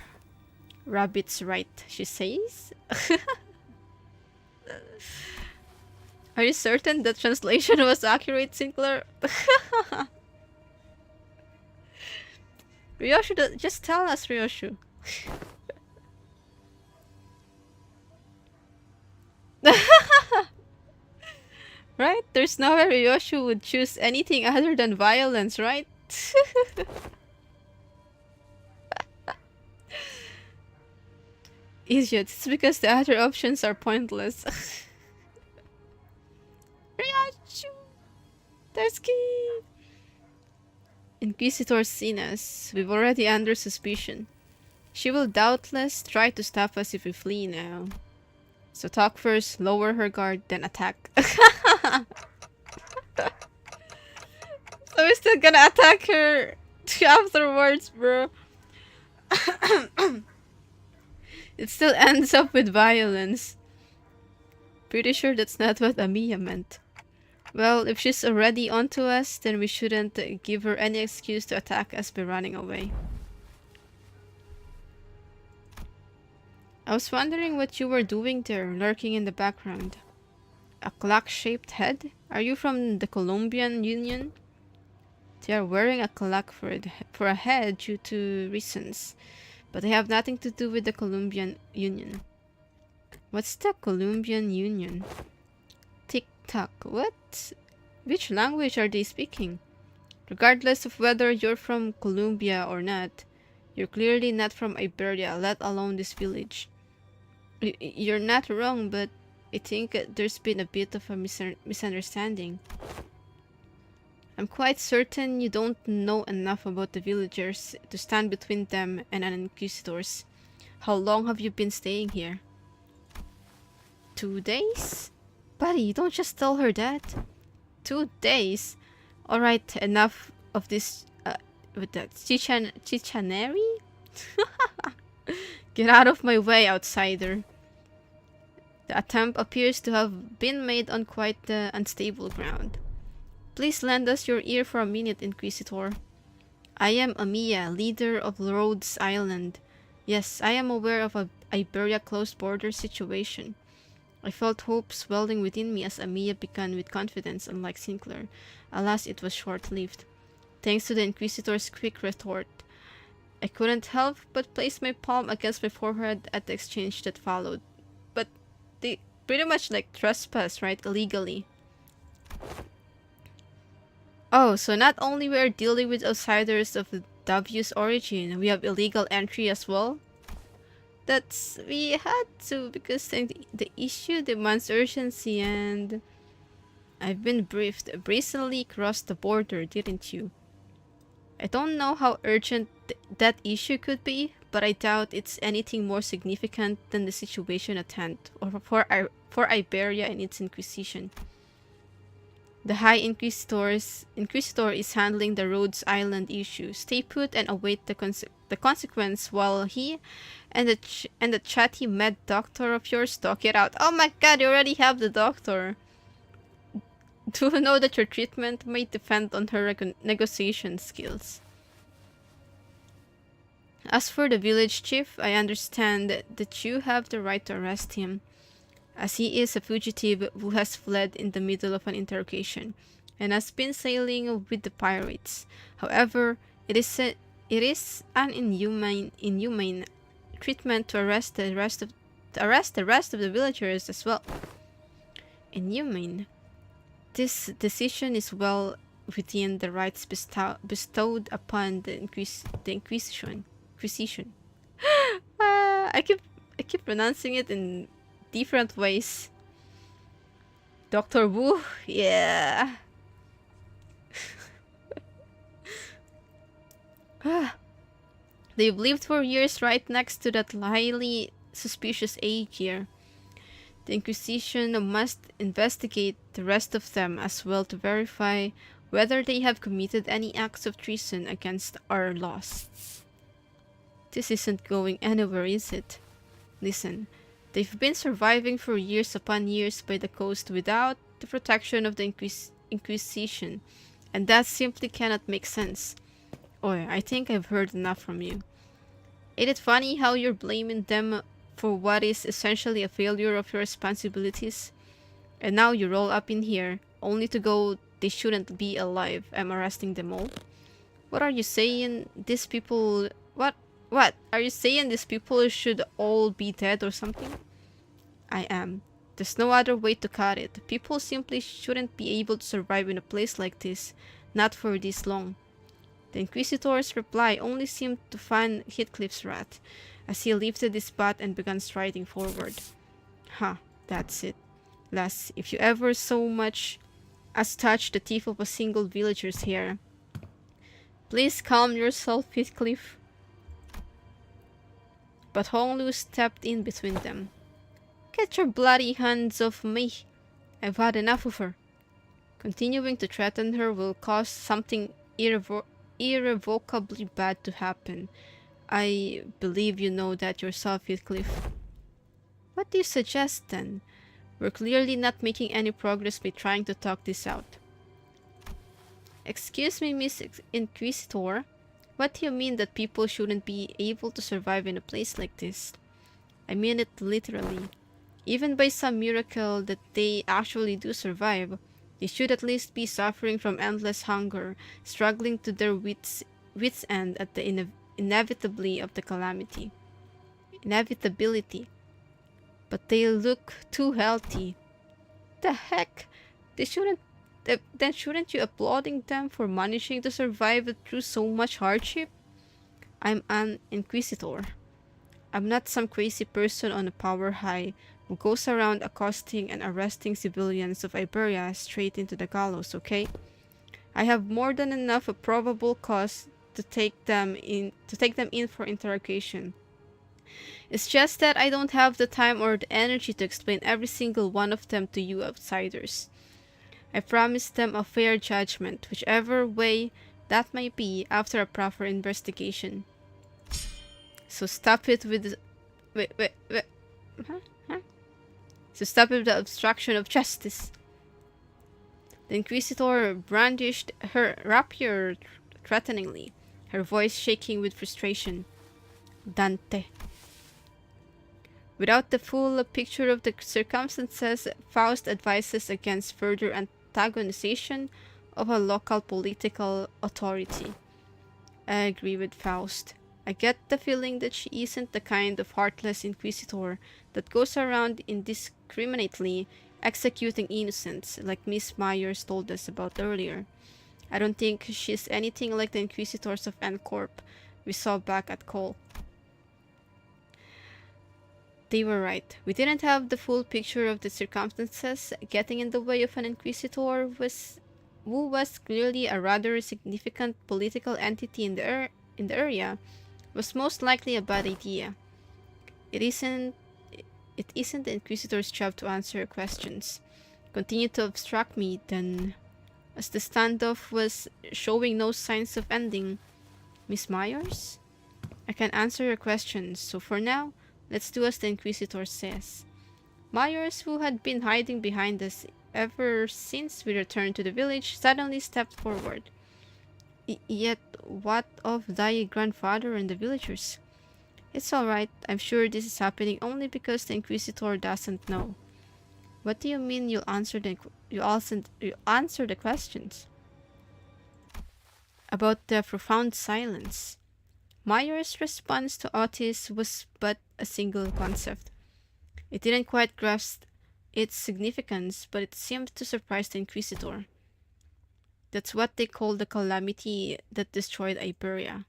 Rabbit's right, she says. Are you certain the translation was accurate, Sinclair? Ryoshu, just tell us, Ryoshu. Right? There's no way Ryoshu would choose anything other than violence, right? Idiots, it's because the other options are pointless. Ryoshu! Teski! Inquisitor seen us. We've already under suspicion. She will doubtless try to stop us if we flee now. So talk first, lower her guard, then attack. So we're still gonna attack her afterwards, bro. It still ends up with violence. Pretty sure that's not what Amiya meant. Well, if she's already onto us, then we shouldn't give her any excuse to attack us by running away. I was wondering what you were doing there, lurking in the background. A clock-shaped head? Are you from the Colombian Union? They are wearing a clock for a head due to reasons. But I have nothing to do with the Columbian Union. What's the Columbian Union? Tick-tock. What? Which language are they speaking? Regardless of whether you're from Columbia or not, you're clearly not from Iberia, let alone this village. You're not wrong, but I think there's been a bit of a misunderstanding. I'm quite certain you don't know enough about the villagers to stand between them and an inquisitors. How long have you been staying here? 2 days? Buddy, don't just tell her that. 2 days? Alright, enough of this with that chicanery? Get out of my way, outsider. The attempt appears to have been made on quite unstable ground. Please lend us your ear for a minute, Inquisitor. I am Amiya, leader of Rhodes Island. Yes, I am aware of a Iberia close border situation. I felt hope swelling within me as Amiya began with confidence, unlike Sinclair. Alas, it was short-lived. Thanks to the Inquisitor's quick retort, I couldn't help but place my palm against my forehead at the exchange that followed. But they pretty much like trespass, right? Illegally. Oh, so not only we are dealing with outsiders of Davius origin, we have illegal entry as well? We had to because the issue demands urgency and... I've been briefed. Recently crossed the border, didn't you? I don't know how urgent that issue could be, but I doubt it's anything more significant than the situation at hand, or for Iberia and its Inquisition. The High Inquisitor is handling the Rhodes Island issue. Stay put and await the consequence while he and the chatty med doctor of yours talk it out. Oh my god, you already have the doctor. Do you know that your treatment may depend on her negotiation skills? As for the village chief, I understand that you have the right to arrest him, as he is a fugitive who has fled in the middle of an interrogation and has been sailing with the pirates. However, it is an inhumane treatment to arrest the rest of the villagers as well. Inhumane. This decision is well within the rights bestowed upon the Inquisition. I keep pronouncing it in different ways. Dr. Wu, yeah. They've lived for years right next to that highly suspicious egg here. The Inquisition must investigate the rest of them as well to verify whether they have committed any acts of treason against our laws. This isn't going anywhere, is it? Listen, they've been surviving for years upon years by the coast without the protection of the Inquisition, and that simply cannot make sense. Oi, I think I've heard enough from you. Ain't it funny how you're blaming them for what is essentially a failure of your responsibilities? And now you roll up in here, only to go, they shouldn't be alive, I'm arresting them all? What are you saying? These people... What? Are you saying these people should all be dead or something? I am. There's no other way to cut it. People simply shouldn't be able to survive in a place like this, not for this long. The Inquisitor's reply only seemed to fan Heathcliff's wrath, as he lifted his bat and began striding forward. That's it. Lass, if you ever so much as touch the tip of a single villager's hair. Please calm yourself, Heathcliff. But Honglu stepped in between them. Get your bloody hands off me. I've had enough of her. Continuing to threaten her will cause something irrevocably bad to happen. I believe you know that yourself, Heathcliff. What do you suggest, then? We're clearly not making any progress by trying to talk this out. Excuse me, Miss Inquisitor. What do you mean that people shouldn't be able to survive in a place like this? I mean it literally. Even by some miracle that they actually do survive, they should at least be suffering from endless hunger, struggling to their wits' end at the inevitably of the calamity. Inevitability. But they look too healthy. The heck? Then shouldn't you applauding them for managing to survive through so much hardship? I'm an inquisitor. I'm not some crazy person on a power high who goes around accosting and arresting civilians of Iberia straight into the gallows, okay? I have more than enough of probable cause to take them in for interrogation. It's just that I don't have the time or the energy to explain every single one of them to you outsiders. I promised them a fair judgment, whichever way that may be, after a proper investigation. So stop it with the... So stop it with the obstruction of justice. The Inquisitor brandished her rapier threateningly, her voice shaking with frustration. Dante. Without the full picture of the circumstances, Faust advises against further antagonization of a local political authority. I agree with Faust. I get the feeling that she isn't the kind of heartless inquisitor that goes around indiscriminately executing innocents, like Miss Myers told us about earlier. I don't think she's anything like the inquisitors of N-Corp we saw back at Cole. They were right. We didn't have the full picture of the circumstances. Getting in the way of an inquisitor who was clearly a rather significant political entity in the area was most likely a bad idea. It isn't the Inquisitor's job to answer questions. Continue to obstruct me, then. As the standoff was showing no signs of ending. Miss Myers? I can answer your questions, so for now, let's do as the Inquisitor says. Myers, who had been hiding behind us ever since we returned to the village, suddenly stepped forward. Yet, what of thy grandfather and the villagers? It's alright. I'm sure this is happening only because the Inquisitor doesn't know. What do you mean you'll answer the questions? About the profound silence. Myers' response to Otis was but a single concept. It didn't quite grasp its significance, but it seemed to surprise the Inquisitor. That's what they call the calamity that destroyed Iberia.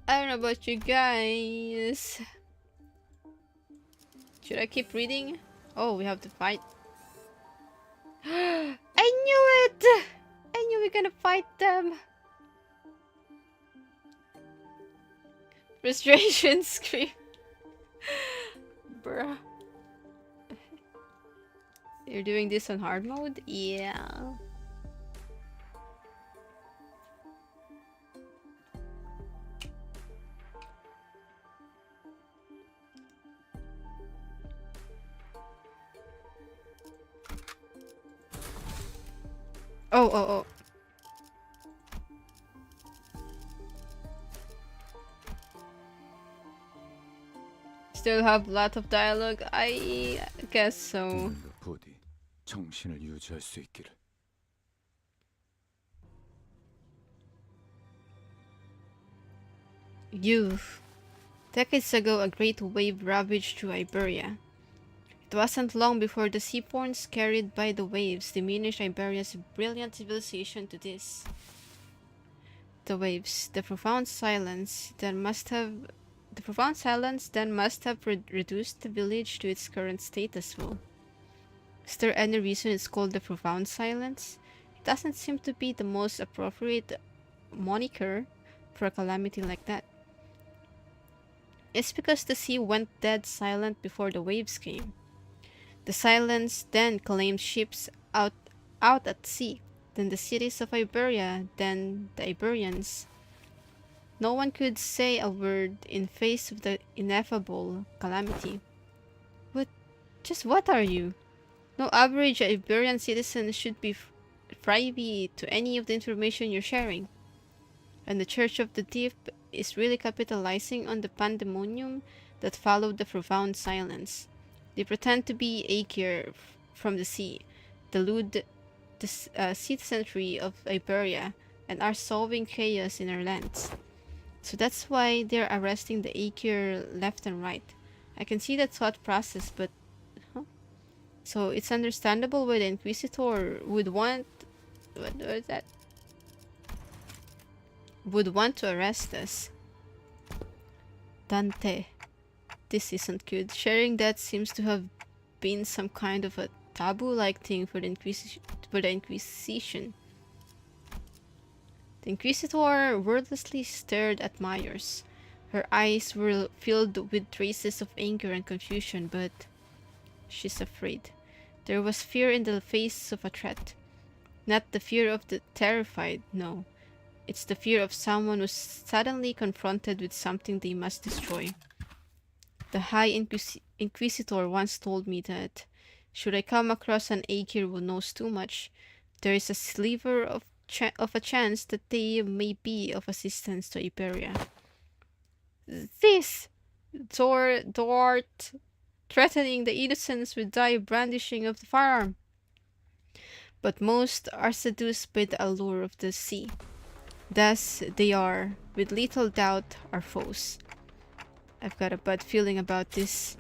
I don't know about you guys. Should I keep reading? Oh, we have to fight. I knew it! I knew we were gonna fight them. Frustration scream. Bruh. You're doing this on hard mode? Yeah. Oh. Still have a lot of dialogue? I guess so. 오늘도 부디 정신을 유지할 수 있기를. Youth. Decades ago, a great wave ravaged through Iberia. It wasn't long before the seaporns carried by the waves diminished Iberia's brilliant civilization to this. The waves, the profound silence then must have reduced the village to its current state as well. Is there any reason it's called the profound silence? It doesn't seem to be the most appropriate moniker for a calamity like that. It's because the sea went dead silent before the waves came. The silence then claimed ships out at sea, then the cities of Iberia, then the Iberians. No one could say a word in face of the ineffable calamity. What are you? No average Iberian citizen should be privy to any of the information you're sharing. And the Church of the Deep is really capitalizing on the pandemonium that followed the profound silence. They pretend to be Aegir from the sea, delude the citizenry of Iberia, and are sowing chaos in our lands. So that's why they're arresting the Aegir left and right. I can see that thought process, but... Huh? So it's understandable why the Inquisitor would want... What was that? Would want to arrest us. Dante. This isn't good. Sharing that seems to have been some kind of a taboo-like thing for the Inquisition. The Inquisitor wordlessly stared at Myers. Her eyes were filled with traces of anger and confusion, but she's afraid. There was fear in the face of a threat. Not the fear of the terrified, no. It's the fear of someone who's suddenly confronted with something they must destroy. The High Inquisitor once told me that, should I come across an Aegir who knows too much, there is a sliver of a chance that they may be of assistance to Iberia. This! Dort threatening the innocents with die brandishing of the firearm. But most are seduced by the allure of the sea. Thus, they are, with little doubt, our foes. I've got a bad feeling about this.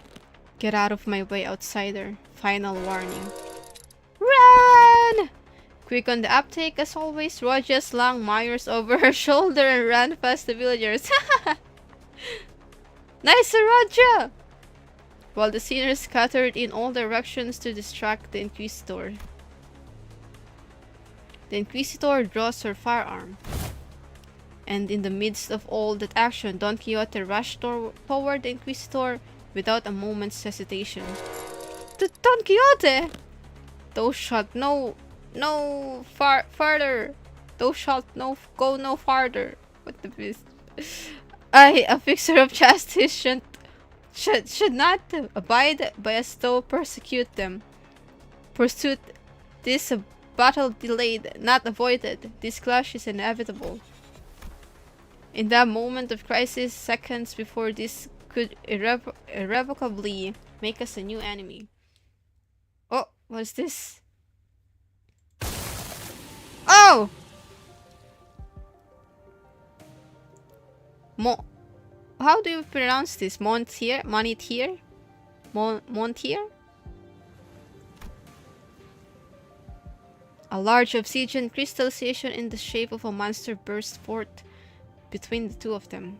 Get out of my way, outsider. Final warning. Run! Quick on the uptake, as always, Roja slung Myers over her shoulder and ran past the villagers. Nice, Roja! While the sinners scattered in all directions to distract the Inquisitor. The Inquisitor draws her firearm. And in the midst of all that action, Don Quixote rushed toward the Inquisitor without a moment's hesitation. Don Quixote! Thou shalt farther. Thou shalt go no farther. What the beast? I, a fixer of justice, should not abide by us though persecute them. Pursuit, this a battle delayed, not avoided. This clash is inevitable. In that moment of crisis, seconds before this could irrevocably make us a new enemy. Oh, what's this? Oh! How do you pronounce this? Montier? Montier? Montier? A large obsidian crystallization in the shape of a monster burst forth between the two of them.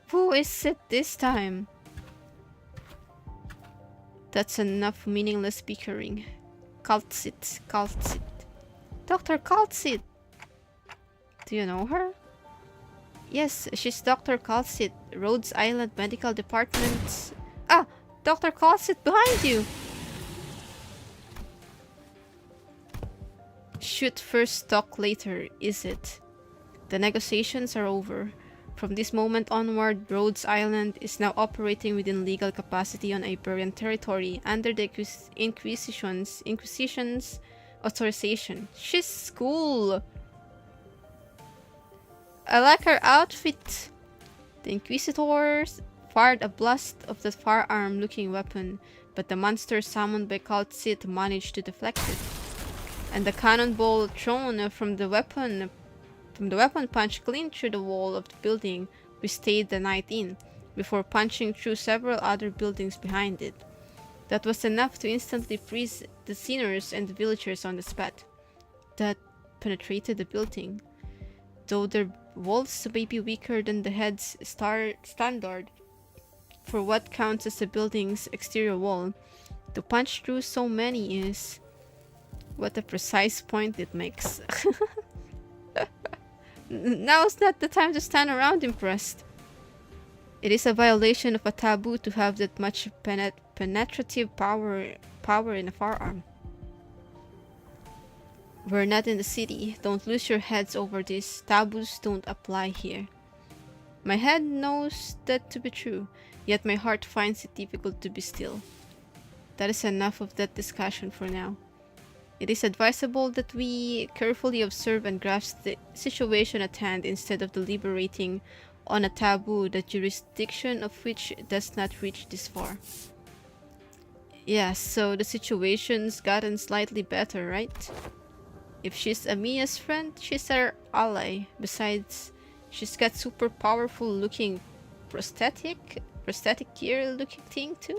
Who is it this time? That's enough meaningless bickering. Calcit. Dr. Calcit! Do you know her? Yes, she's Dr. Calcit, Rhodes Island Medical Department. Ah! Dr. Calcit, behind you! Shoot first, talk later, is it? The negotiations are over. From this moment onward, Rhodes Island is now operating within legal capacity on Iberian territory under the Inquisition's authorization. She's cool! I like her outfit! The Inquisitors fired a blast of the firearm-looking weapon, but the monster summoned by Calcit managed to deflect it. And the cannonball thrown from the weapon punched clean through the wall of the building we stayed the night in, before punching through several other buildings behind it. That was enough to instantly freeze the sinners and the villagers on the spot. That penetrated the building. Though their walls may be weaker than the head's standard for what counts as the building's exterior wall, to punch through so many is... What a precise point it makes. Now's not the time to stand around impressed. It is a violation of a taboo to have that much penetrative power in a firearm. We're not in the city. Don't lose your heads over this. Taboos don't apply here. My head knows that to be true, yet my heart finds it difficult to be still. That is enough of that discussion for now. It is advisable that we carefully observe and grasp the situation at hand instead of deliberating on a taboo, the jurisdiction of which does not reach this far. Yeah, so the situation's gotten slightly better, right? If she's Amiya's friend, she's her ally. Besides, she's got super powerful looking prosthetic gear looking thing too.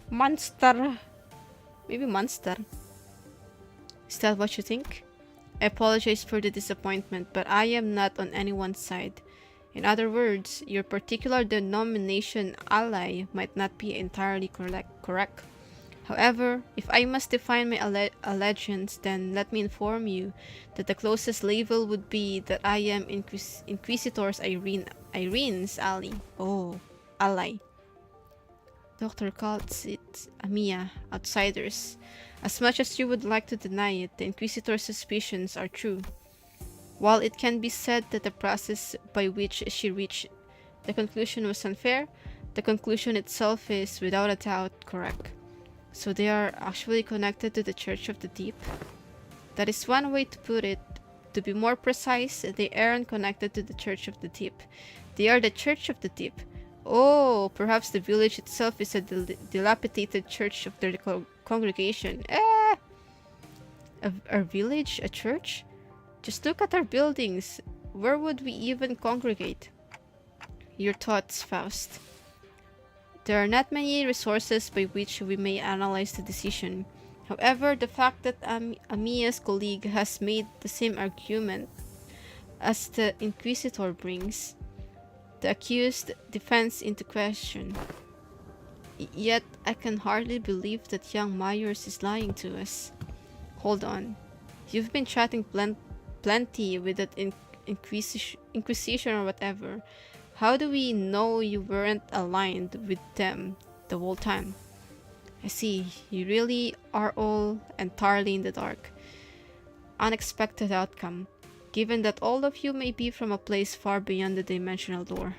Monster. Maybe monster. Is that what you think? I apologize for the disappointment, but I am not on anyone's side. In other words, your particular denomination ally might not be entirely correct. However, if I must define my allegiance, then let me inform you that the closest label would be that I am Inquisitor's Irene's ally. Oh, ally. Doctor calls it Amiya, outsiders. As much as you would like to deny it, the Inquisitor's suspicions are true. While it can be said that the process by which she reached the conclusion was unfair, the conclusion itself is without a doubt correct. So they are actually connected to the Church of the Deep? That is one way to put it. To be more precise, they aren't connected to the Church of the Deep. They are the Church of the Deep. Oh, perhaps the village itself is a dilapidated church of their congregation. Our village? A church? Just look at our buildings. Where would we even congregate? Your thoughts, Faust. There are not many resources by which we may analyze the decision. However, the fact that Amiya's colleague has made the same argument as the Inquisitor brings the accused defense into question. Yet, I can hardly believe that young Myers is lying to us. Hold on. You've been chatting plenty with that Inquisition or whatever. How do we know you weren't aligned with them the whole time? I see. You really are all entirely in the dark. Unexpected outcome, given that all of you may be from a place far beyond the dimensional door.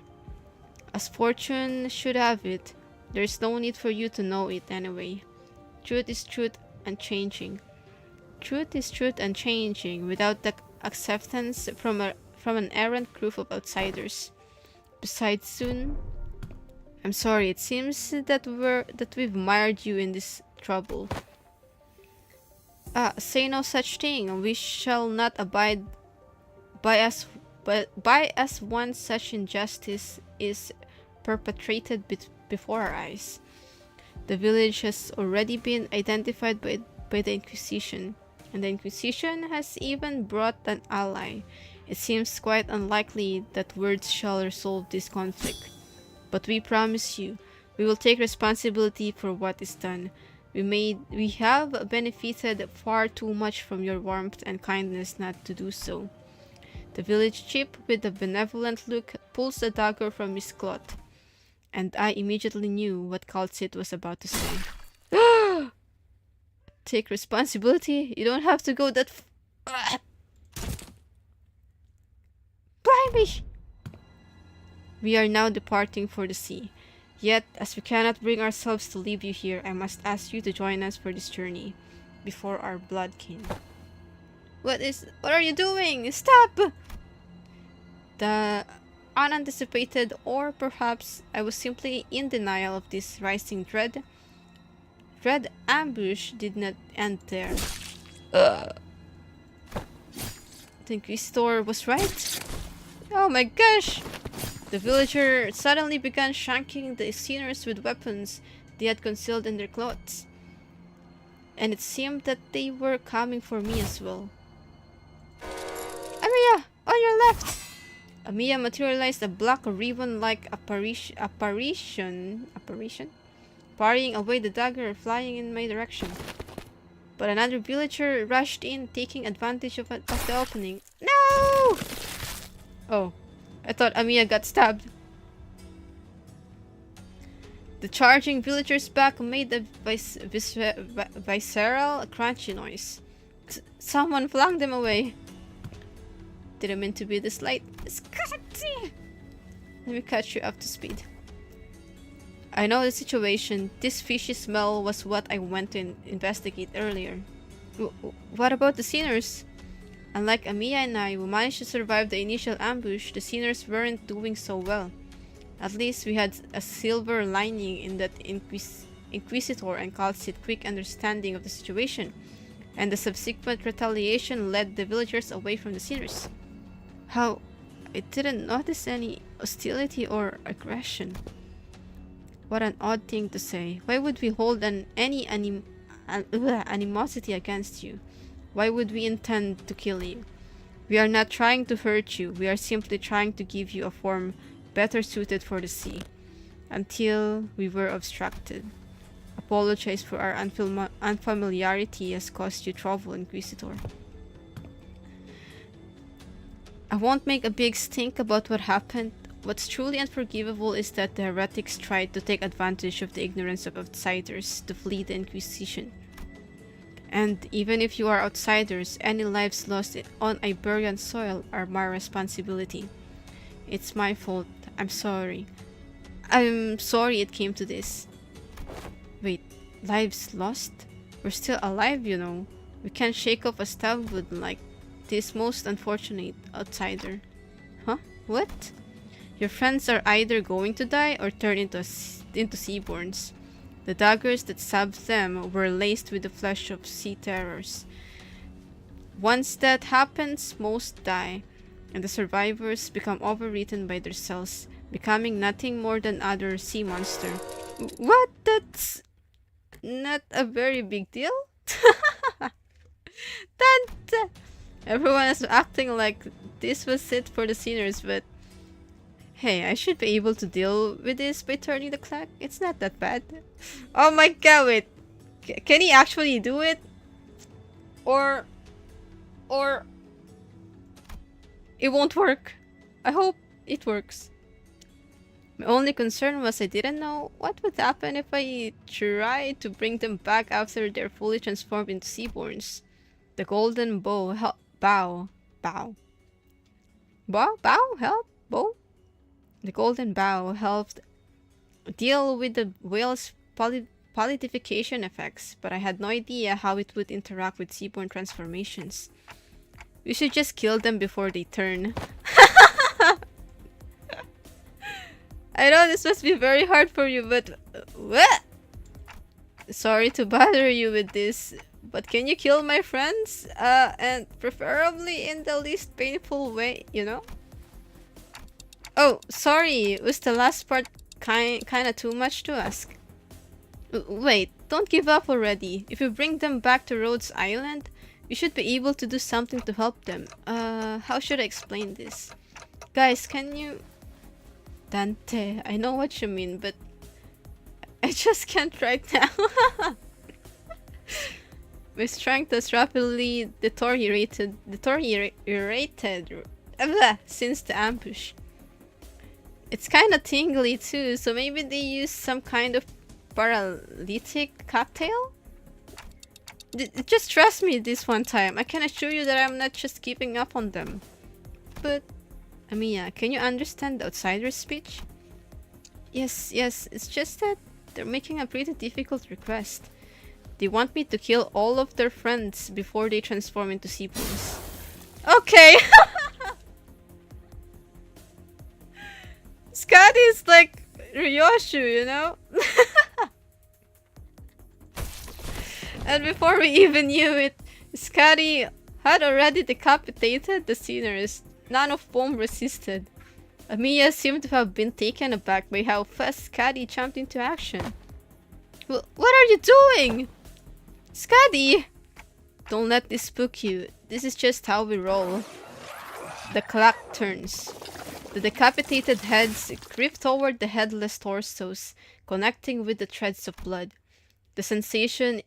As fortune should have it, there is no need for you to know it anyway. Truth is truth and changing. Truth is truth and changing without the acceptance from an errant group of outsiders. Besides, soon... I'm sorry, it seems that we've mired you in this trouble. Say no such thing. We shall not abide by as one such injustice is perpetrated before our eyes. The village has already been identified by the Inquisition, and the Inquisition has even brought an ally. It seems quite unlikely that words shall resolve this conflict. But we promise you, we will take responsibility for what is done. We have benefited far too much from your warmth and kindness not to do so. The village chief with a benevolent look pulls the dagger from his cloth, and I immediately knew what Kaltsit was about to say. Take responsibility? You don't have to go that Blimey! We are now departing for the sea. Yet, as we cannot bring ourselves to leave you here, I must ask you to join us for this journey before our blood kin. What are you doing? Stop! The unanticipated, or perhaps I was simply in denial of this rising dread ambush did not end there. The Inquisitor was right? Oh my gosh! The villager suddenly began shanking the sinners with weapons they had concealed in their clothes. And it seemed that they were coming for me as well. Amiya! On your left! Amiya materialized a black ribbon-like apparition, parrying away the dagger flying in my direction. But another villager rushed in, taking advantage of the opening. No! Oh, I thought Amiya got stabbed. The charging villager's back made a visceral, crunchy noise. Someone flung them away. Didn't mean to be this late. Scotty! Let me catch you up to speed. I know the situation. This fishy smell was what I went to investigate earlier. What about the sinners? Unlike Amiya and I, who managed to survive the initial ambush, the sinners weren't doing so well. At least we had a silver lining in that Inquisitor and Calcid quick understanding of the situation, and the subsequent retaliation led the villagers away from the sinners. How? I didn't notice any hostility or aggression. What an odd thing to say. Why would we hold any animosity against you? Why would we intend to kill you? We are not trying to hurt you. We are simply trying to give you a form better suited for the sea. Until we were obstructed. Apologize for our unfamiliarity has caused you trouble, Inquisitor. I won't make a big stink about what happened. What's truly unforgivable is that the heretics tried to take advantage of the ignorance of outsiders to flee the Inquisition. And even if you are outsiders, any lives lost on Iberian soil are my responsibility. It's my fault. I'm sorry. I'm sorry it came to this. Wait, lives lost? We're still alive, you know. We can't shake off a stab wound like this most unfortunate outsider. Huh? What? Your friends are either going to die or turn into seaborns. The daggers that stabbed them were laced with the flesh of sea terrors. Once that happens, most die, and the survivors become overwritten by their cells, becoming nothing more than other sea monster. What? That's not a very big deal? That everyone is acting like this was it for the sinners, but hey, I should be able to deal with this by turning the clock. It's not that bad. Oh my god, wait. Can he actually do it? Or it won't work. I hope it works. My only concern was I didn't know what would happen if I tried to bring them back after they're fully transformed into seaborns. The golden bow help bow. The golden bow helped deal with the whale's politification effects, but I had no idea how it would interact with seaborn transformations. We should just kill them before they turn. I know this must be very hard for you, but what? Sorry to bother you with this, but can you kill my friends? And preferably in the least painful way, you know? Oh, sorry, was the last part kinda too much to ask? Wait, don't give up already. If you bring them back to Rhodes Island, you should be able to do something to help them. How should I explain this? Guys, can you... Dante, I know what you mean, but I just can't right now. My strength has rapidly deteriorated since the ambush. It's kinda tingly too, so maybe they use some kind of paralytic cocktail? Just trust me this one time. I can assure you that I'm not just keeping up on them. But, Amiya, can you understand the outsider's speech? Yes, it's just that they're making a pretty difficult request. They want me to kill all of their friends before they transform into seaborns. Okay! Scotty is like Ryoshu, you know? And before we even knew it, Scotty had already decapitated the sinners. None of whom resisted. Amiya seemed to have been taken aback by how fast Scotty jumped into action. What are you doing? Scotty! Don't let this spook you. This is just how we roll. The clock turns. The decapitated heads creep toward the headless torsos, connecting with the threads of blood. The sensation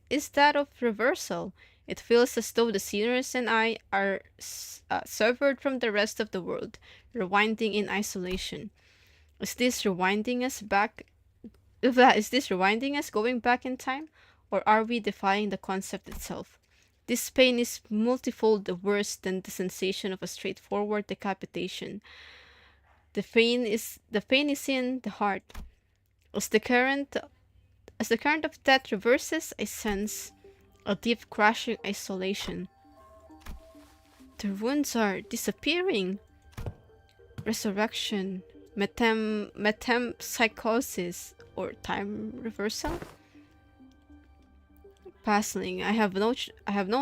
is that of reversal. It feels as though the sinners and I are severed from the rest of the world, rewinding in isolation. Is this rewinding us going back in time, or are we defying the concept itself? This pain is multifold worse than the sensation of a straightforward decapitation. The pain is in the heart. As the current of death reverses, I sense a deep crushing isolation. The wounds are disappearing. Resurrection, metempsychosis, or time reversal. Puzzling. I have no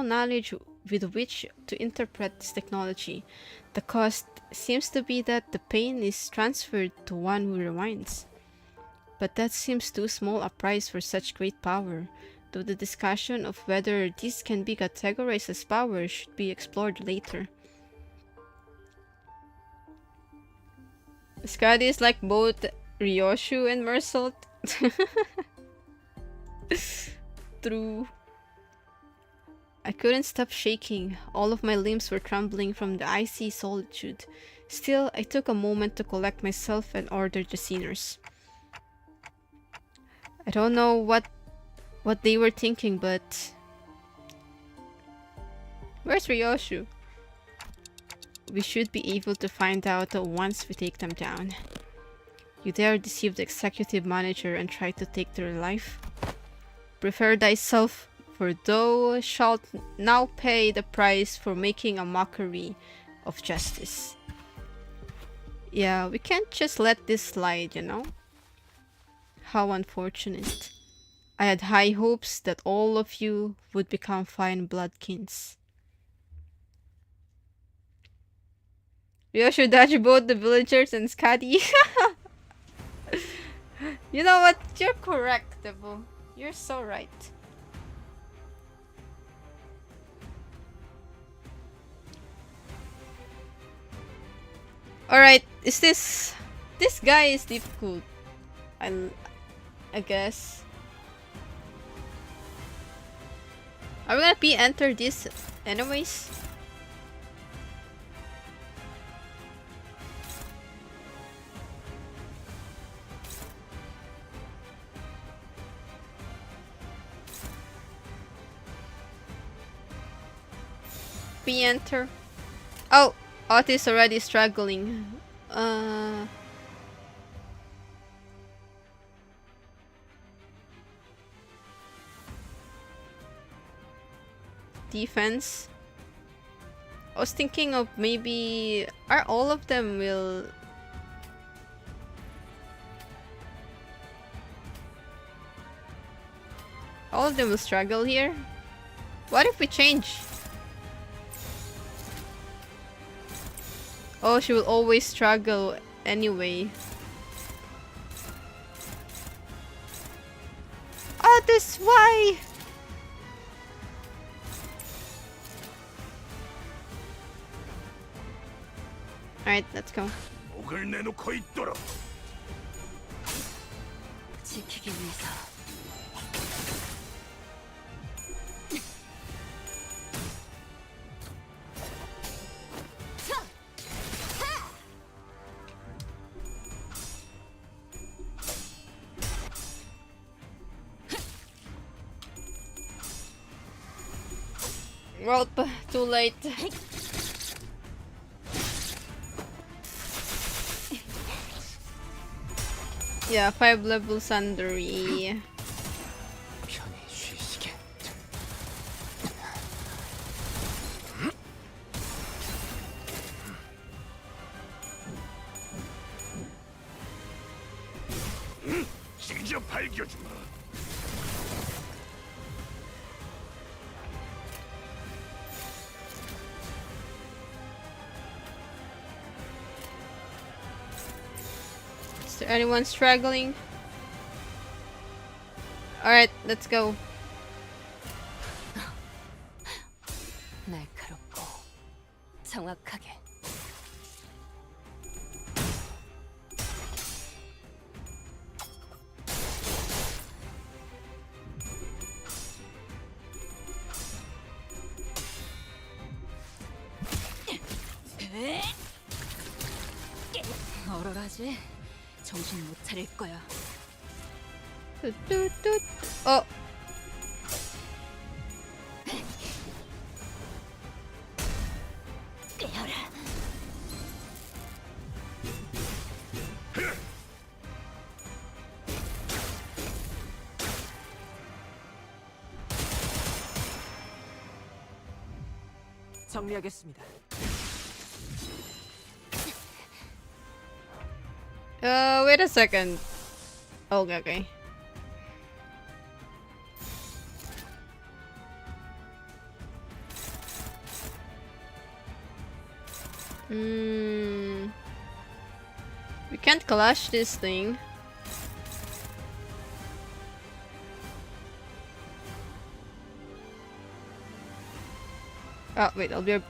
knowledge with which to interpret this technology. The cost seems to be that the pain is transferred to one who rewinds. But that seems too small a price for such great power, though the discussion of whether these can be categorized as powers should be explored later. Skadi is like both Ryoshu and Mersault. True. I couldn't stop shaking. All of my limbs were trembling from the icy solitude. Still, I took a moment to collect myself and ordered the sinners. I don't know what they were thinking, but... Where's Ryoshu? We should be able to find out once we take them down. You dare deceive the executive manager and try to take their life? Prepare thyself, for thou shalt now pay the price for making a mockery of justice. Yeah, we can't just let this slide, you know? How unfortunate. I had high hopes that all of you would become fine bloodkins. Ryoshu dodged both the villagers and Skadi. You know what? You're correct, Devo. You're so right. Alright, is this guy is difficult. I guess. Are we gonna enter this anyways? Enter. Oh, Otis already struggling. Defense. I was thinking of maybe are all of them will. All of them will struggle here. What if we change? Oh, she will always struggle anyway. Oh, that's why! Alright, let's go. 지키기 위해서. Well, too late. Yeah, 5 levels under. 편히 쉬시게. 직접 밝혀주마. Is there anyone struggling? Alright, let's go. 날카롭고 정확하게. 얼얼하지? 정신 못 차릴 거야. 뚜뚜뚜. Oh. 정리하겠습니다. Wait a second. Okay, okay. We can't clash this thing. Oh, wait, I'll be.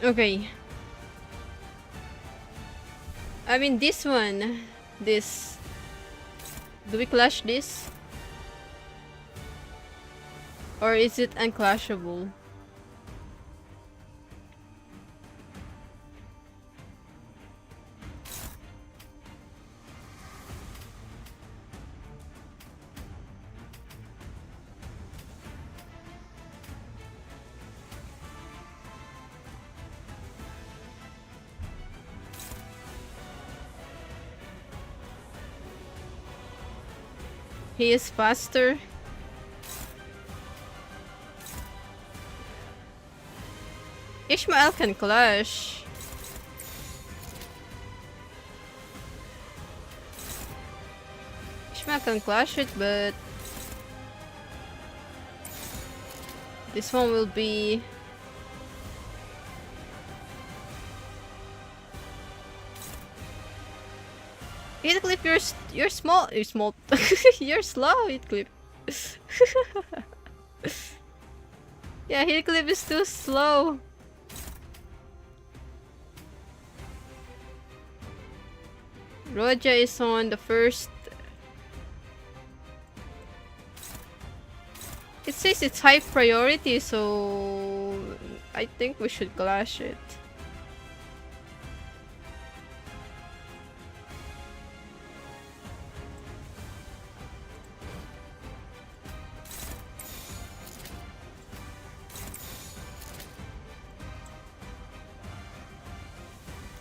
Okay. I mean, this one. This. Do we clash this? Or is it unclashable? He is faster. Ishmael can clash. Ishmael can clash it, but this one will be Heathcliff, you're small. You're small. You're slow, Heathcliff. Yeah, Heathcliff is too slow. Roja is on the first. It says it's high priority, so I think we should clash it.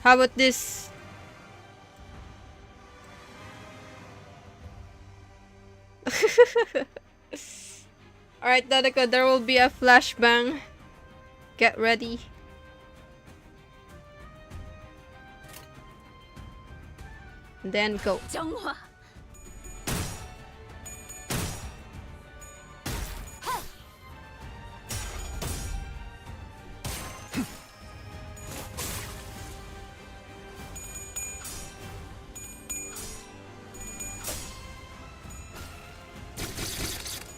How about this? Alright, Dadaka, there will be a flashbang. Get ready. Then go. 정화.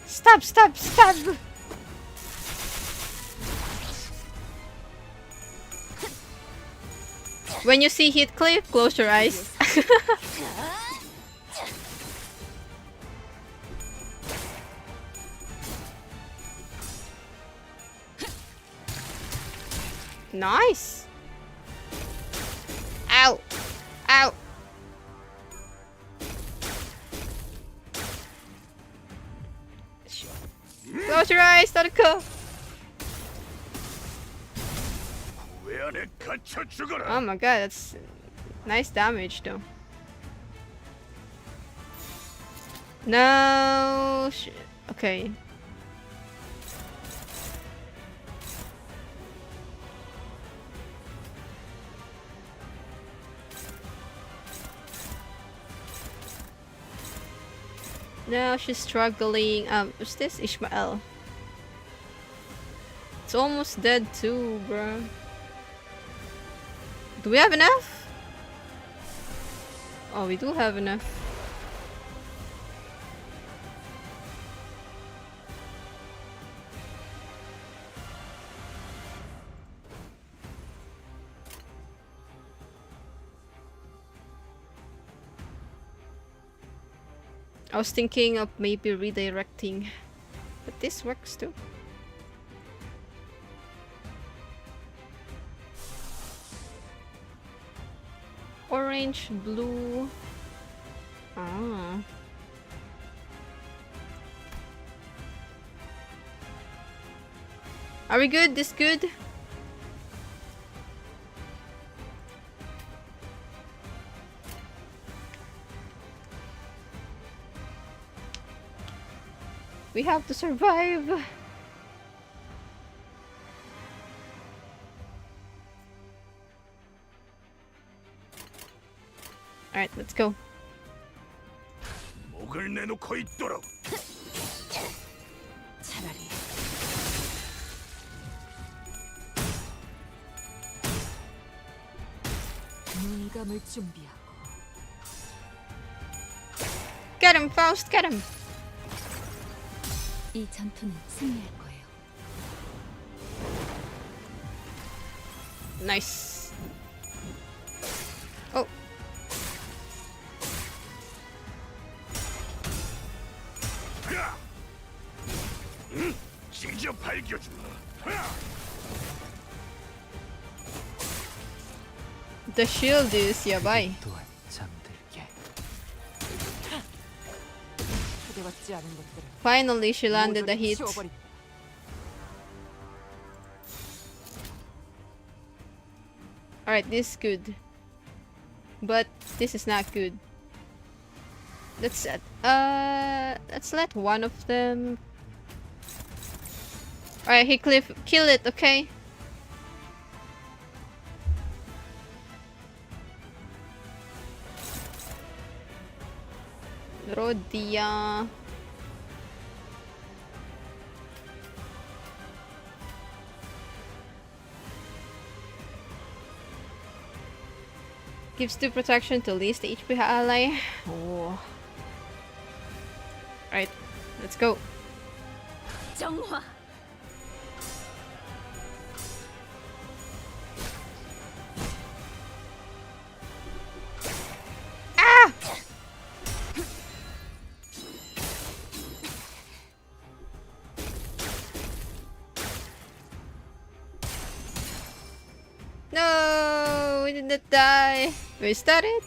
Stop, stop, stop! When you see Heathcliff, close your eyes. Nice! Ow! Ow! Close your eyes, Tadako! 왜 안에 갇혀 죽어라. Oh my god, that's nice damage though. No, okay. Now she's struggling. What's this? Ishmael. It's almost dead too, bro. Do we have enough? Oh, we do have enough. I was thinking of maybe redirecting, but this works too. Orange, blue. Ah. Are we good? This good? We have to survive. Alright, let's go. 목을 내놓고 있도록. 차라리 눈 감을 준비하고. Get him, Faust, get him. 이 전투는 승리할 거예요. Nice. Oh. 야! 직접 밝혀주마. The shield is yabai. 또한 잠들게. 초대받지 않은 것들은 Finally, she landed a hit. 치워버린다. Alright, this is good. But this is not good. Let's let one of them. Alright, Heathcliff, kill it, okay? Rodia. Gives 2 protection to least HP ally. Oh. Alright, let's go. 정화. Ah! No, we didn't die. We started.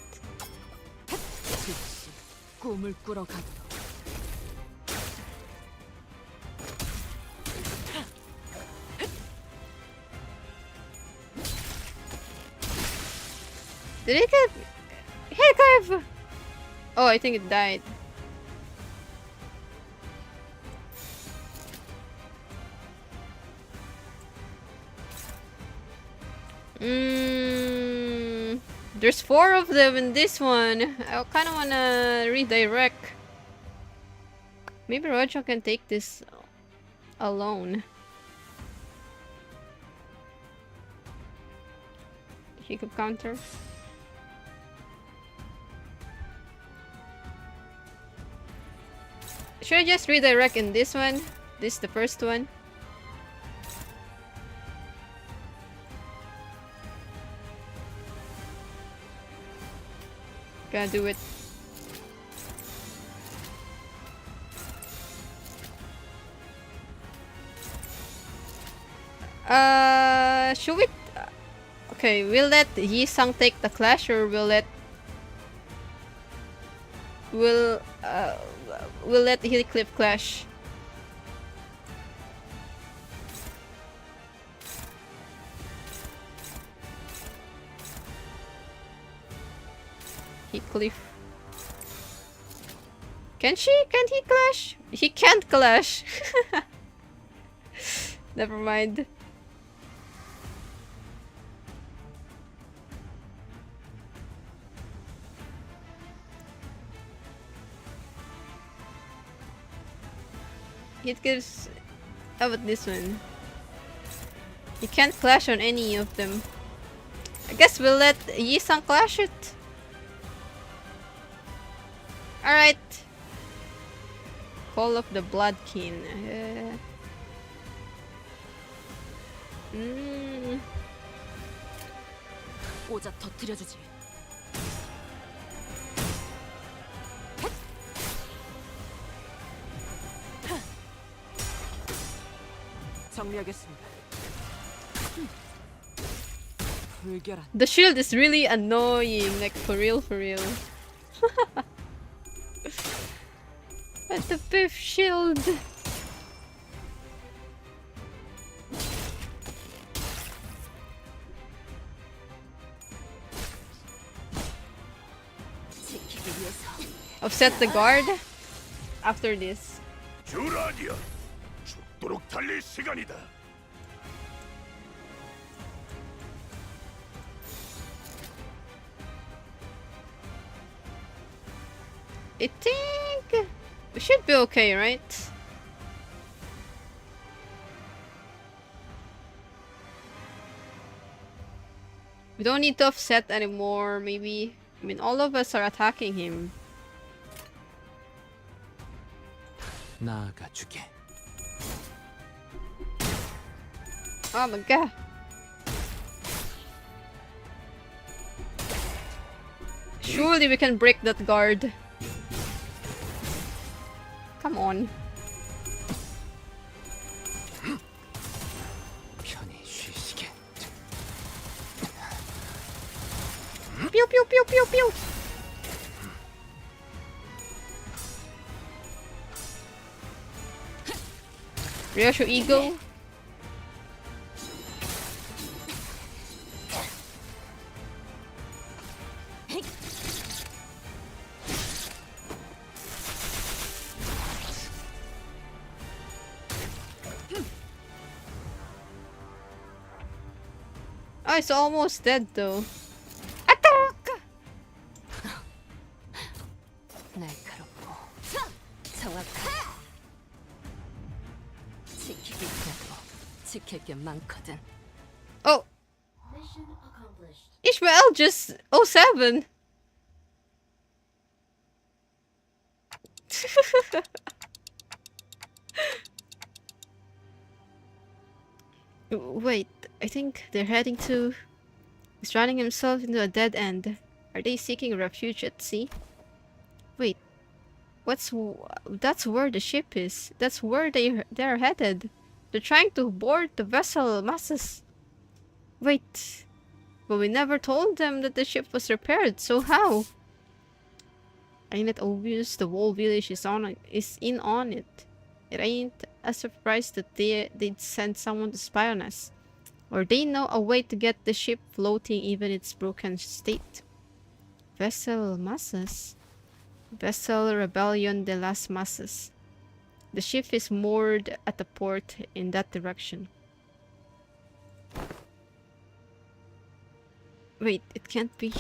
즉시 꿈을 꾸러 가도록. Did it get hit, Clive? Oh, I think it died. There's 4 of them in this one. I kind of wanna redirect. Maybe Rojo can take this alone. He could counter. Should I just redirect in this one? This is the first one. Gotta do it. Should we? Okay, we'll let Yi-sang take the clash, or we'll let Heathcliff clash. Heathcliff. Can she? Can he clash? He can't clash. Never mind. It gives. How about this one? You can't clash on any of them. I guess we'll let Yi-sang clash it. Alright. Call of the Blood King. 오자 터뜨려주지. 정리하겠습니다. 불결한 The shield is really annoying, like for real, for real. But the 5th shield. Offset the guard after this. 듀라디언, 죽도록 달릴 시간이다. I think we should be okay, right? We don't need to offset anymore, maybe. I mean, all of us are attacking him. 나아가 주게. Oh my god. Surely we can break that guard. Come on. 편히 쉬시게. Pew pew pew pew pew. Ryosho ego. Oh, it's almost dead though. Attack! 날카롭고 정확하게 지키기 위해서 지킬 게 많거든. Oh. Ishmael just 07. Wait, I think they're heading to... He's running himself into a dead end. Are they seeking refuge at sea? Wait, that's where the ship is. That's where they're headed. They're trying to board the vessel masses. Wait, but we never told them that the ship was repaired, so how? Ain't it obvious the whole village is in on it? It ain't a surprise that they'd send someone to spy on us. Or they know a way to get the ship floating even in its broken state. Vessel Masses. Vessel Rebellion de las Masses. The ship is moored at the port in that direction. Wait, it can't be.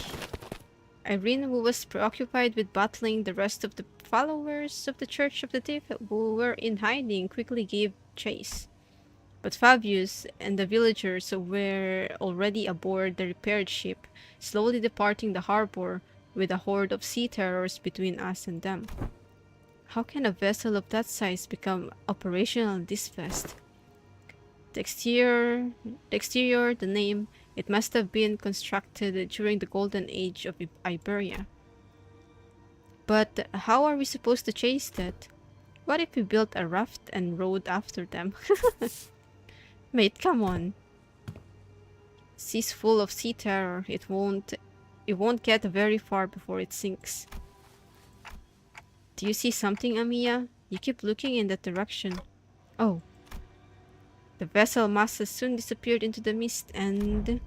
Irene, who was preoccupied with battling the rest of the followers of the Church of the Deep who were in hiding, quickly gave chase. But Fabius and the villagers were already aboard the repaired ship, slowly departing the harbor with a horde of sea terrors between us and them. How can a vessel of that size become operational this fast? The exterior, the name, it must have been constructed during the golden age of Iberia. But how are we supposed to chase that? What if we built a raft and rode after them? Mate, come on. Sea's full of sea terror. It won't get very far before it sinks. Do you see something, Amiya? You keep looking in that direction. Oh. The vessel masses soon disappeared into the mist, and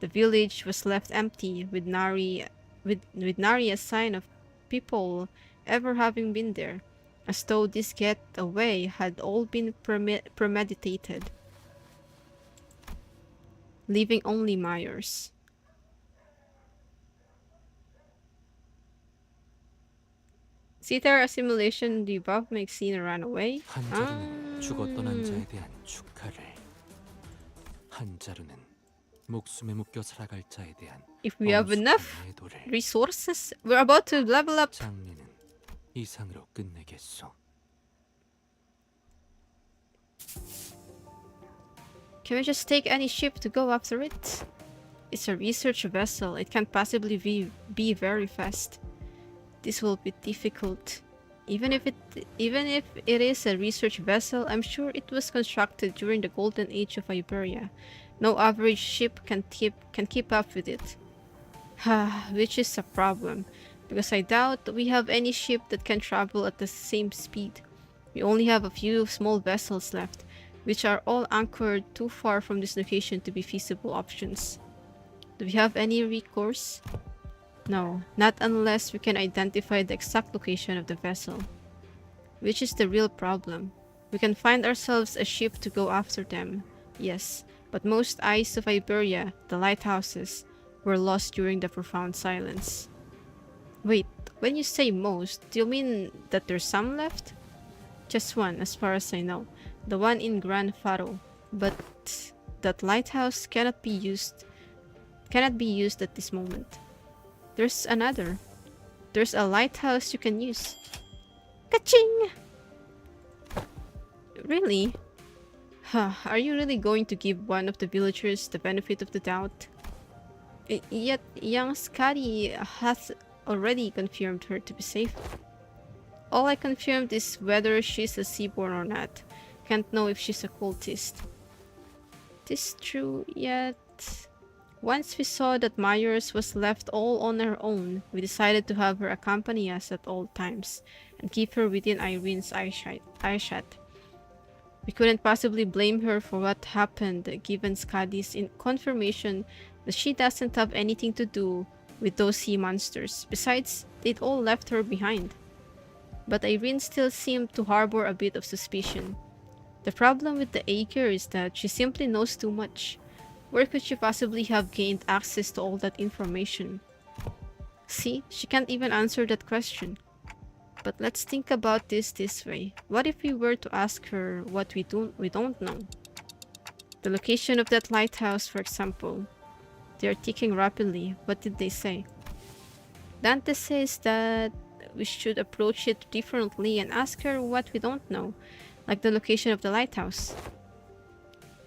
the village was left empty, with nary a sign of people ever having been there, as though this getaway had all been premeditated, leaving only Myers. Sea-terror assimilation debuff makes Cena run away. 한자루는 죽었던 한자에 대한 축하를, 한자루는 목숨에 묶여 살아갈 자에 대한 If we have enough 애도를, resources, we're about to level up. 장례는 이상으로 끝내겠소. Can we just take any ship to go after it? It's a research vessel. It can't possibly be very fast. This will be difficult. Even if it is a research vessel, I'm sure it was constructed during the golden age of Iberia. No average ship can keep up with it. Which is a problem, because I doubt we have any ship that can travel at the same speed. We only have a few small vessels left, which are all anchored too far from this location to be feasible options. Do we have any recourse? No, not unless we can identify the exact location of the vessel. Which is the real problem. We can find ourselves a ship to go after them, yes, but most eyes of Iberia, the lighthouses, were lost during the profound silence. Wait, when you say most, do you mean that there's some left? Just one, as far as I know. The one in Gran Faro. But that lighthouse cannot be used at this moment. There's another. There's a lighthouse you can use. Ka-ching! Really? Are you really going to give one of the villagers the benefit of the doubt? Yet young Scotty has already confirmed her to be safe. All I confirmed is whether she's a seaborn or not. Can't know if she's a cultist. This true, yet... Once we saw that Myers was left all on her own, we decided to have her accompany us at all times, and keep her within Irene's eyeshot. We couldn't possibly blame her for what happened, given Skadi's confirmation that she doesn't have anything to do with those sea monsters. Besides, they'd all left her behind. But Irene still seemed to harbor a bit of suspicion. The problem with the Aegir is that she simply knows too much. Where could she possibly have gained access to all that information? See, she can't even answer that question. But let's think about this way. What if we were to ask her what we don't know? The location of that lighthouse, for example. They are ticking rapidly. What did they say? Dante says that we should approach it differently and ask her what we don't know, like the location of the lighthouse.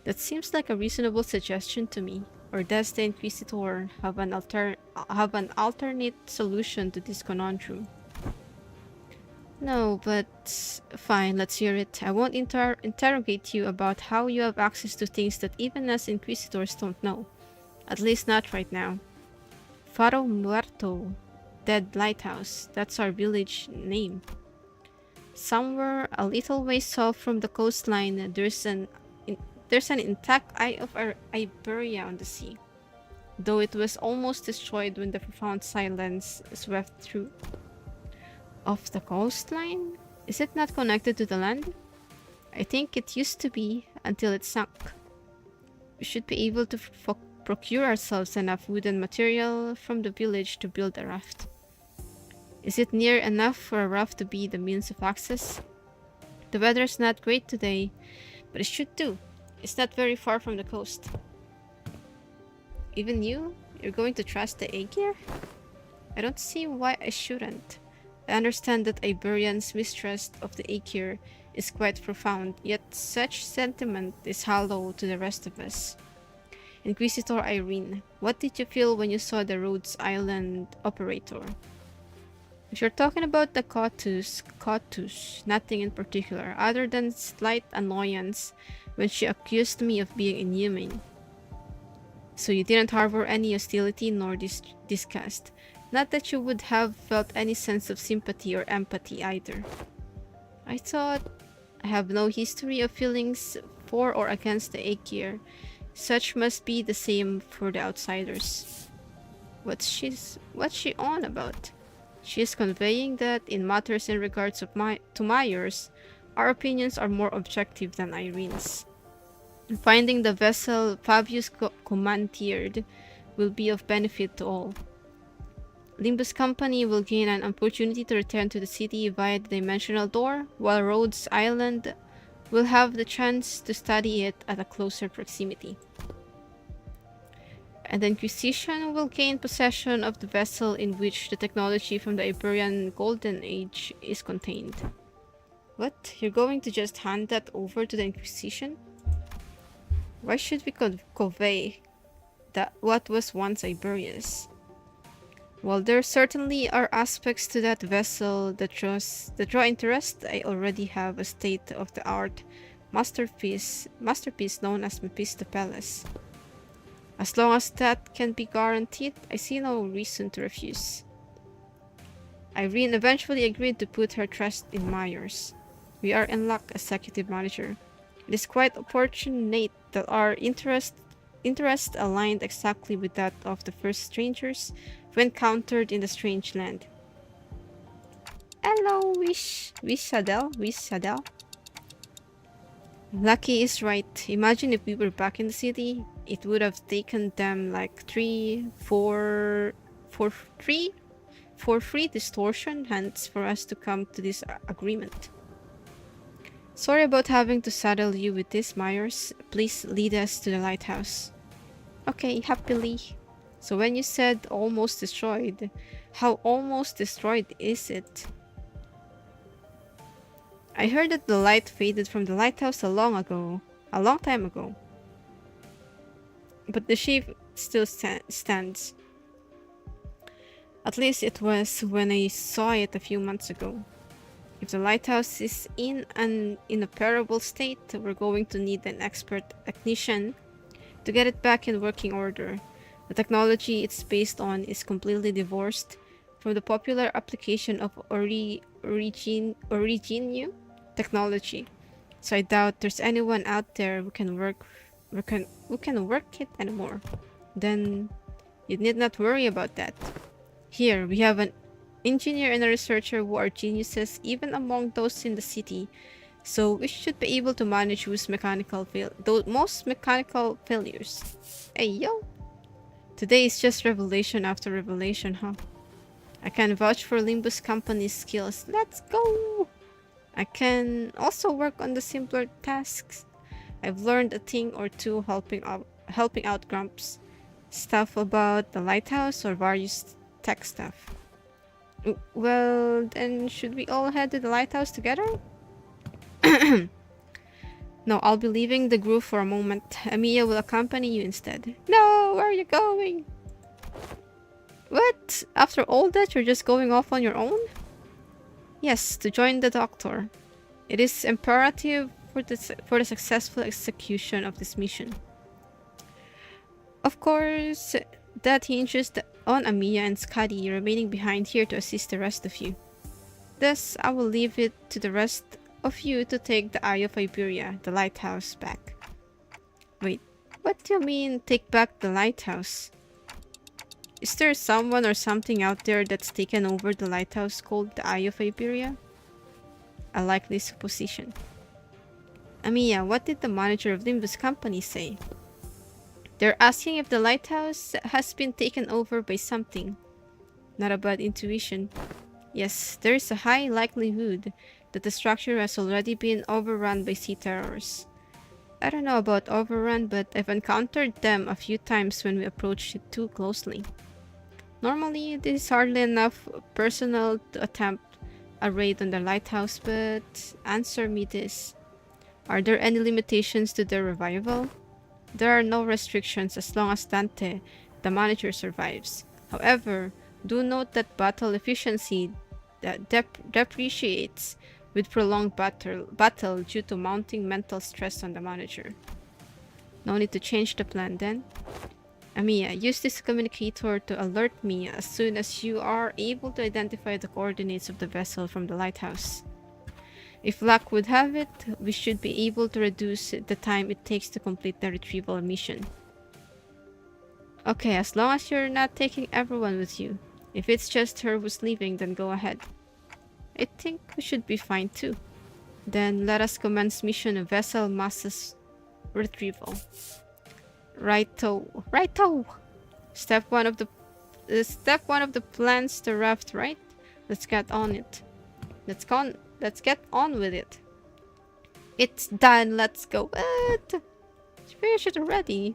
That seems like a reasonable suggestion to me. Or does the Inquisitor have an alternate solution to this conundrum? No, but fine, let's hear it. I won't interrogate you about how you have access to things that even us Inquisitors don't know. At least not right now. Faro Muerto, Dead Lighthouse. That's our village name. Somewhere a little ways off from the coastline, there's an intact Eye of Iberia on the sea. though it was almost destroyed when the profound silence swept through. Off the coastline? Is it not connected to the land? I think it used to be, until it sunk. We should be able to procure ourselves enough wooden material from the village to build a raft. Is it near enough for a raft to be the means of access? The weather's not great today, but it should do. It's not very far from the coast. Even you? You're going to trust the Aegir? I don't see why I shouldn't. I understand that Iberians' mistrust of the Aegir is quite profound, yet such sentiment is hollow to the rest of us. Inquisitor Irene, what did you feel when you saw the Rhodes Island operator? If you're talking about the Cautus, nothing in particular, other than slight annoyance when she accused me of being inhumane. So you didn't harbor any hostility nor disgust. Not that you would have felt any sense of sympathy or empathy either. I thought I have no history of feelings for or against the Aegir. Such must be the same for the outsiders. What's she on about? She is conveying that in matters in regards of to Myers, our opinions are more objective than Irene's. Finding the vessel Fabius commandeered will be of benefit to all. Limbus Company will gain an opportunity to return to the city via the dimensional door, while Rhodes Island will have the chance to study it at a closer proximity. And the Inquisition will gain possession of the vessel in which the technology from the Iberian Golden Age is contained. What? You're going to just hand that over to the Inquisition? Why should we convey that what was once Iberia's? While there certainly are aspects to that vessel that draw interest, I already have a state-of-the-art masterpiece known as Mephistopheles. As long as that can be guaranteed, I see no reason to refuse. Irene eventually agreed to put her trust in Myers. We are in luck, executive manager. It is quite fortunate that our interest aligned exactly with that of the first strangers we encountered in the strange land. Hello, Wish Sadel. Lucky is right. Imagine if we were back in the city, it would have taken them like 4 free distortion hands for us to come to this agreement. Sorry about having to saddle you with this, Myers. Please lead us to the lighthouse. Okay, happily. So when you said almost destroyed, how almost destroyed is it? I heard that the light faded from the lighthouse a long time ago. But the ship still stands. At least it was when I saw it a few months ago. If the lighthouse is in an inoperable state, we're going to need an expert technician to get it back in working order. The technology it's based on is completely divorced from the popular application of originu technology. So I doubt there's anyone out there who can work it anymore. Then you need not worry about that. Here we have an engineer and a researcher who are geniuses even among those in the city. So we should be able to manage most mechanical failures. Hey yo! Today is just revelation after revelation, huh? I can vouch for Limbus Company's skills. Let's go! I can also work on the simpler tasks. I've learned a thing or two helping out Grumps. Stuff about the lighthouse or various tech stuff. Well, then should we all head to the lighthouse together? No, I'll be leaving the group for a moment. Amiya will accompany you instead. No, where are you going? What? After all that, you're just going off on your own? Yes, to join the doctor. It is imperative for the successful execution of this mission. Of course, that hinges on Amiya and Skadi remaining behind here to assist the rest of you. Thus, I will leave it to the rest of you to take the Eye of Iberia, the lighthouse, back. Wait, what do you mean take back the lighthouse? Is there someone or something out there that's taken over the lighthouse called the Eye of Iberia? A likely supposition. Amiya, what did the manager of Limbus company say? They're asking if the lighthouse has been taken over by something. Not a bad intuition. Yes, there is a high likelihood that the structure has already been overrun by sea terrors. I don't know about overrun, but I've encountered them a few times when we approached it too closely. Normally, this is hardly enough personnel to attempt a raid on the lighthouse, but answer me this. Are there any limitations to their revival? There are no restrictions as long as Dante, the manager, survives. However, do note that battle efficiency depreciates with prolonged battle due to mounting mental stress on the manager. No need to change the plan then. Amiya, use this communicator to alert me as soon as you are able to identify the coordinates of the vessel from the lighthouse. If luck would have it, we should be able to reduce the time it takes to complete the retrieval mission. Okay, as long as you're not taking everyone with you. If it's just her who's leaving, then go ahead. I think we should be fine too. Then let us commence mission of vessel masses retrieval. Righto. Righto! Step one of the plan's the raft, right? Let's get on it. Let's get on with it. It's done. Let's go. What? Finish it already.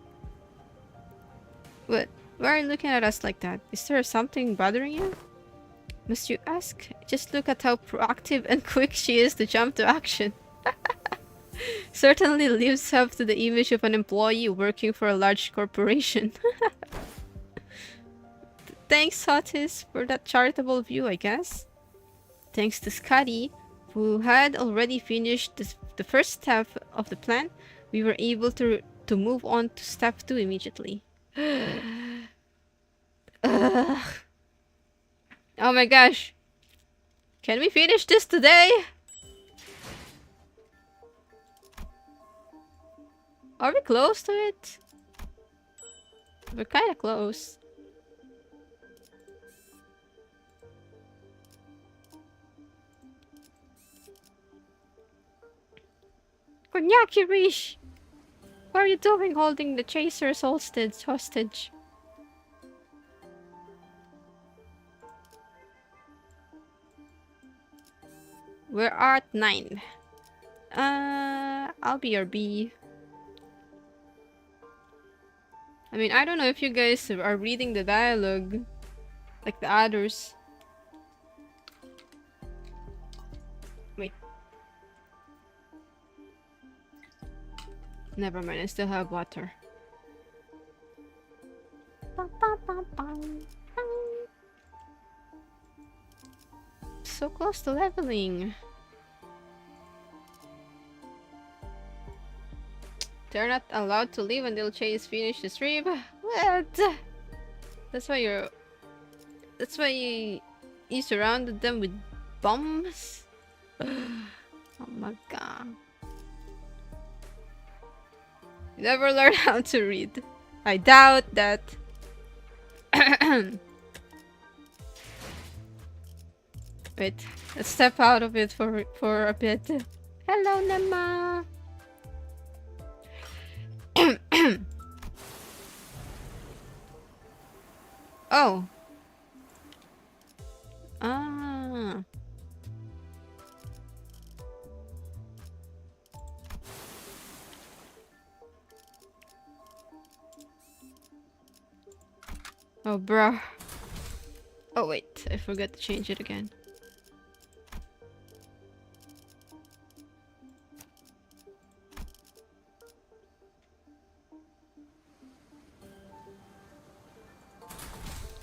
What? Why are you looking at us like that? Is there something bothering you? Must you ask? Just look at how proactive and quick she is to jump to action. Certainly lives up to the image of an employee working for a large corporation. Thanks, Otis, for that charitable view, I guess. Thanks to Scotty, who had already finished the first step of the plan, we were able to move on to step 2 immediately. Ugh. Oh my gosh. Can we finish this today? Are we close to it? We're kind of close. Konyaki Rish! What are you doing holding the chasers hostage? We're at 9. I'll be your B. I mean, I don't know if you guys are reading the dialogue like the others. Wait. Never mind, I still have water. So close to leveling. They're not allowed to leave until Chase finishes the stream. What? That's why you surrounded them with bombs? Oh my god. You never learn how to read. I doubt that. Wait, let's step out of it for a bit. Hello, Nema. Oh. Ah. Oh, bruh. Oh, wait. I forgot to change it again.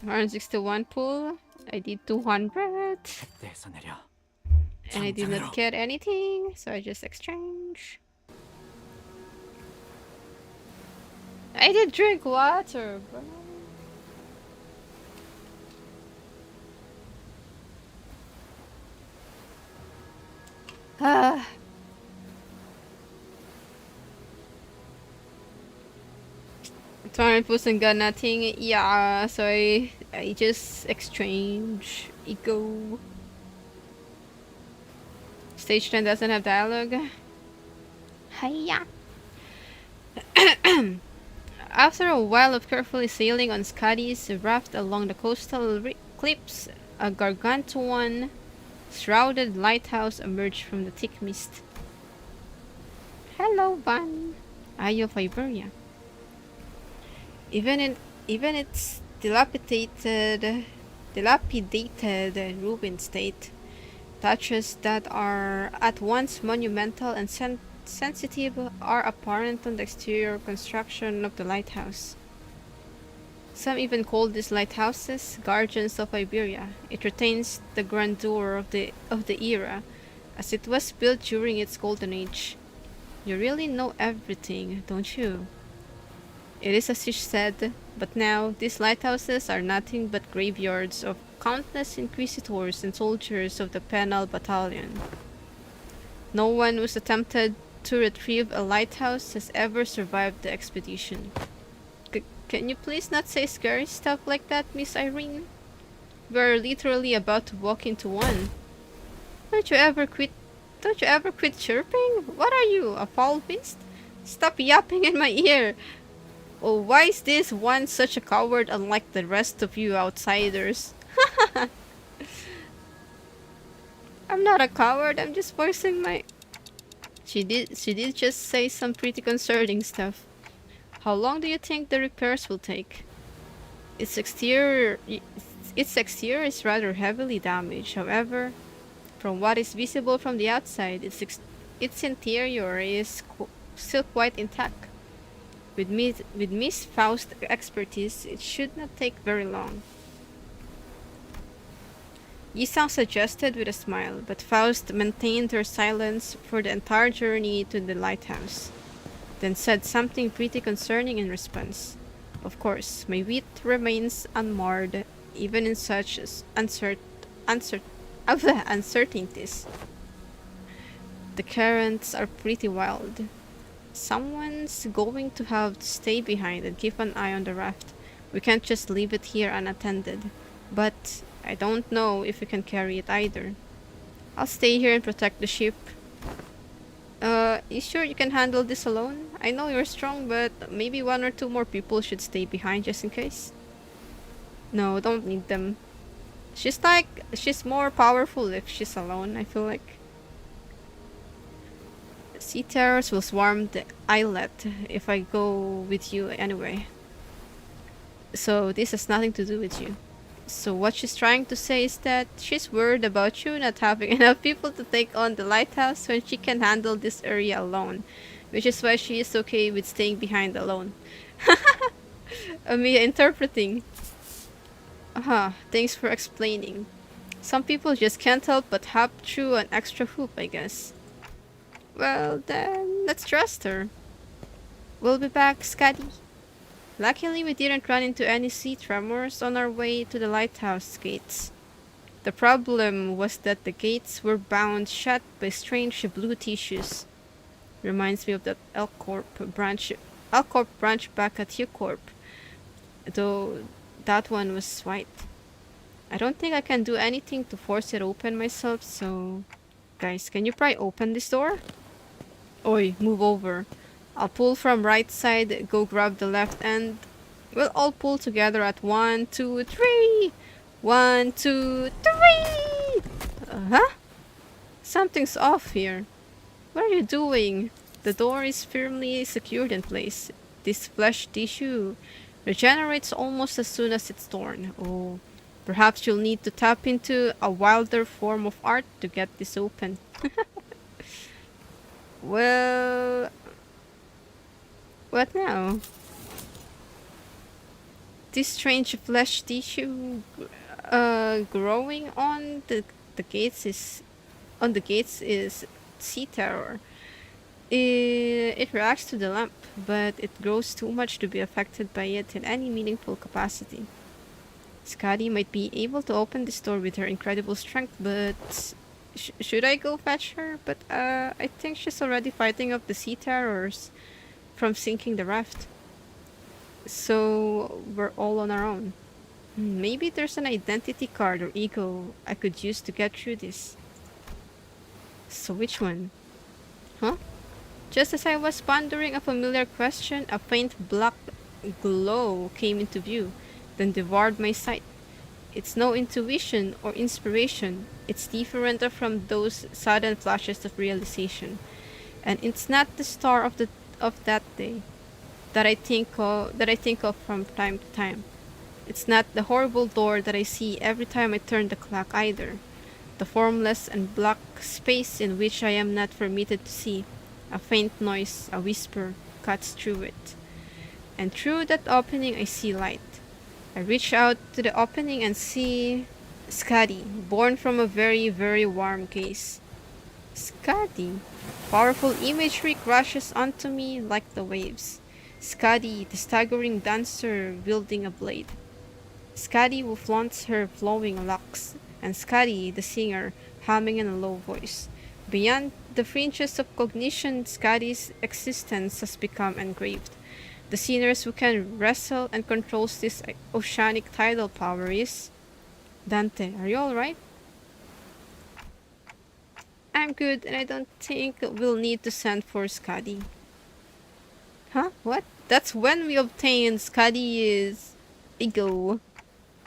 $161 pool. I did 200. And I did not get anything, so I just exchange. I did drink water, bro. Ah. 200% got nothing. Yeah, so I just exchange ego. Stage 10 doesn't have dialogue. Hiya. After a while of carefully sailing on Scotty's raft along the coastal cliffs, a gargantuan, shrouded lighthouse emerged from the thick mist. Hello, Van. Eye of Iberia. Even its dilapidated and ruined state, touches that are at once monumental and sensitive are apparent on the exterior construction of the lighthouse. Some even call these lighthouses guardians of Iberia. It retains the grandeur of the era, as it was built during its golden age. You really know everything, don't you? It is as she said, but now these lighthouses are nothing but graveyards of countless inquisitors and soldiers of the penal battalion. No one who's attempted to retrieve a lighthouse has ever survived the expedition. Can you please not say scary stuff like that, Miss Irene? We're literally about to walk into one. Don't you ever quit chirping? What are you, a foul beast? Stop yapping in my ear! Oh, why is this one such a coward unlike the rest of you outsiders? I'm not a coward, I'm just voicing my... She did just say some pretty concerning stuff. How long do you think the repairs will take? Its exterior is rather heavily damaged. However, from what is visible from the outside, its interior is still quite intact. With Miss Faust's expertise, it should not take very long. Yisang suggested with a smile, but Faust maintained her silence for the entire journey to the lighthouse, then said something pretty concerning in response. Of course, my wit remains unmarred, even in such uncertainties. The currents are pretty wild. Someone's going to have to stay behind and keep an eye on the raft. We can't just leave it here unattended. But I don't know if we can carry it either. I'll stay here and protect the ship. You sure you can handle this alone? I know you're strong, but maybe one or two more people should stay behind just in case. No, don't need them. She's more powerful if she's alone, I feel like. Sea terrors will swarm the islet if I go with you anyway. So this has nothing to do with you. So what she's trying to say is that she's worried about you not having enough people to take on the lighthouse when she can handle this area alone. Which is why she is okay with staying behind alone. Mia interpreting. Thanks for explaining. Some people just can't help but hop through an extra hoop, I guess. Well, then, let's trust her. We'll be back, Scotty. Luckily, we didn't run into any sea tremors on our way to the lighthouse gates. The problem was that the gates were bound shut by strange blue tissues. Reminds me of that L-Corp branch back at U-Corp. Though that one was white. I don't think I can do anything to force it open myself, so... Guys, can you pry open this door? Oi, move over. I'll pull from right side, go grab the left end. We'll all pull together at 1, 2, 3! 1, 2, 3! Something's off here. What are you doing? The door is firmly secured in place. This flesh tissue regenerates almost as soon as it's torn. Oh, perhaps you'll need to tap into a wilder form of art to get this open. Well... What now? This strange flesh tissue growing on the gates is sea terror. It reacts to the lamp, but it grows too much to be affected by it in any meaningful capacity. Scotty might be able to open this door with her incredible strength, but should I go fetch her? But I think she's already fighting off the sea terrors from sinking the raft. So we're all on our own. Maybe there's an identity card or ego I could use to get through this. So which one? Huh? Just as I was pondering a familiar question, a faint black glow came into view, then devoured my sight. It's no intuition or inspiration. It's different from those sudden flashes of realization. And it's not the star of that day that I think of from time to time. It's not the horrible door that I see every time I turn the clock either. The formless and black space in which I am not permitted to see. A faint noise, a whisper, cuts through it. And through that opening I see light. I reach out to the opening and see Skadi, born from a very, very warm gaze. Skadi. Powerful imagery crashes onto me like the waves. Skadi, the staggering dancer wielding a blade. Skadi who flaunts her flowing locks, and Skadi, the singer, humming in a low voice. Beyond the fringes of cognition, Skadi's existence has become engraved. The sinners who can wrestle and controls this oceanic tidal power is... Dante, are you alright? I'm good, and I don't think we'll need to send for Skadi. Huh? What? That's when we obtain Skadi's ego.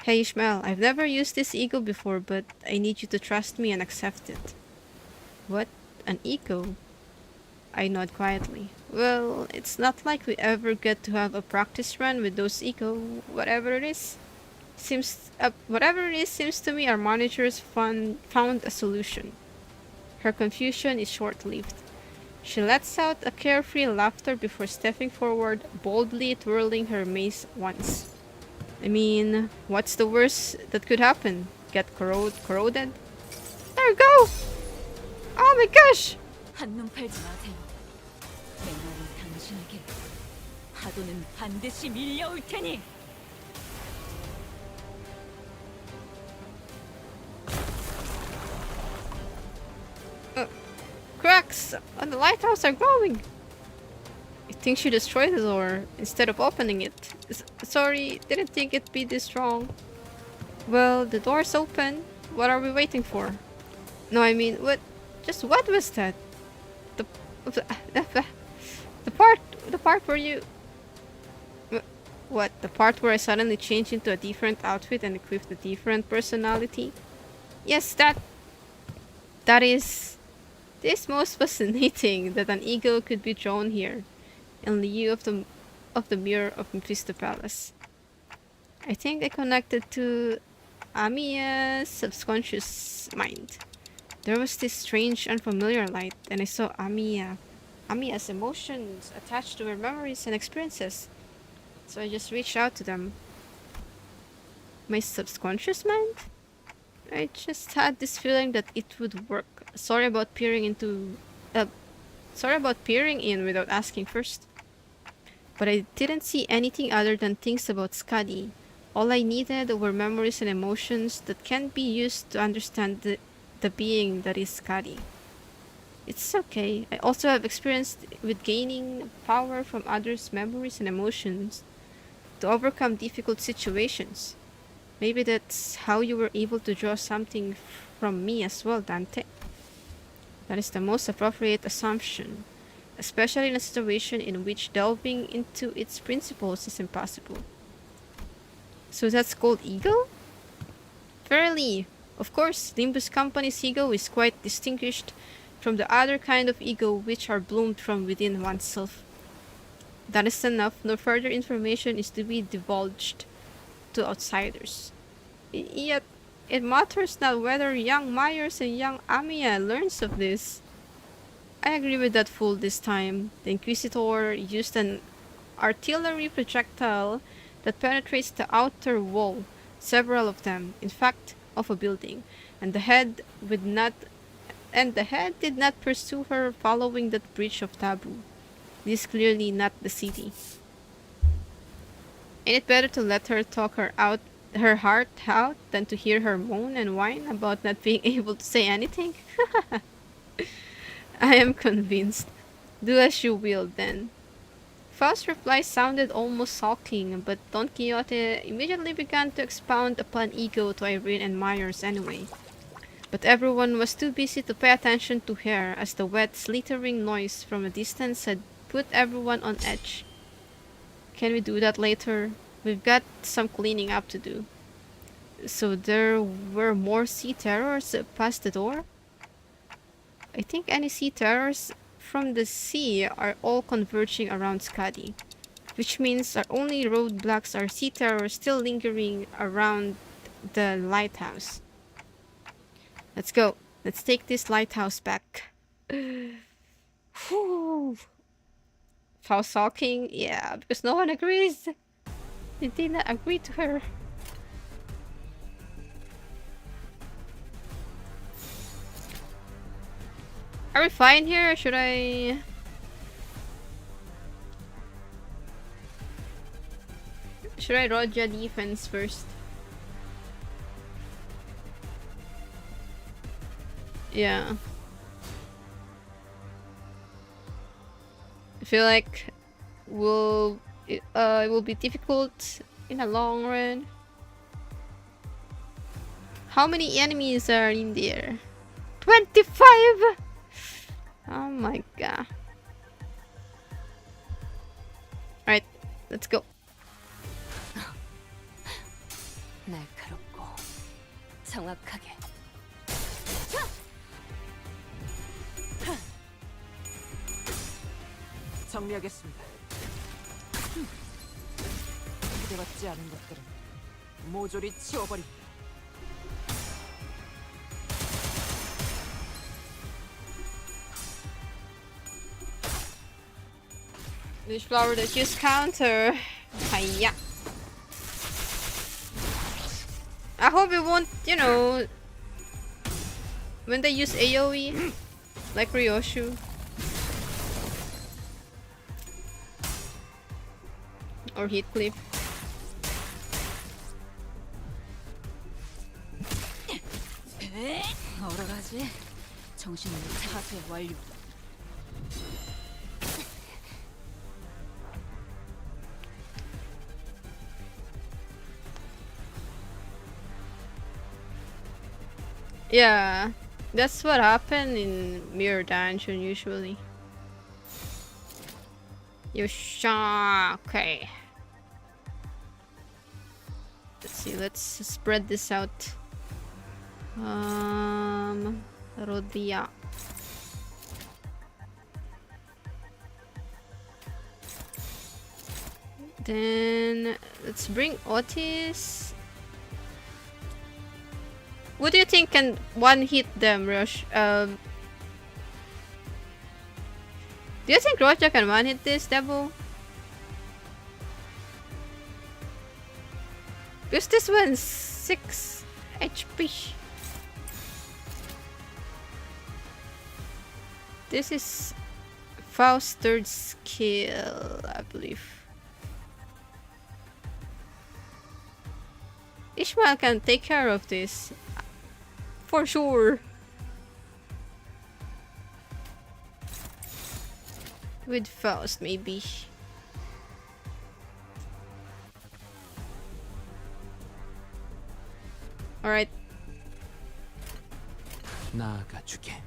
Hey Ishmael, I've never used this ego before, but I need you to trust me and accept it. What? An ego? I nod quietly. Well, it's not like we ever get to have a practice run with those ego, whatever it is. Seems to me our managers found a solution. Her confusion is short-lived. She lets out a carefree laughter before stepping forward, boldly twirling her mace once. I mean, what's the worst that could happen? Get corroded? There we go! Oh my gosh! 한눈 팔지 마세요. 내 말은 당신에게 파도는 반드시 밀려올 테니. Cracks on the lighthouse are glowing! I think she destroyed the door instead of opening it. Sorry, didn't think it'd be this strong. Well, the door's open. What are we waiting for? No, I mean, what was that? The part where you... What? The part where I suddenly changed into a different outfit and equipped a different personality? Yes, that is... This most fascinating that an ego could be drawn here, in lieu of the mirror of Mephisto Palace. I think I connected to Amiya's subconscious mind. There was this strange, unfamiliar light, and I saw Amiya's emotions attached to her memories and experiences. So I just reached out to them. My subconscious mind? I just had this feeling that it would work. Sorry about peering in without asking first. But I didn't see anything other than things about Skadi. All I needed were memories and emotions that can be used to understand the being that is Skadi. It's okay. I also have experience with gaining power from others' memories and emotions to overcome difficult situations. Maybe that's how you were able to draw something from me as well, Dante. That is the most appropriate assumption, especially in a situation in which delving into its principles is impossible. So that's called ego? Fairly. Of course, Limbus Company's ego is quite distinguished from the other kind of ego which are bloomed from within oneself. That is enough. No further information is to be divulged to outsiders. Yet, it matters not whether young Myers and young Amiya learns of this. I agree with that fool this time. The Inquisitor used an artillery projectile that penetrates the outer wall, several of them, in fact, of a building, and the head did not pursue her following that breach of taboo. This is clearly not the city. Ain't it better to let her talk her heart out than to hear her moan and whine about not being able to say anything? I am convinced. Do as you will, then. Faust's reply sounded almost sulking, but Don Quixote immediately began to expound upon ego to Irene and Myers anyway. But everyone was too busy to pay attention to her, as the wet, slithering noise from a distance had put everyone on edge. Can we do that later? We've got some cleaning up to do. So there were more sea terrors past the door? I think any sea terrors from the sea are all converging around Skadi, which means our only roadblocks are sea terrors still lingering around the lighthouse. Let's go. Let's take this lighthouse back. Whew. Faust sulking? Yeah, because no one agrees. They did not agree to her. Are we fine here? Or should I Roja defense first? Yeah. I feel like it will be difficult in the long run. How many enemies are in there? 25! Oh my god. Alright, let's go. 날카롭고 정확하게. 정리하겠습니다. 기대받지 않은 것들은 모조리 치워버립니다. Which flower that use counter? Hiya. I hope it won't, you know, when they use AoE, like Ryoshu. Or Heathcliff. 얼어가지. 정신을 차세 완료. Yeah, that's what happened in Mirror Dungeon usually. Yosha, okay. Let's see, let's spread this out. Rodia. Then let's bring Otis. What do you think can one hit them, Rush? Do you think Roja can one hit this devil? Because this one's 6 HP. This is Faust's third skill, I believe. Ishmael can take care of this. For sure. With Faust, maybe. Alright. 나아가주게.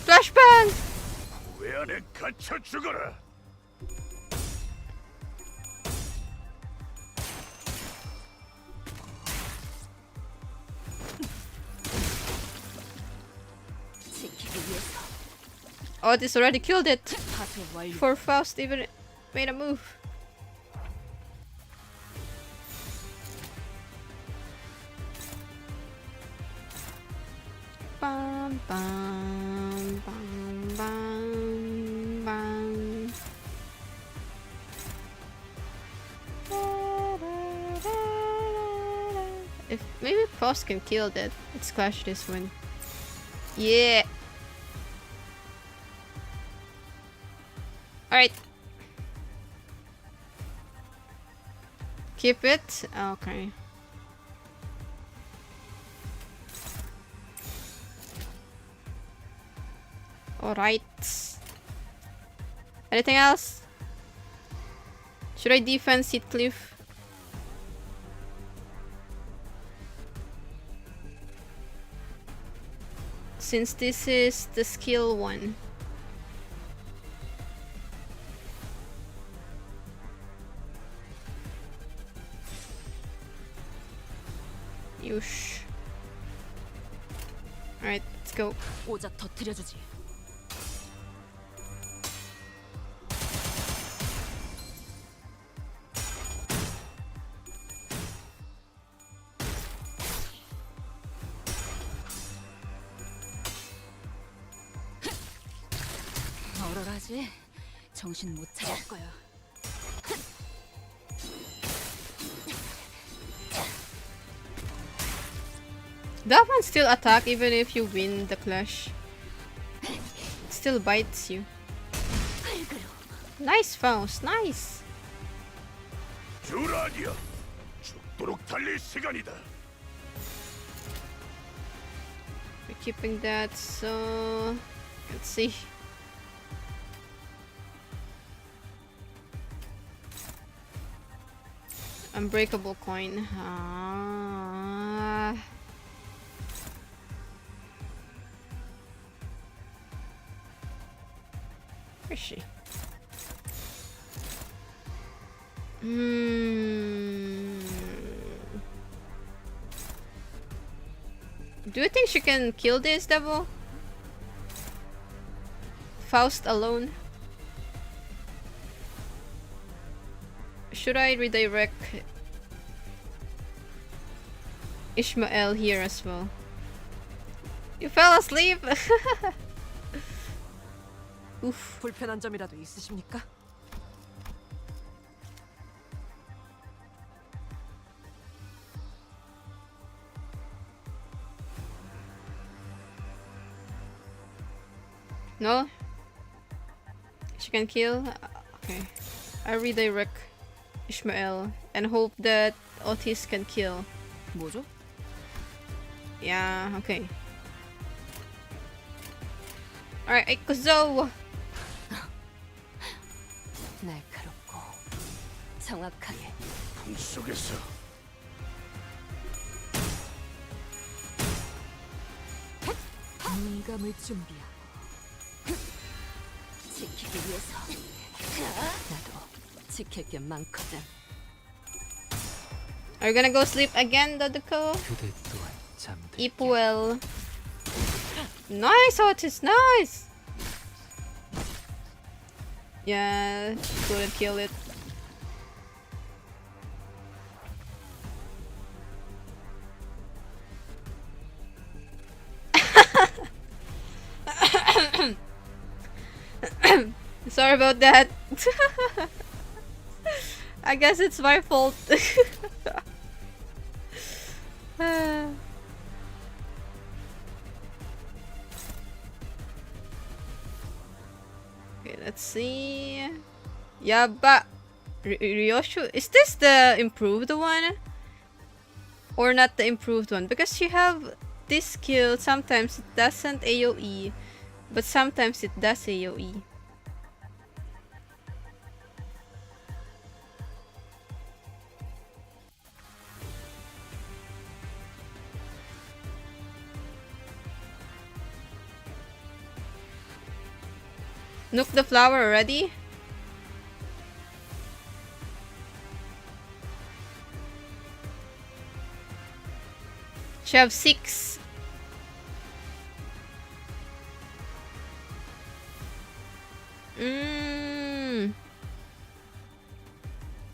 Flashbang! 왜 안에 갇혀 죽어라. Oh, this already killed it. 파쇄 완료. Before Faust even made a move. Bam, bam, bam, bam, bam. If maybe Faust can kill that. Let's clash this one. Yeah. Alright. Keep it? Okay. Alright. Anything else? Should I defense Heathcliff? Since this is the skill one. Yush. Alright, let's go. 오작 터뜨려주지. 얼얼하지? 정신 못 차릴 거야. That one still attack even if you win the clash. It still bites you. Nice Faust, nice. 듀라니아, 죽도록 달릴 시간이다. We're keeping that, so let's see. Unbreakable coin. Where is she? Do you think she can kill this devil? Faust alone? Should I redirect Ishmael here as well? You fell asleep? Oof. 불편한 점이라도 있으십니까? No? She can kill? Okay. I redirect Ishmael and hope that Otis can kill. 뭐죠? Yeah, okay. Alright, Ikuzo! 날카롭고 정확하게. 품속에서 눈 감을 준비하고 지키기 위해서 나도 지킬 게 많거든. Are you gonna go sleep again, Doduko? 그대 또한 잠들. Eat well. Nice, Otis, nice! Yeah, couldn't kill it. Sorry about that. I guess it's my fault. Okay, let's see. Yeah, but Ryoshu, is this the improved one? Or not the improved one? Because you have this skill, sometimes it doesn't AoE, but sometimes it does AoE. Nuke the flower already? She have 6.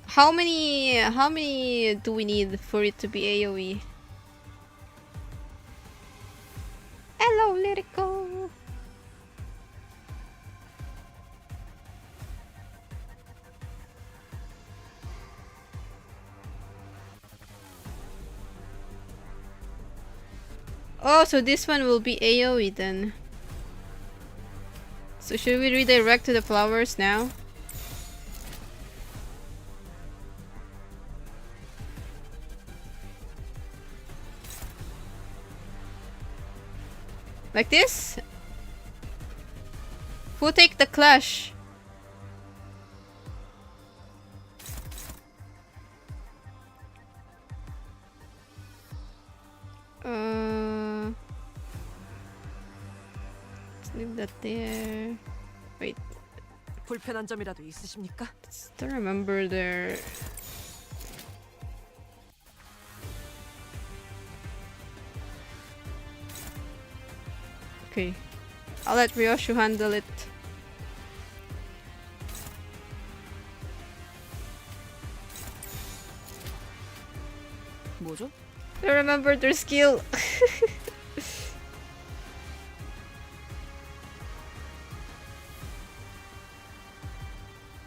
How many do we need for it to be AoE? Hello, Lyrical. Oh, so this one will be AoE then. So should we redirect to the flowers now? Like this? Who take the clash? Let's leave that there. Wait, 불편한 점이라도 있으십니까? still remember there. Okay, I'll let Ryoshu handle it. 뭐죠? I remember their skill.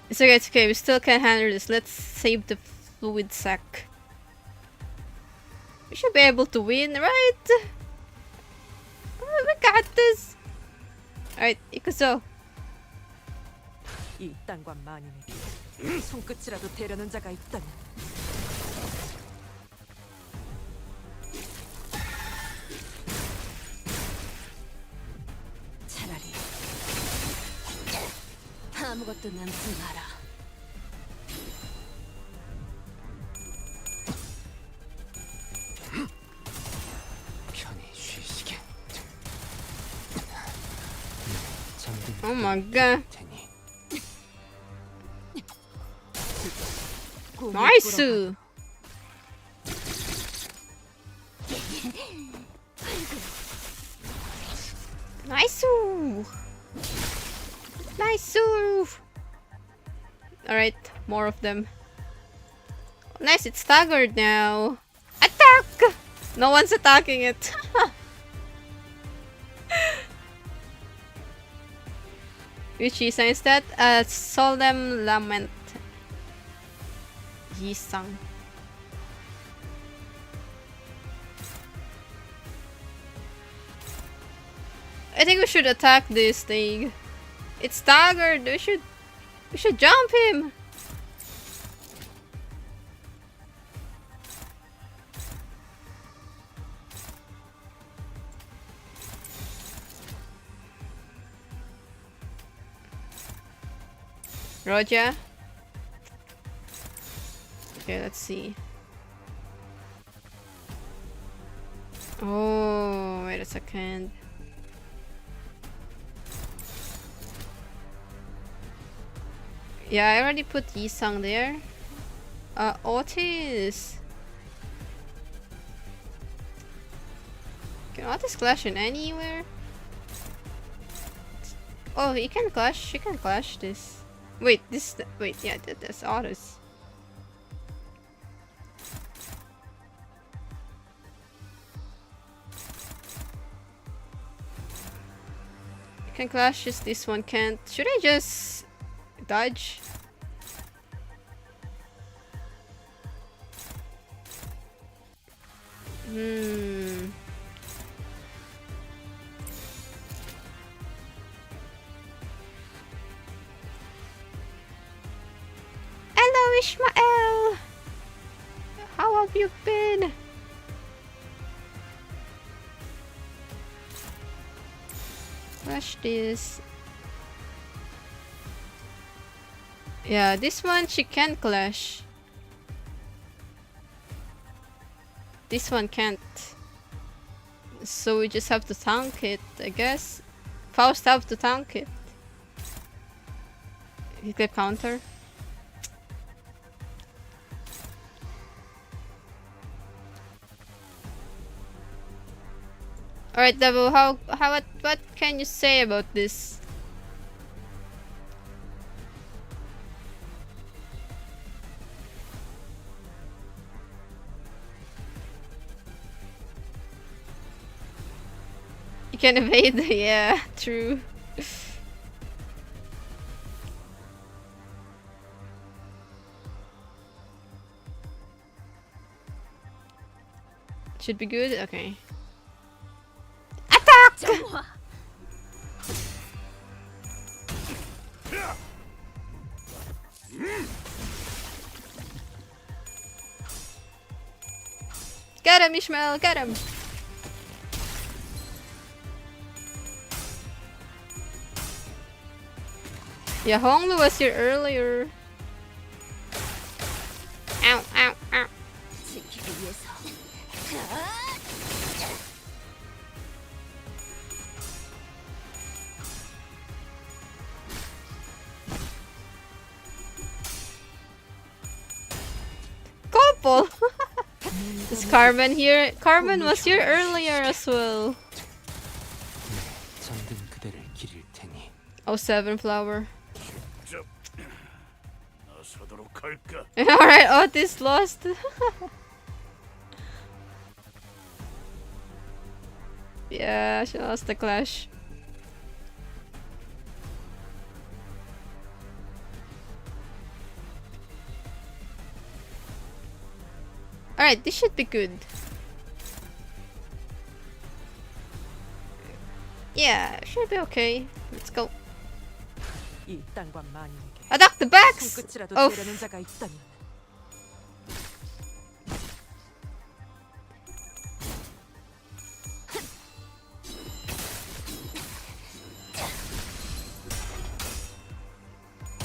It's okay, it's okay. We still can handle this. Let's save the fluid sac. We should be able to win, right? We got this. Alright, Ikuzo. 이 땅과 만인에게 손끝이라도 대려는 자가 있다면 차라리 아무것도 남지 마라. 편히 쉬시게. 잠든 Oh my god. 테니. 꿈을 Nice! 꾸러가고 Nice! Nice! Alright, more of them. Nice, it's staggered now. Attack! No one's attacking it. Which Yisang is that? Solemn Lament. Yisang. I think we should attack this thing. It's staggered. We should jump him. Roger. Okay, let's see. Oh, wait a second. Yeah, I already put Yisang there. Otis. Can Otis clash in anywhere? Oh, he can clash. She can clash this. Wait, this. Wait, yeah, that's Otis. You can clash this one can't. Should I just dodge? Hello, Ishmael. How have you been? Flash this. Yeah, this one she can clash. This one can't. So we just have to tank it, I guess. Faust have to tank it. He clip counter. Alright, Devil, what can you say about this? You can evade, yeah, true. Should be good, okay. Attack! Get him, Ishmael, get him! Yeah, Honglu was here earlier. Ow, ow, ow. 지키기 위해서. Couple! Is Carmen here? Carmen was here earlier as well. 잠든 그대를 기릴 테니. Oh, 7 flower. 나서도록 할까? Alright, Otis lost. Yeah, she lost the clash. Alright, this should be good. Yeah, should be okay. Let's go. 이 땅과 만인에게 Attack the backs! 손끝이라도 Oh, 되려는 자가 있다면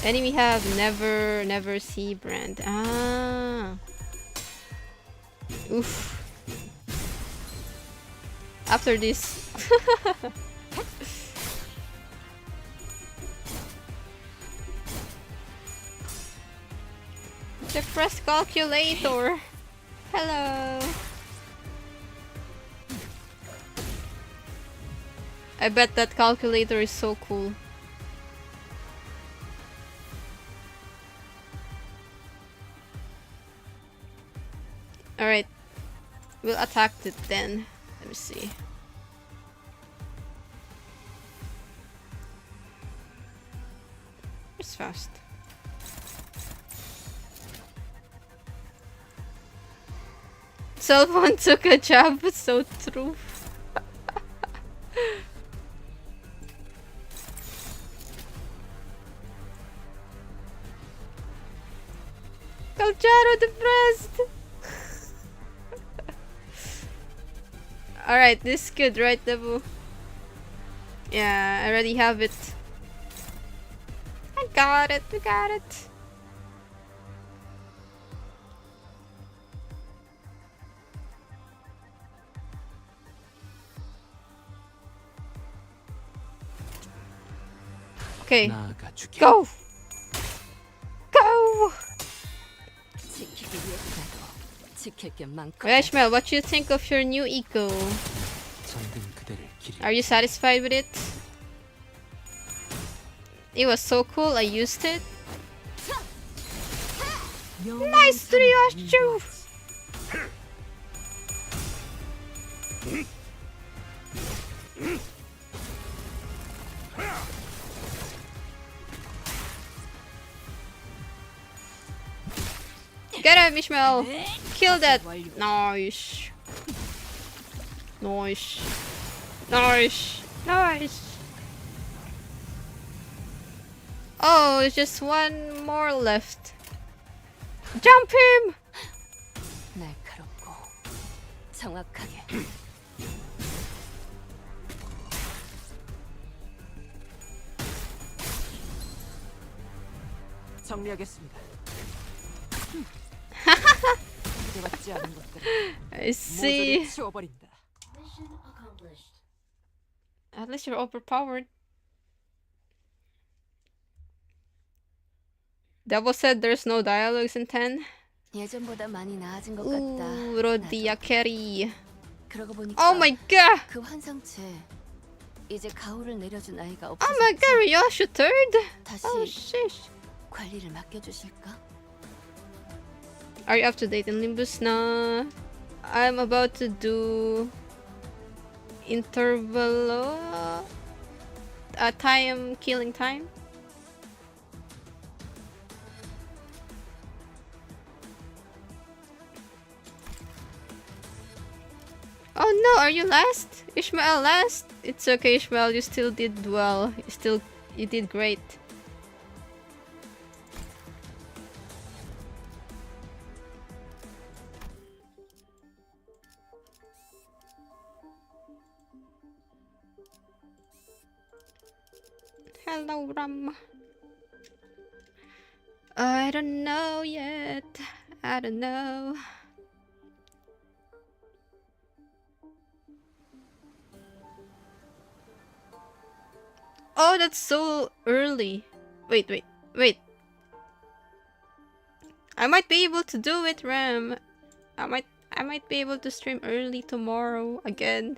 enemy have never see brand. Ah. Oof. After this. The press calculator. Hello. I bet that calculator is so cool. Alright. We'll attack it then. Let me see. It's fast. Cell phone took a jab, so true. Calcharo depressed! Alright, this is good, right, Debu? Yeah, I already have it. I got it, we got it. Okay, 나아가주게. go! Go! 지키기 위해서라도 지킬 게 많고. Rashmel, what do you think of your new eco? 잠든 그대를 기릴. Are you satisfied with it? It was so cool, I used it. Nice Trioshu! Get him, Ishmael! Kill that! Nice! Nice! Nice! Nice! Oh, it's just one more left. Jump him! 날카롭고 정확하게. 정리하겠습니다. 기대받지 않은 것들 I see. 모조리 치워버린다. At least you're overpowered. Devil said there's no dialogues in 10. 예전보다 많이 나아진 것 Ooh, 같다. Rodia carry. 그러고 보니까 Oh my god! 그 환상체 이제 가오를 내려준 아이가 Oh my god, 없어졌지. Ryoshu third? 다시 Oh shit. 관리를 맡겨주실까? Are you up to date in Limbus? No. I'm about to do interval time killing time. Oh no, are you last? Ishmael last? It's okay, Ishmael, you still did well. You did great. Hello, Ram. I don't know yet. I don't know. Oh, that's so early. Wait, wait, wait. I might be able to do it, Ram. I might be able to stream early tomorrow again.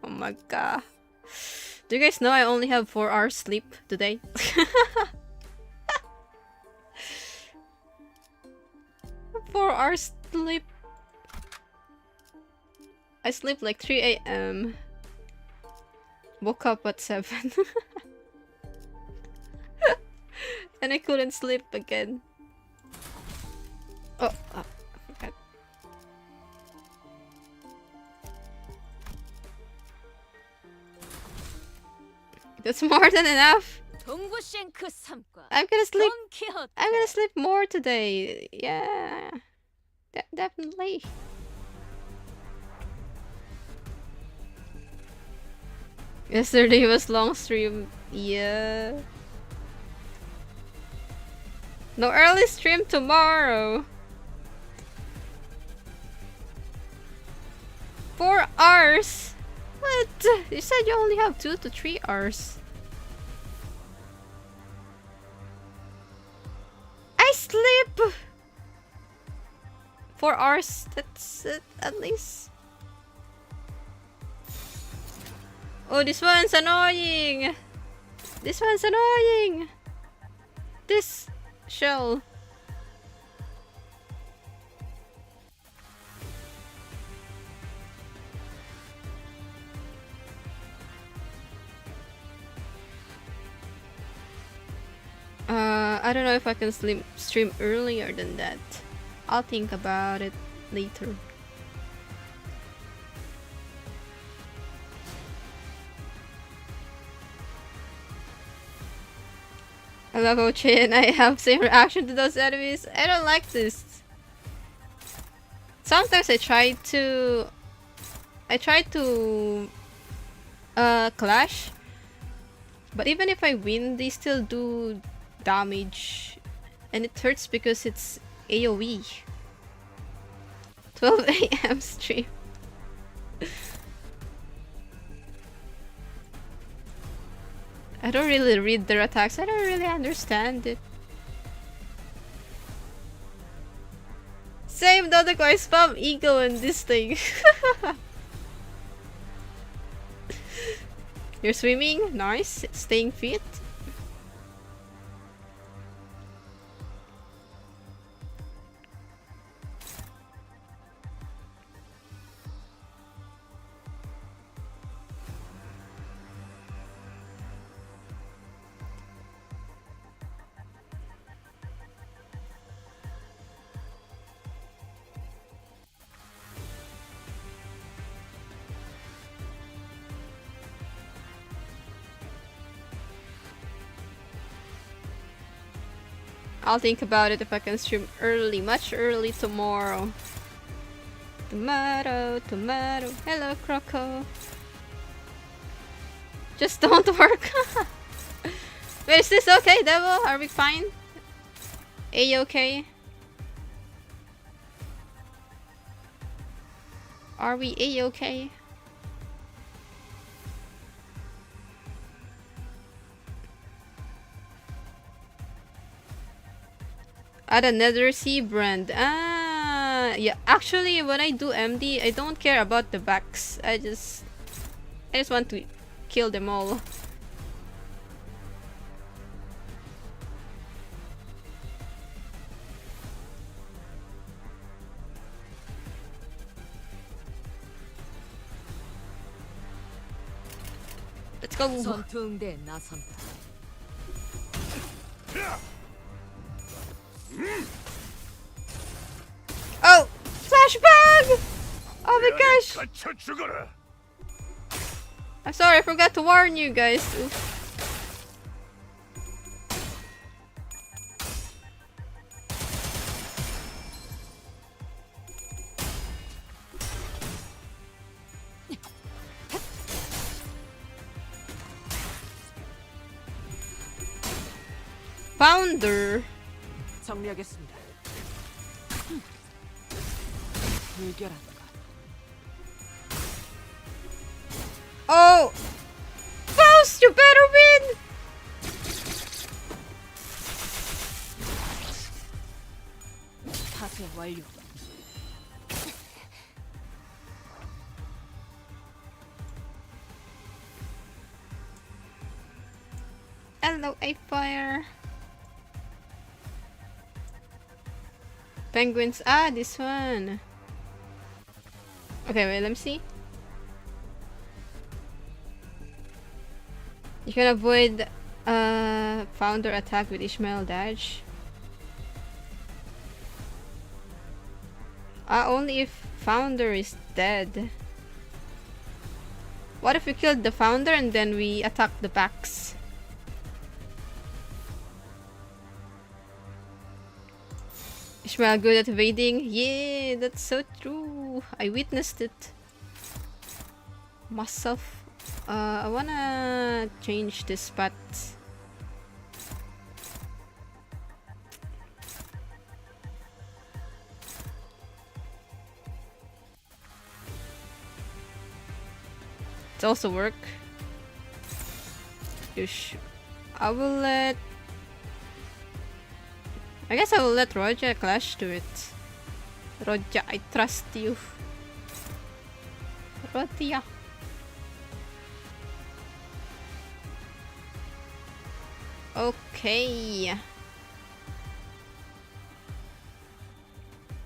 Oh my god. Do you guys know I only have 4 hours sleep today? 4 hours sleep. I sleep like 3 a.m. Woke up at 7. And I couldn't sleep again. Oh, I forgot. That's more than enough. 동구쉔크 삼과 I'm gonna sleep. 던키호테. I'm gonna sleep more today. Yeah, definitely. Yesterday was long stream. Yeah. No early stream tomorrow. 4 hours? What? You said you only have 2 to 3 hours. I sleep 4 hours. That's it, at least. Oh, this one's annoying. This one's annoying. This shell. I don't know if I can stream earlier than that. I'll think about it later. I love how Che and I have same reaction to those enemies. I don't like this. Sometimes I try to clash, but even if I win, they still do damage, and it hurts because it's AoE. 12 a.m. stream. I don't really read their attacks. I don't really understand it. Same, Dodoko, I spam ego in this thing. You're swimming? Nice. Staying fit. I'll think about it if I can stream early, much early tomorrow. Tomato, tomato. Hello, Croco. Just don't work. Wait, is this okay, Devil? Are we fine? A-okay? Are we A-okay? Add another C brand. Ah, yeah. Actually, when I do MD, I don't care about the backs. I just want to kill them all. Let's go. 전투응대에 나선다. Oh! Flashbang! Oh my gosh! 갇혀 죽어라. I'm sorry, I forgot to warn you guys. Oof. Founder. 정리하겠습니다. 불결한 것. Oh! Faust, you better win! 파쇄 완료. Hello, a fire. Penguins. Ah, this one. Okay, wait, let me see. You can avoid founder attack with Ishmael dash. Only if founder is dead. What if we killed the founder and then we attack the backs? Ishmael good at evading? Yeah, that's so true. I witnessed it myself. I wanna change this spot. It also work. I will let. I guess I will let Roger clash to it. Roger, I trust you. Roger. Okay.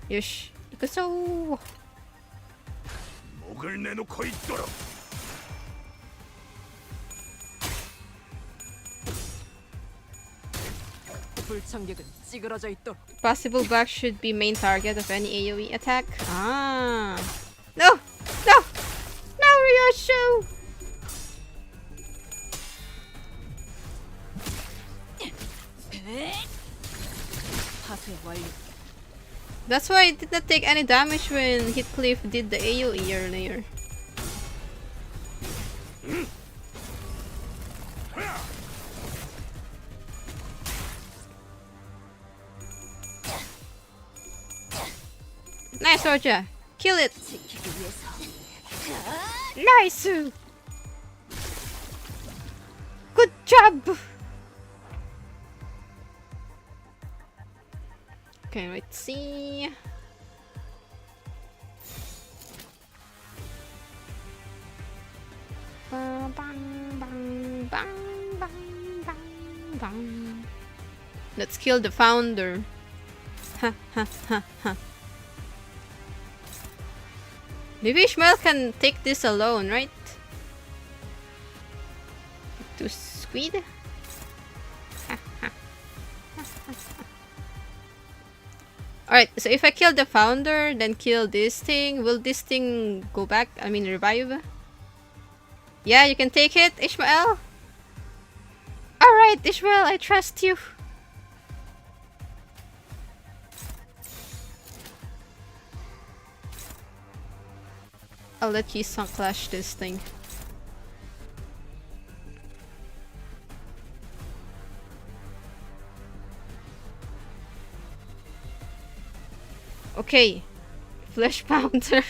Yosh, ikuso. 목을 내놓고 있도록. 불청객은 찌그러져 있도록. Possible back should be main target of any AoE attack. Ah. No! No! No, Ryosho! 파쇄 완료. That's why I did not take any damage when Heathcliff did the AoE earlier. Nice, Roger. Kill it. Nice. Good job. Okay, let's see. Bang, bang, bang, bang, bang, bang, bang. Let's kill the founder. Ha ha ha ha. Maybe Ishmael can take this alone, right? To squid? Alright, so if I kill the founder, then kill this thing, will this thing go back? I mean, revive? Yeah, you can take it, Ishmael? Alright, Ishmael, I trust you. I'll let you clash this thing. Okay, flesh pounder.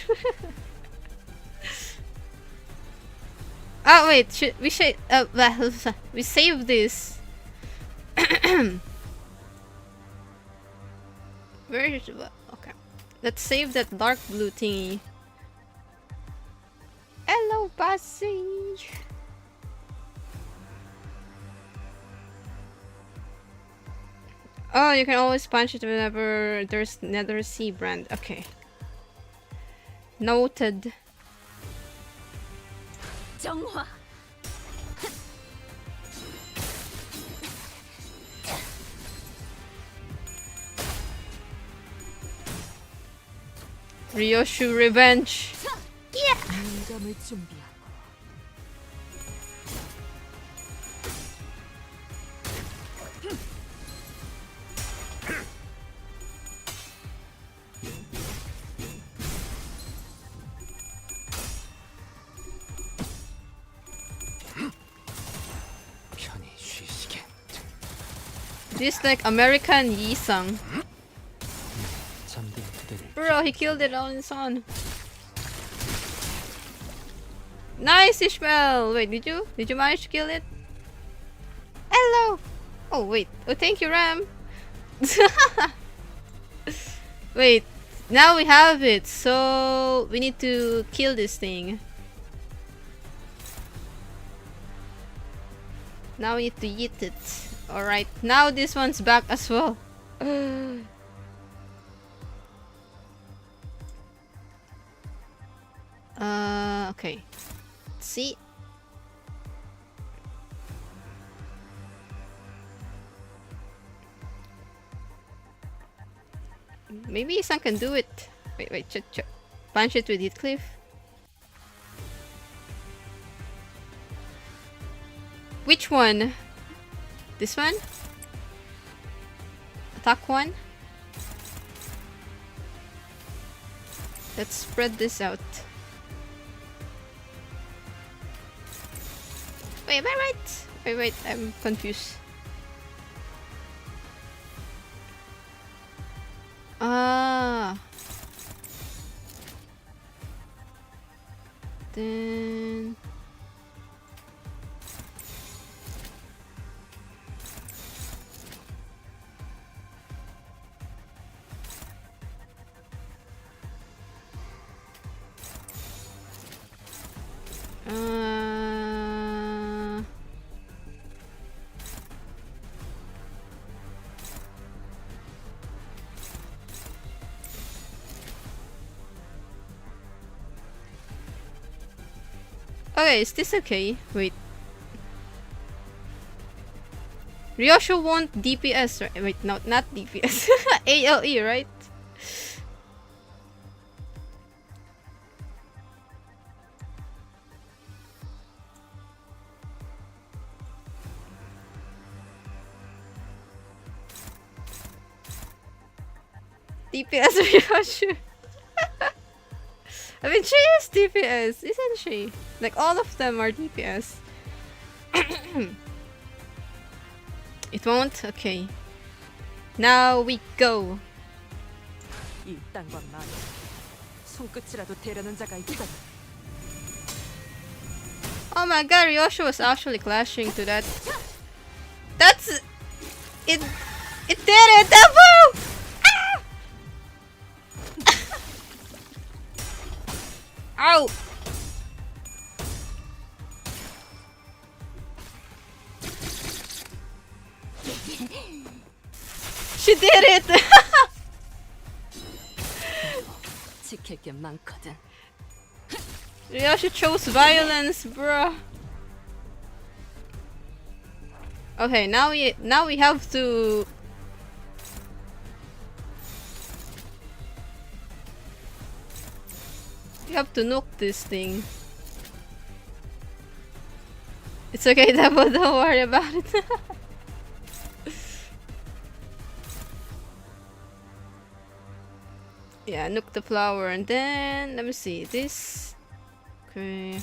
Oh wait, we save this. Where is it? Okay, let's save that dark blue thingy. Hello, Bassi. Oh, you can always punch it whenever there's Nether Sea brand. Okay. Noted. 정화. Ryoshu revenge. Yeah. 공감을 준비하고. 편히 쉬시게. This like American Yi-sung. 잠든 그대를 Bro, he killed it on his own. Nice, Ishmael! Wait, did you manage to kill it? Hello! Oh, wait. Oh, thank you, Ram. Wait, now we have it, so we need to kill this thing. Now we need to eat it. Alright, now this one's back as well. Okay. Let's see. Maybe Isan can do it. Wait, punch it with Heathcliff. Which one? This one? Attack one? Let's spread this out. Wait, am I right? Wait, I'm confused. Ah. Then okay, is this okay? Wait. Ryosho won't DPS, right? Wait, no, not DPS. ALE, right? DPS Ryosho. I mean, she is DPS, isn't she? Like, all of them are DPS. It won't? Okay. Now we go. 이딴 건 말이야. 손끝이라도 대려는 자가 있거든. Oh my god, Ryosho was actually clashing to that. That's... It did it! Devo! Ow! She did it! 지킬 게 많거든. Ryosho chose violence, bro. Okay, now we have to... We have to nuke this thing. It's okay, Devo, don't worry about it. Yeah, nuke the flower and then... Let me see, this... Okay...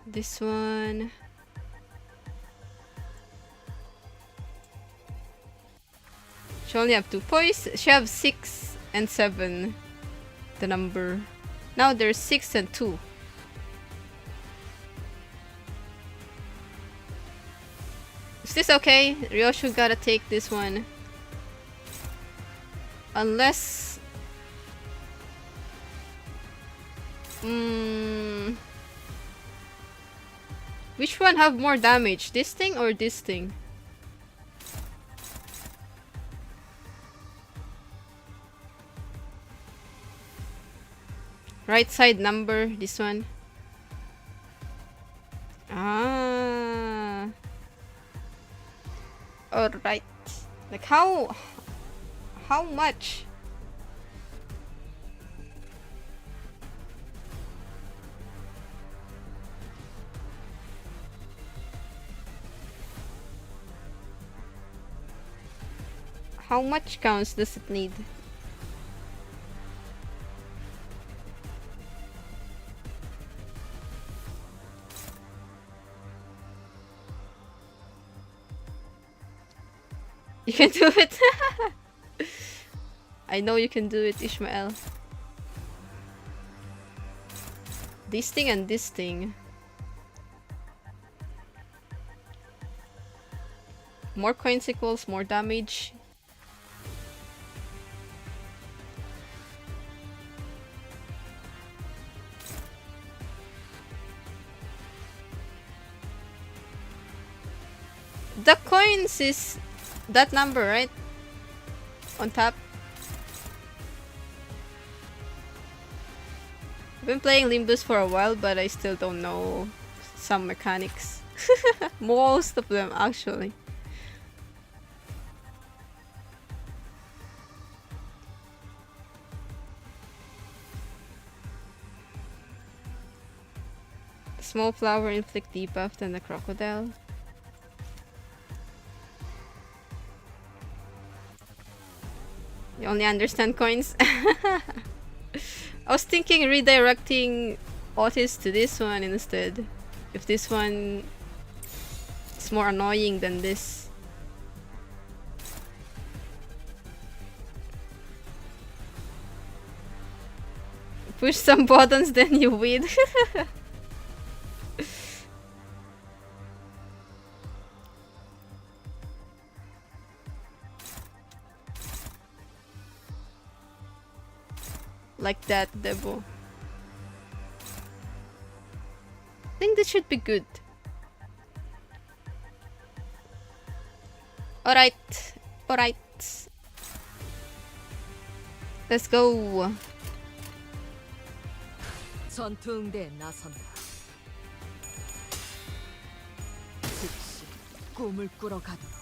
This one... She only have 2 points. She have 6 and 7. The number. Now there's 6 and 2. Is this okay? Ryosho gotta take this one. Unless... Which one have more damage? This thing or this thing? Right side number, this one. Ah. Alright. Like how much? How much counts does it need? You can do it. I know you can do it, Ishmael. This thing and this thing. More coins equals more damage. The coins is that number, right? On top. I've been playing Limbus for a while, but I still don't know some mechanics. Most of them, actually. The small flower inflict debuff than the crocodile. You only understand coins? I was thinking redirecting Otis to this one instead. If this one is more annoying than this. Push some buttons, then you win. Like that, Debo. I think this should be good. Alright. Alright. Let's go. 전투 응대에 나선다. 즉시 꿈을 꾸러 가도록.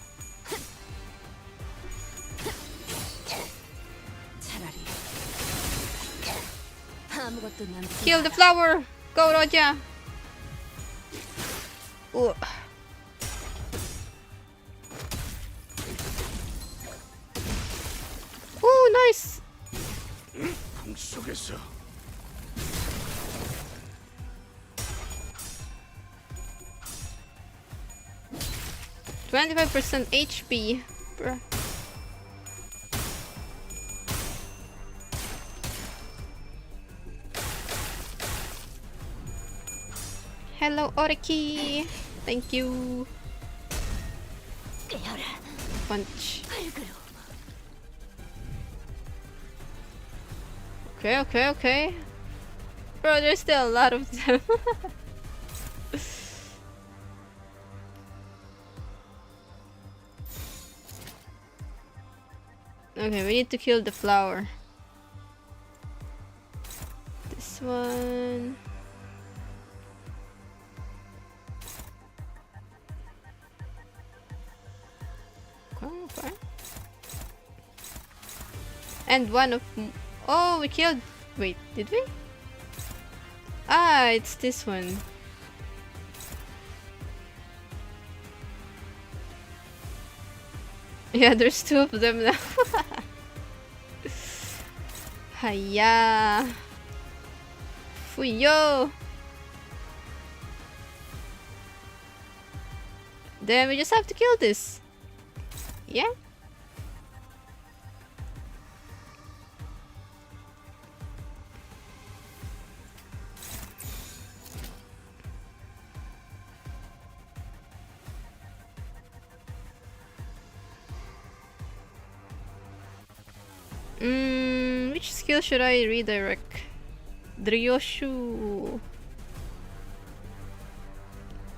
차라리 아무것도 남지. Kill the flower! Go, Roja! Ooh. Ooh, nice! 풍속에서 25% HP. Bruh. Hello, Oriki. Thank you. Punch. Okay, okay, okay. Bro, there's still a lot of them. Okay, we need to kill the flower. This one. Okay. And one of... Oh, we killed... Wait, did we? Ah, it's this one. Yeah, there's two of them now. Hiya. Fuyo. Then we just have to kill this. Yeah? Which skill should I redirect? Dryoshu.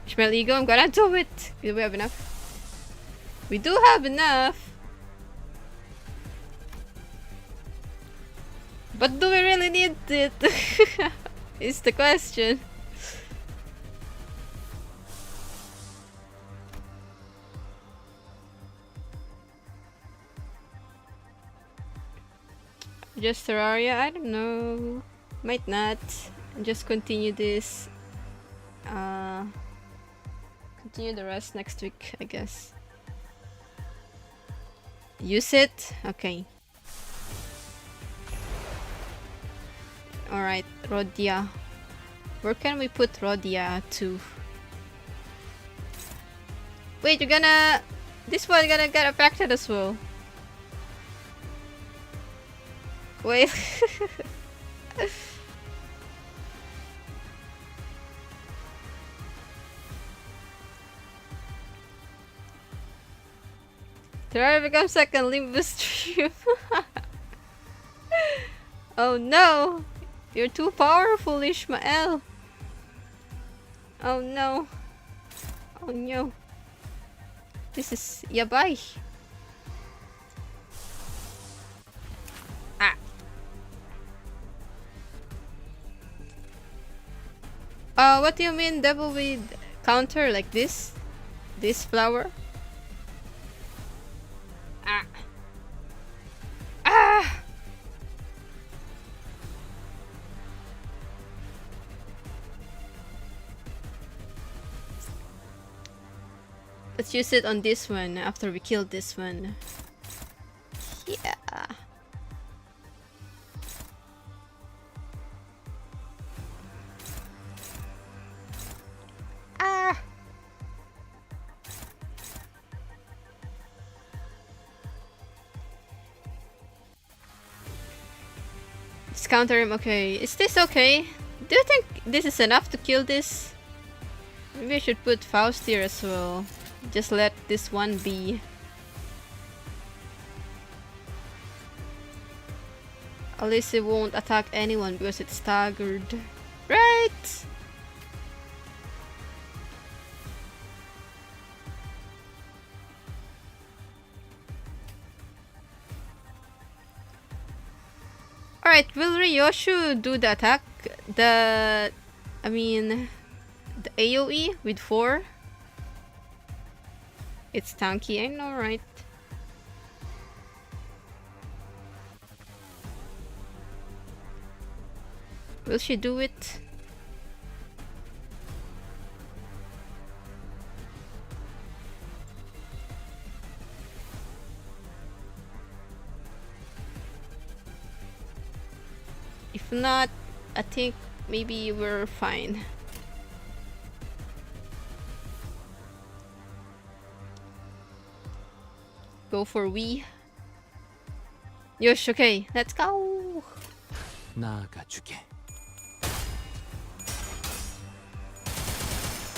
Ishmael Ego, I'm gonna do it! Do we have enough? We do have enough! But do we really need it? Is the question. Just Terraria? I don't know. Might not. Just continue this. Continue the rest next week, I guess. Use it? Okay. Alright, Rodia. Where can we put Rodia to? Wait, you're gonna This one gonna get affected as well. Wait. Terraria becomes second Limbus stream. Oh no! You're too powerful, Ishmael! Oh no! Oh no! This is yabai! Ah! What do you mean devil with counter like this? This flower? Ah! Ah! Let's use it on this one after we kill this one. Yeah. Ah. Let's counter him. Okay. Is this okay? Do you think this is enough to kill this? Maybe I should put Faust here as well. Just let this one be. At least it won't attack anyone because it's staggered. Right! Alright, will Ryoshu do the attack? The AoE with 4? It's tanky, I know, right? Will she do it? If not, I think maybe we're fine. Go for we. Yosh, okay, let's go. 나아가주게.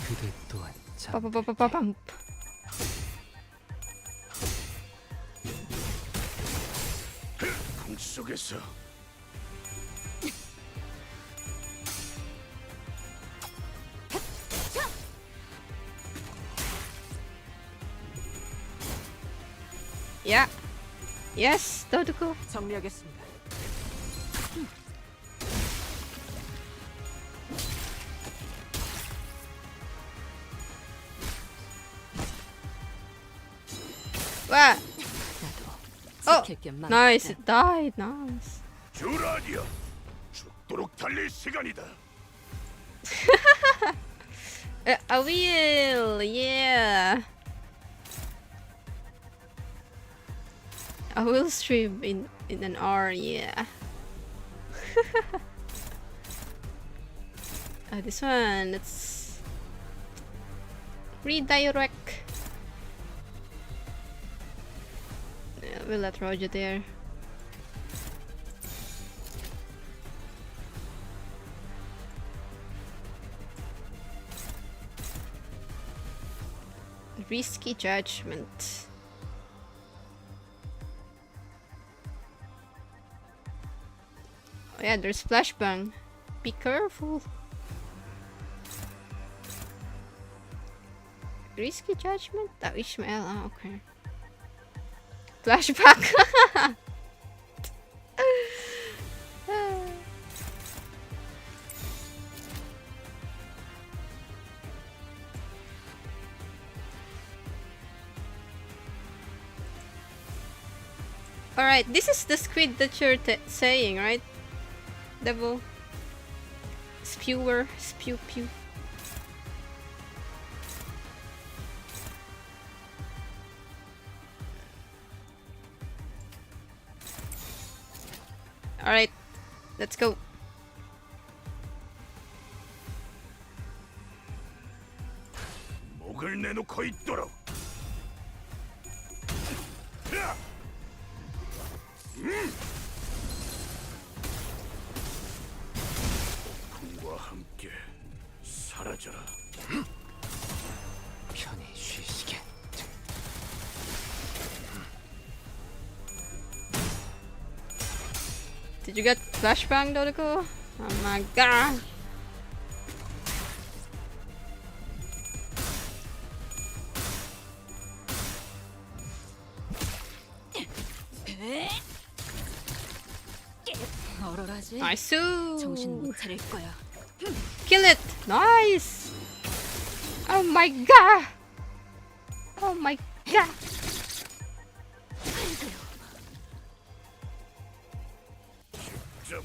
그대 또한 Ba-ba-ba-ba-bam. 방 속에서 Yeah. Yes, Dodoku. 정리하겠습니다. Wow. Oh, 지킬 게 많다. nice. It died. Nice. 주라니야. 죽도록 달릴 시간이다. I will. Yeah. I will stream in an hour. Yeah. This one. Let's redirect. Yeah, we'll let Roger there. Risky judgment. Oh yeah, there's flashbang. Be careful. Risky judgment? Oh, Ishmael. Oh, okay. Flashback. Alright, this is the squid that you're saying, right? Devil. Spewer. Spew pew. Alright, let's go. 목을 내놓고 있도록. 풍과 함께 사라져라. 편히 쉬시게. Did you get flashbang, Dodoko? Oh my god. 얼얼하지? Nice. 정신 못 차릴 거야. Kill it. Nice. Oh my god. Oh my god. 직접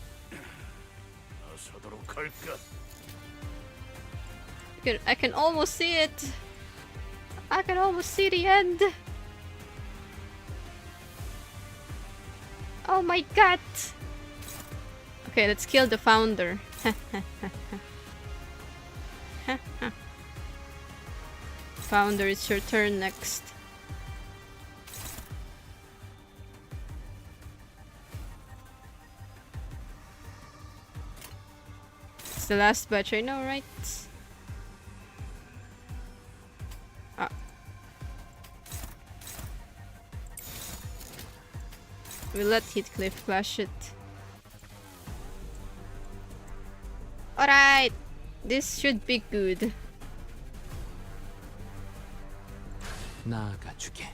나서도록 할까? I can almost see it. I can almost see the end. Oh my god. Okay, let's kill the founder. Founder, it's your turn next. It's the last batch, I know, right? Ah. We'll let Heathcliff flash it. Alright! This should be good. 나아가주게.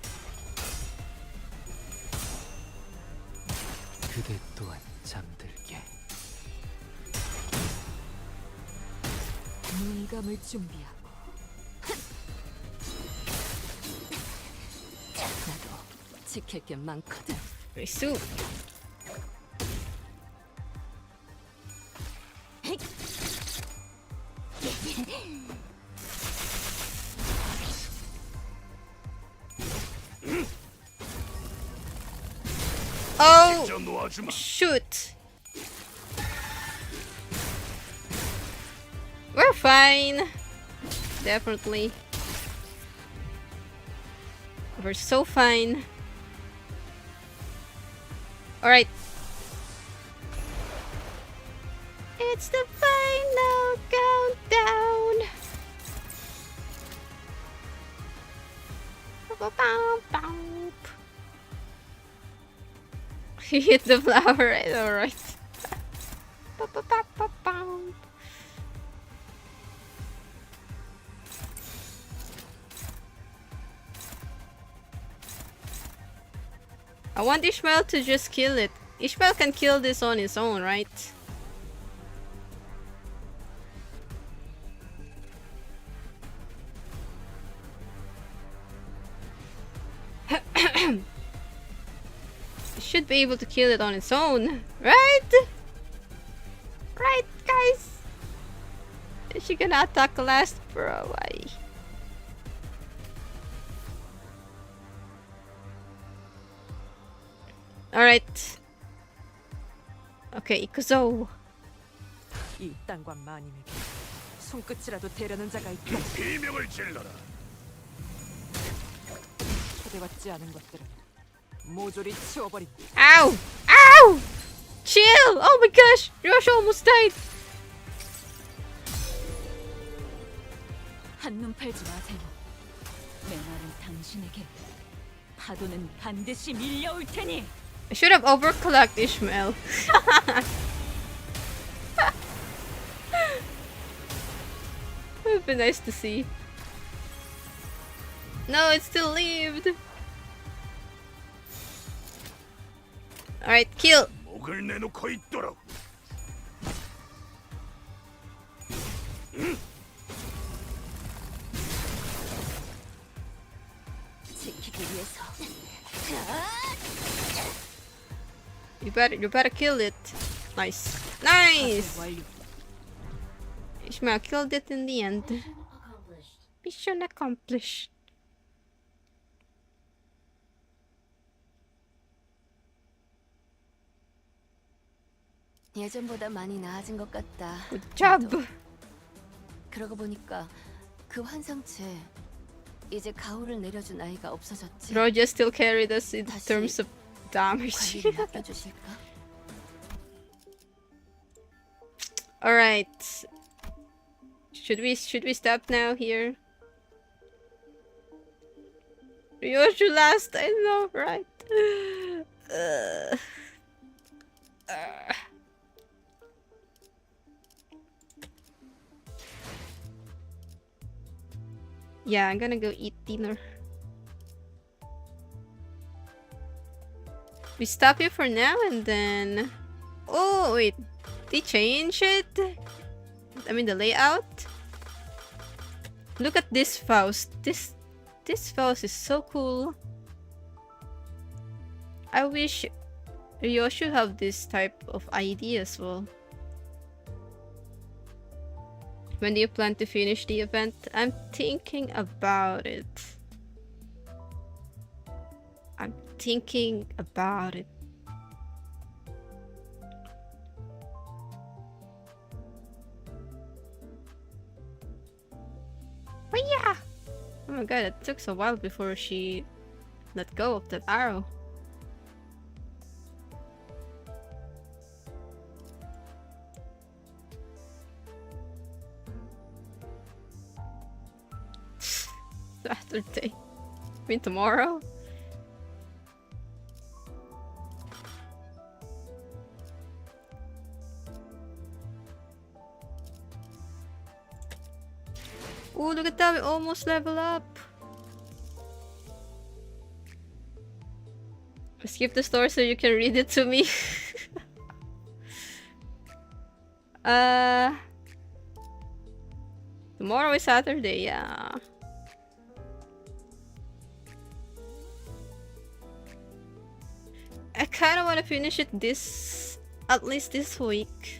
그대 또한 잠들게. 눈 감을 준비하고. 나도 지킬 게 많거든. Nice. Oh, 저 놓아주마. shoot. We're fine. Definitely. We're so fine. Alright. It's the final countdown. He hit the flower, right? Alright. I want Ishmael to just kill it. Ishmael can kill this on his own, right? Should be able to kill it on its own, right? Right, guys? Is she gonna attack last, bro? Why? Alright. Okay, Ikuzo. 이 땅과 마님에게 손끝이라도 대려는 자가 있다. 비명을 질러라. 초대받지 않은 것들은 모조리 치워버린다. Ow! Ow! Chill! Oh my gosh! Josh almost died! 한눈 팔지 마세요. 메마른 당신에게 파도는 반드시 밀려올 테니. I should have overclocked Ishmael. It would be nice to see. No, it still lived. Alright, kill. 목을 내놓고 있도록. 지키기 위해서. You better kill it. Nice. Nice! 완료. Ishmael killed it in the end. Mission accomplished. 예전보다 많이 나아진 것 같다. Good job. 그러고 보니까 그 환상체 이제 가호를 내려준 아이가 없어졌지. Roger still carried us in terms of damage. 관리를 맡겨주실까? All right. Should we stop now here? Ryoshu last, I know, right? Yeah, I'm gonna go eat dinner. We stop here for now and then... Oh, wait. They changed it? I mean the layout? Look at this Faust. This Faust is so cool. I wish Ryoshu have this type of idea as well. When do you plan to finish the event? I'm thinking about it. I'm thinking about it. Oh yeah! Oh my god, it took a while before she let go of that arrow. Saturday. I mean tomorrow? Oh, look at that, we almost level up. Skip the story so you can read it to me. Tomorrow is Saturday, yeah. I kind of want to finish it at least this week.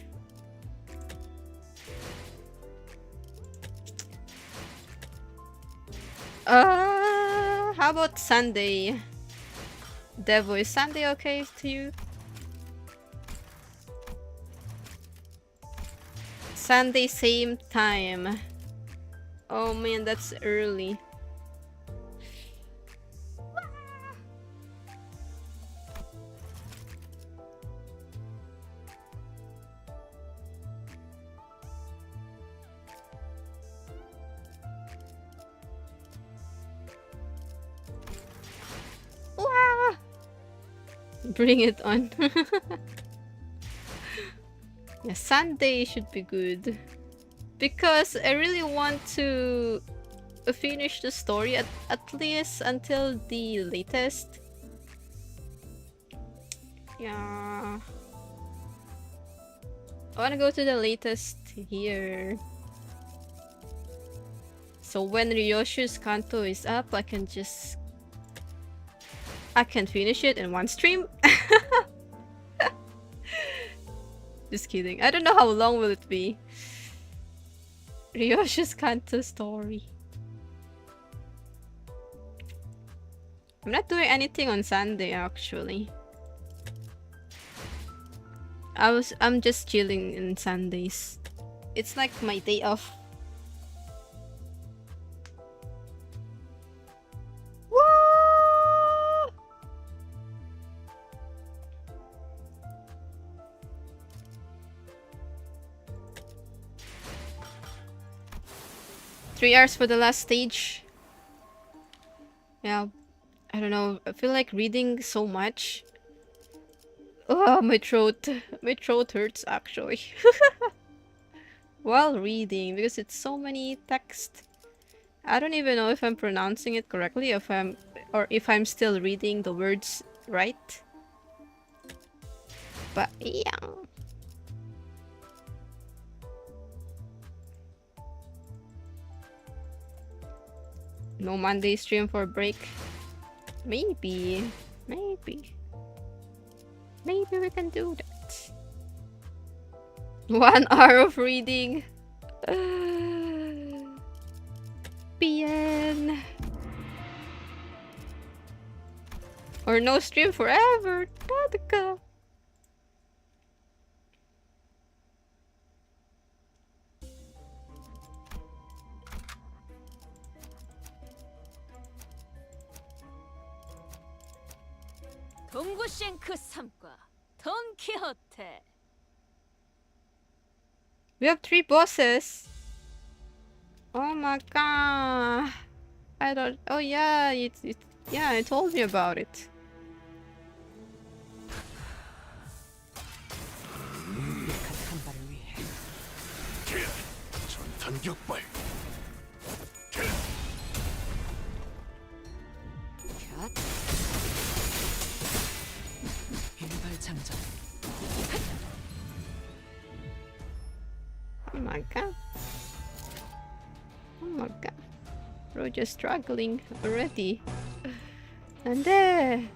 How about Sunday? Devo, is Sunday okay to you? Sunday same time. Oh man, that's early. Bring it on. Yeah, Sunday should be good. Because I really want to finish the story at least until the latest. Yeah. I want to go to the latest here. So when Ryoshu's Kanto is up, I can finish it in one stream. Just kidding. I don't know how long will it be. Ryoshu's Kanto story. I'm not doing anything on Sunday actually. I'm just chilling on Sundays. It's like my day off. 3 hours for the last stage. Yeah, I don't know. I feel like reading so much. Oh, my throat hurts actually. While reading, because it's so many text. I don't even know if I'm pronouncing it correctly, if I'm still reading the words right. But yeah. No Monday stream for break. Maybe we can do that. 1 hour of reading. Pien. Or no stream forever. Tadaka. 동구쉔크 3과 돈키호테. We have 3 bosses. Oh my god. I don't. Oh yeah, yeah. It told me about it. 한 발을 위해 전탄 격발. 갓 일발 장전. Oh my god. Oh my god. We're just struggling already. And there.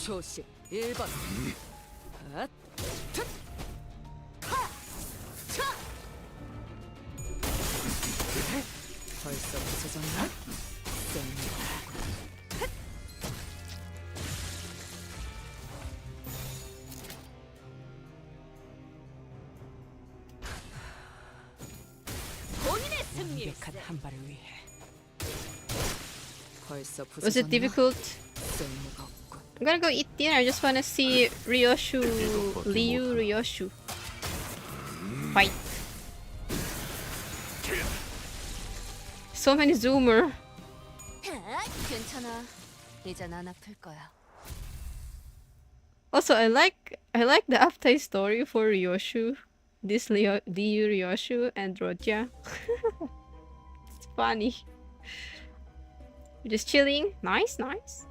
초식 1번. 갓. 툭. 하. 차. 벌써 부서졌나? 본인의 승리. 완벽한 한 발을 위해. 벌써 Was it 부서졌나? difficult? 쓸모가 없군. I'm gonna go eat dinner. I just wanna see Ryoshu, Ryu Ryoshu fight. So many zoomer. 괜찮아. 이젠 안 아플 거야. Also, I like the update story for Ryoshu. This Ryu Ryoshu and Roja. It's funny. Just chilling. Nice, nice.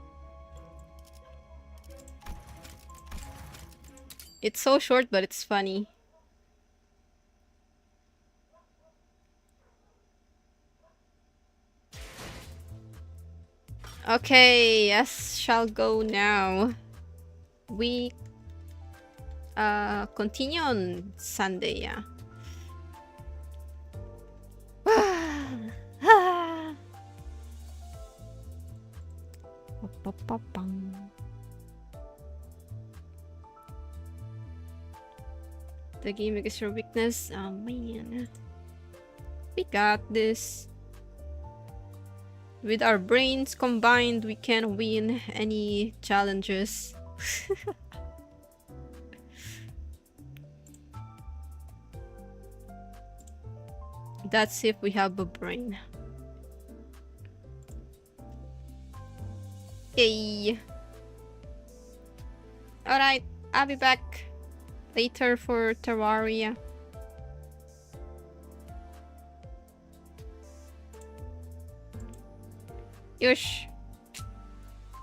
It's so short, but it's funny. Okay, yes, shall go now. We continue on Sunday, yeah. The gimmick is your weakness. Oh man. We got this. With our brains combined, we can win any challenges. That's if we have a brain. Yay! Alright, I'll be back later for Terraria. Yosh.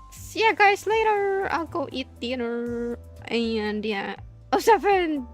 See ya guys later. I'll go eat dinner. And yeah. Oh, 7!